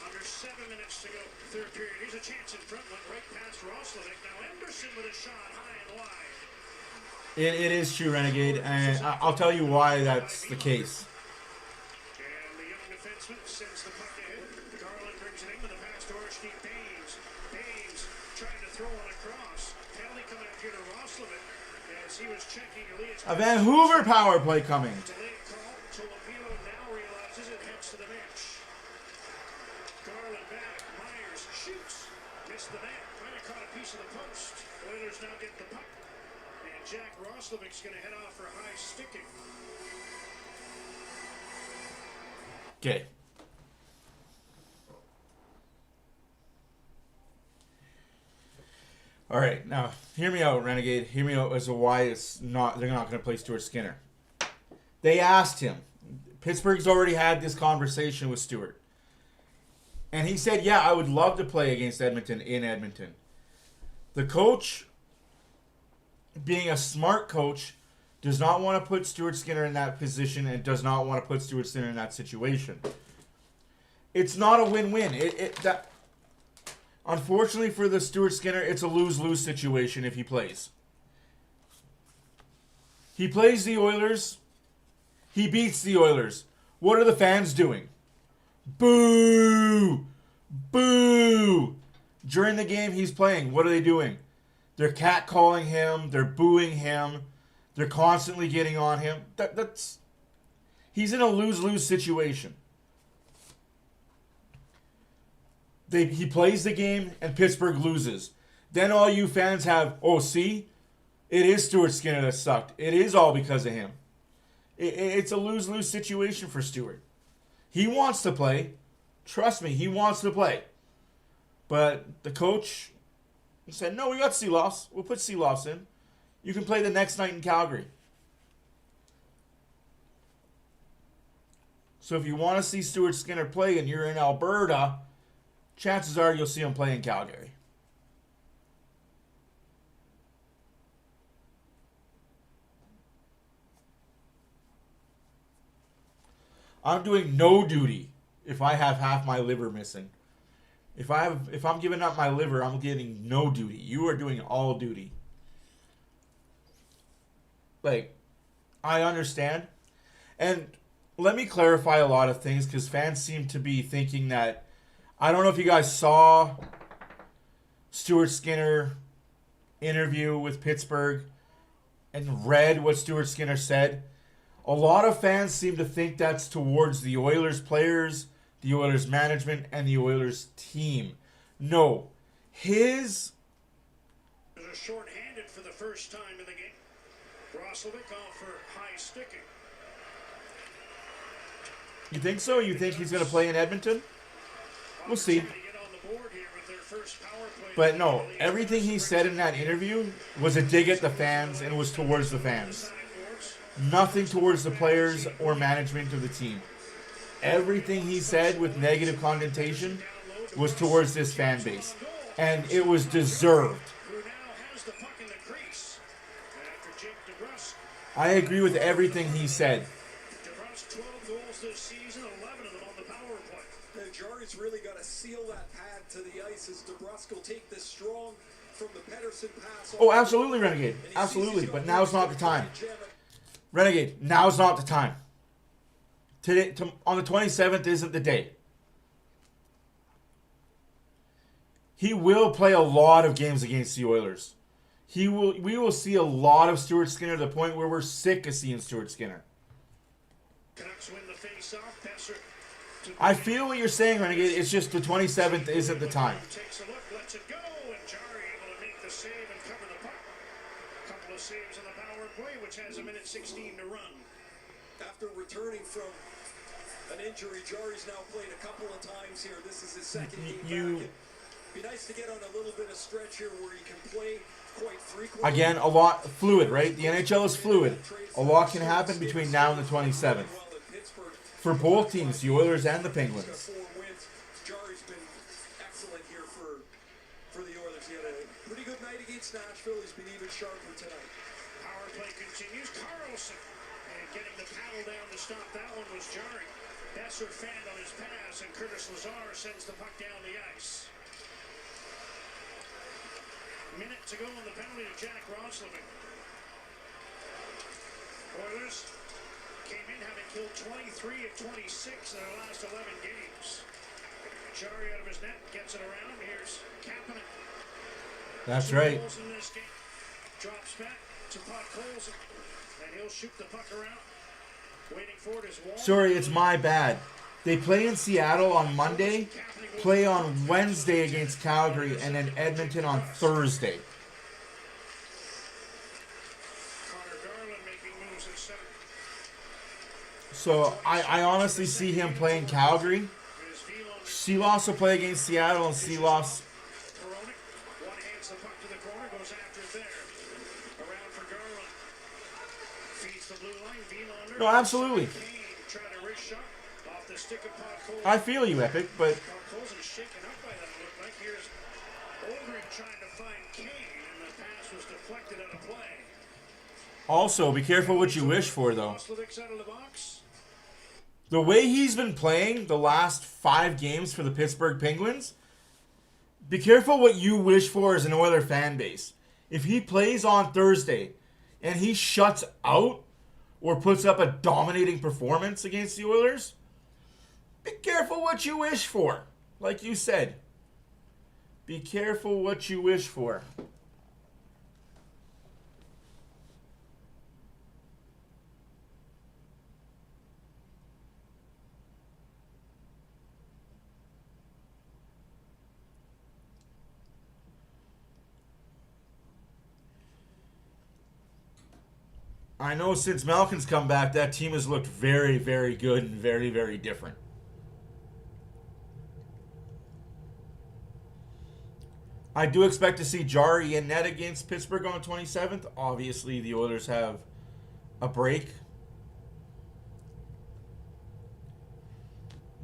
Under 7 minutes to go, third period. Here's a chance in front, went right past Roslovic. Now Anderson with a shot high and wide. It is true, Renegade, and I'll tell you why that's the case. And the young defenseman sends the puck ahead. Garland brings it in with a pass to Archie Baines. Baines trying to throw on a cross. Penalty coming up here to Roslovic as he was checking Elias. A Vancouver power play coming. Delayed call. Tolopilo now realizes it, heads to the bench. Garland back. Myers shoots. Missed the net. Might have caught a piece of the post. Oilers now get the puck. And Jack Roslovic's going to head off for high sticking. Okay. All right, now hear me out, Renegade. Hear me out as to why they're not going to play Stuart Skinner. They asked him. Pittsburgh's already had this conversation with Stuart. And he said, yeah, I would love to play against Edmonton in Edmonton. The coach, being a smart coach, does not want to put Stuart Skinner in that position and does not want to put Stuart Skinner in that situation. It's not a win-win. Unfortunately for the Stuart Skinner, it's a lose-lose situation if he plays. He plays the Oilers. He beats the Oilers. What are the fans doing? Boo! Boo! During the game he's playing, what are they doing? They're catcalling him. They're booing him. They're constantly getting on him. He's in a lose-lose situation. He plays the game and Pittsburgh loses. Then all you fans have, oh, see? It is Stuart Skinner that sucked. It is all because of him. It's a lose-lose situation for Stuart. He wants to play. Trust me, he wants to play. But the coach said, no, we got Seeloffs. We'll put Seeloffs in. You can play the next night in Calgary. So if you want to see Stuart Skinner play and you're in Alberta, chances are you'll see him play in Calgary. I'm doing no duty if I have half my liver missing. If I'm giving up my liver, I'm getting no duty. You are doing all duty. Like, I understand. And let me clarify a lot of things because fans seem to be thinking that, I don't know if you guys saw Stuart Skinner interview with Pittsburgh and read what Stuart Skinner said. A lot of fans seem to think that's towards the Oilers players, the Oilers management, and the Oilers team. No. His... They're short-handed for the first time in the game. Roslovic off for high sticking. You think so? You think he's going to play in Edmonton? We'll see. But no, everything he said in that interview was a dig at the fans and was towards the fans. Nothing towards the players or management of the team. Everything he said with negative connotation was towards this fan base. And it was deserved. I agree with everything he said. Jari's really got to seal that pad to the ice as DeBrusque will take this strong from the Pedersen pass. Oh, absolutely, Renegade. Absolutely. But now's not the time. Renegade, now's not the time. Today, on the 27th isn't the day. He will play a lot of games against the Oilers. We will see a lot of Stuart Skinner to the point where we're sick of seeing Stuart Skinner. Canucks win the face-off. Besser I feel what you're saying, Renegade. It's just the 27th isn't the time. takes a look, lets it go, and Jari able to make the save and cover the puck. Couple of saves on the power play, which has a minute 16 to run. After returning from an injury, Jari's now played a couple of times here. This is his second game back. It'd be nice to get on a little bit of stretch here where he can play quite frequently. Again, a lot fluid, right? The NHL is fluid. A lot can happen between now and the 27th. For both teams, the Oilers and the Penguins. 4 wins. Jari's been excellent here for the Oilers. He had a pretty good night against Nashville. He's been even sharper tonight. Power play continues. Carlson. And getting the paddle down to stop that one was Jari. Besser fanned on his pass, and Curtis Lazar sends the puck down the ice. Minute to go on the penalty to Jack Roslovic. Oilers came in having killed 23 of 26 in their last 11 games. Jari out of his net, gets it around. Here's Kapanen. That's right. In this game. Drops back to Puck Colson, and he'll shoot the puck around. Waiting for it is Wall. Sorry, it's my bad. They play in Seattle on Monday, play on Wednesday against Calgary, and then Edmonton on Thursday. Connor Garland making moves at center. So I honestly see him playing Calgary. Seeloss will play against Seattle, and Seeloss. Koronic, one hands the puck to the corner, goes after it there. Around for Garland. Feeds the blue line. Vilander. No, absolutely. Trying to wrist shot off the stick of Puck Colson. I feel you, Epic, but Puck Colson is shaken up by that, it looked like. Here's Oldring trying to find Kane, and the pass was deflected out of play. also be careful what you wish for, though. Roslovic's out of the box. The way he's been playing the last 5 games for the Pittsburgh Penguins, be careful what you wish for as an Oiler fan base. If he plays on Thursday and he shuts out or puts up a dominating performance against the Oilers, be careful what you wish for. Like you said, be careful what you wish for. I know since Malkin's come back, that team has looked very, very good and very, very different. I do expect to see Jari in net against Pittsburgh on the 27th. Obviously, the Oilers have a break.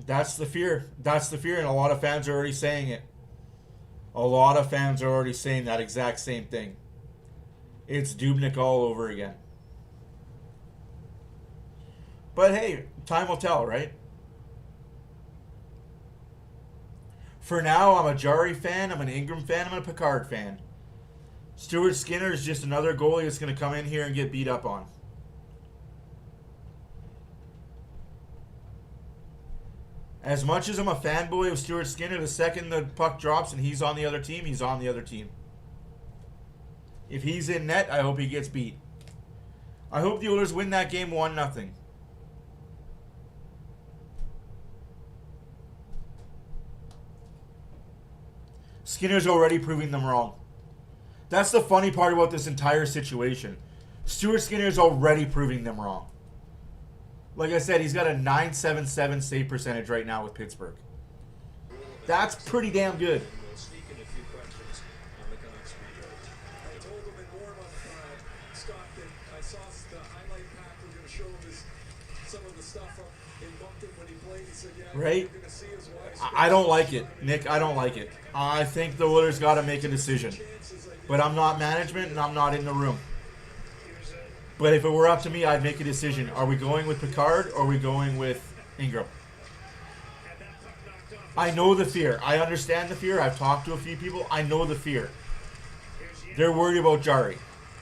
That's the fear. That's the fear, and a lot of fans are already saying it. A lot of fans are already saying that exact same thing. It's Dubnyk all over again. But hey, time will tell, right? For now, I'm a Jari fan, I'm an Ingram fan, I'm a Picard fan. Stuart Skinner is just another goalie that's going to come in here and get beat up on. As much as I'm a fanboy of Stuart Skinner, the second the puck drops and he's on the other team, he's on the other team. If he's in net, I hope he gets beat. I hope the Oilers win that game 1-0. Skinner's already proving them wrong. That's the funny part about this entire situation. Stuart Skinner's already proving them wrong. Like I said, he's got a .977 save percentage right now with Pittsburgh. That's pretty damn good. I told him in warm-up, Scott, that I saw the highlight pack. We're going to show him some of the stuff in Moncton when he played. He said, yeah, right? you're going to see his wife. I don't like it, Nick. I don't like it. I think the Oilers got to make a decision. But I'm not management and I'm not in the room. But if it were up to me, I'd make a decision. Are we going with Picard or are we going with Ingram? I know the fear. I understand the fear. I've talked to a few people. I know the fear. They're worried about Jari.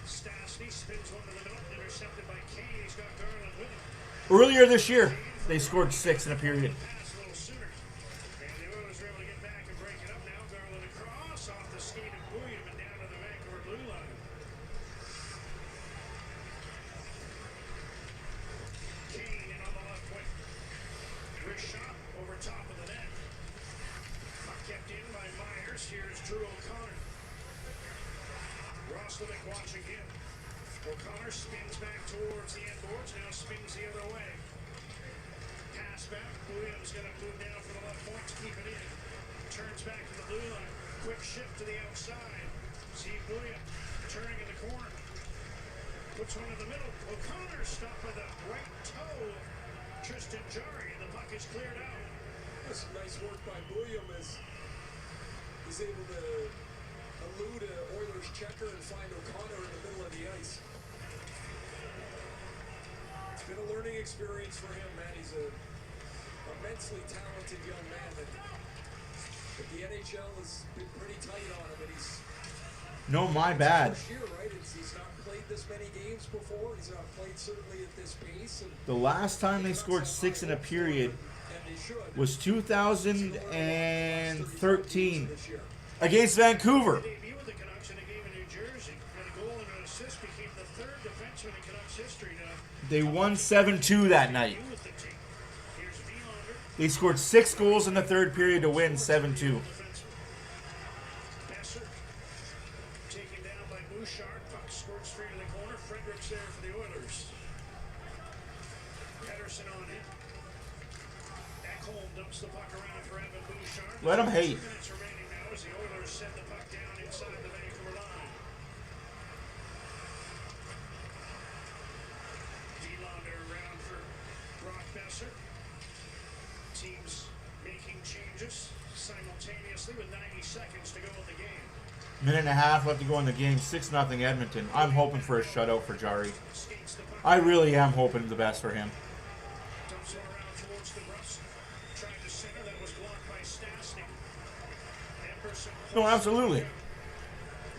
Stastny spins one to the middle, intercepted by Kane. He's got Garland with him. Earlier this year, they scored 6 in a period. Pass a little sooner. And the Oilers are able to get back and break it up now. Garland across off the skate of William and down to the Vancouver blue line. Kane in on the left wing. Wrist shot over top of the net. Puck kept in by Myers. Here's Drew O'Connor. Roslovic watching him. O'Connor spins back towards the end boards. Now spins the other way. Pass back. Williams going to move down for the left point to keep it in. Turns back to the blue line. Quick shift to the outside. Steve William turning in the corner. Puts one in the middle. O'Connor stopped by the right toe. Tristan Jarry. The puck is cleared out. That's nice work by William as he's able to elude an Oilers checker and find O'Connor in the middle of the ice. It's been a learning experience for him, man. He's a immensely talented young man that the NHL has been pretty tight on him, and he's No, my bad. first year, right? He's not played this many games before. He's not played certainly at this pace. And The last time they scored 6 in a period they should. was 2013 against Vancouver. Debut with the Canucks in a game in New Jersey. And a goal and an assist became the third defenseman in Canucks history to They won 7-2 that night. debut with the team. Here's Vilander. They scored 6 goals in the third period to win 7-2. Besser taken down by Bouchard. Puck scored straight in the corner. Fredericks there for the Oilers. Pedersen on it. Ekholm dumps the puck around for Evan Bouchard. Let him hate. 2 minutes remaining now as the Oilers set the puck down inside the Vancouver line. Vilander around for Brock Besser. Teams making changes simultaneously with 90 seconds to go in the game. Minute and a half left to go in the game. 6-0 Edmonton. I'm hoping for a shutout for Jari. Skates the puck. I really am hoping the best for him. Dumps it around towards the Russ. Tried to center. That was blocked by Stastny. Emberson. No, absolutely.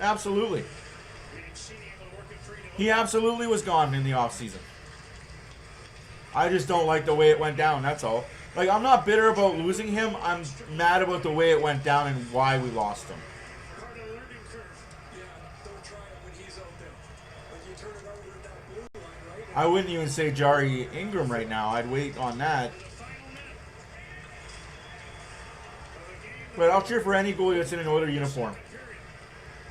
Absolutely. Mancini able to work it free to He absolutely was gone in the offseason. I just don't like the way it went down, that's all. Like, I'm not bitter about losing him. I'm mad about the way it went down and why we lost him. part of the learning curve. Yeah, don't try it when he's out there. Like you turn it over at that blue line, right? I wouldn't even say Jari Ingram right now. I'd wait on that. The final minute of the game. But I'll cheer for any goalie that's in an Oiler uniform.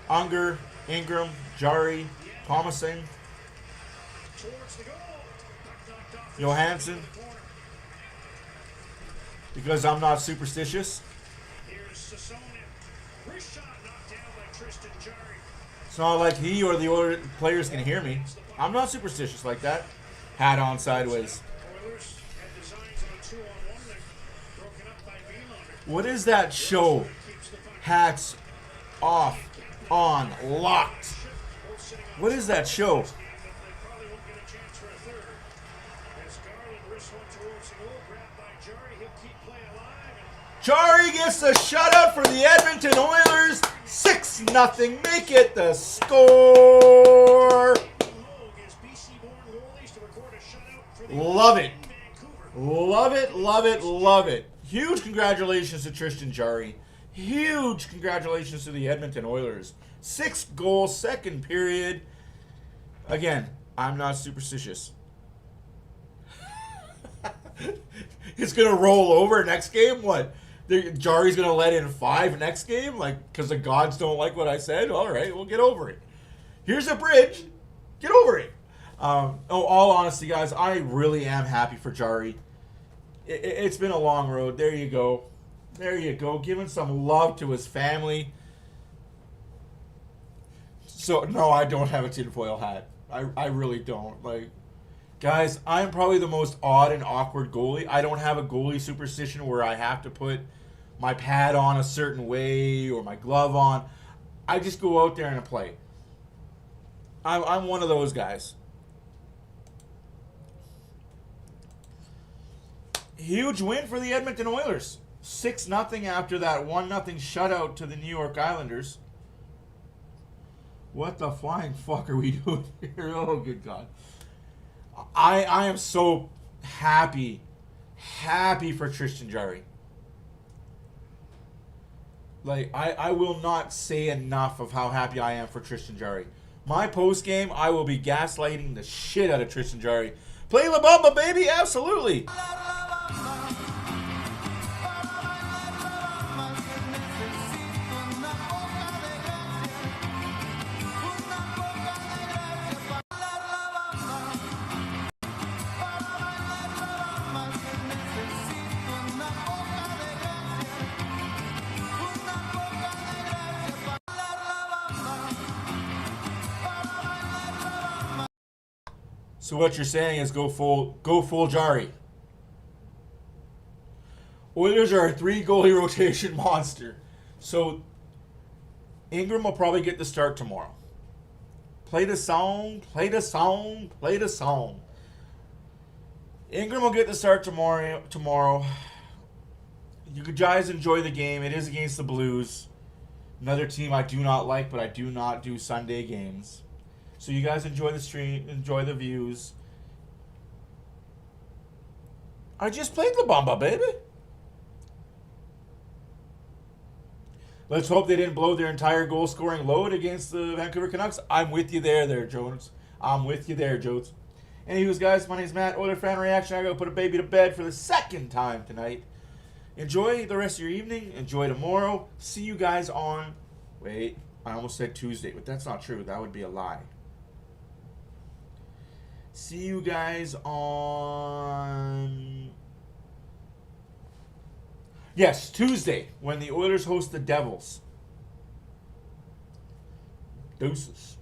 Unger, Ingram, Jari, Thomason, Towards the goal. Puck knocked off. Johansson. The corner. Because I'm not superstitious. Here's Sassone. Wrist shot knocked down by Tristan Jarry. It's not like he or the Oiler players can hear me. I'm not superstitious like that. Hat on sideways. Oilers had designs on a 2-on-1. They're broken up by Vilander. What is that show? Keeps the puck. Hats off, on, locked. Both sitting on What is that show? but they probably won't get a chance for a third. As Garland wrists one towards the goal, grabbed by Jarry. He'll keep play alive. And Jari gets the shutout for the Edmonton Oilers. 6-0. Make it the score. Lowe gives BC-born goalies to record a shutout for the Love it. Vancouver. Love it, love it, love it. Huge congratulations to Tristan Jari. Huge congratulations to the Edmonton Oilers. 6 goals, second period. Again, I'm not superstitious. It's going to roll over next game? What? Jari's going to let in 5 next game? Like, because the gods don't like what I said? All right, we'll get over it. Here's a bridge. Get over it. All honesty, guys, I really am happy for Jari. It's been a long road. There you go. There you go. Giving some love to his family. So, no, I don't have a tinfoil hat. I really don't. Like, guys, I'm probably the most odd and awkward goalie. I don't have a goalie superstition where I have to put my pad on a certain way or my glove on. I just go out there and play. I'm one of those guys. Huge win for the Edmonton Oilers. 6-0 after that 1-0 shutout to the New York Islanders. What the flying fuck are we doing here? Oh, good God. I am so happy for Tristan Jarry. Like, I will not say enough of how happy I am for Tristan Jarry. My post game, I will be gaslighting the shit out of Tristan Jarry. Play La Bamba, baby, absolutely. So what you're saying is go full Jarry. Oilers are a 3-goalie rotation monster. So Ingram will probably get the start tomorrow. Play the song, play the song, play the song. Ingram will get the start tomorrow. You guys enjoy the game. It is against the Blues. Another team I do not like, but I do not do Sunday games. So you guys enjoy the stream, enjoy the views. I just played La Bamba, baby. Let's hope they didn't blow their entire goal-scoring load against the Vancouver Canucks. I'm with you there, Jones. I'm with you there, Jones. Anyways, guys, my name's Matt, OilersFanReaction. I gotta put a baby to bed for the second time tonight. Enjoy the rest of your evening. Enjoy tomorrow. See you guys on... Wait, I almost said Tuesday, but that's not true. That would be a lie. See you guys on... Yes, Tuesday, when the Oilers host the Devils. Deuces.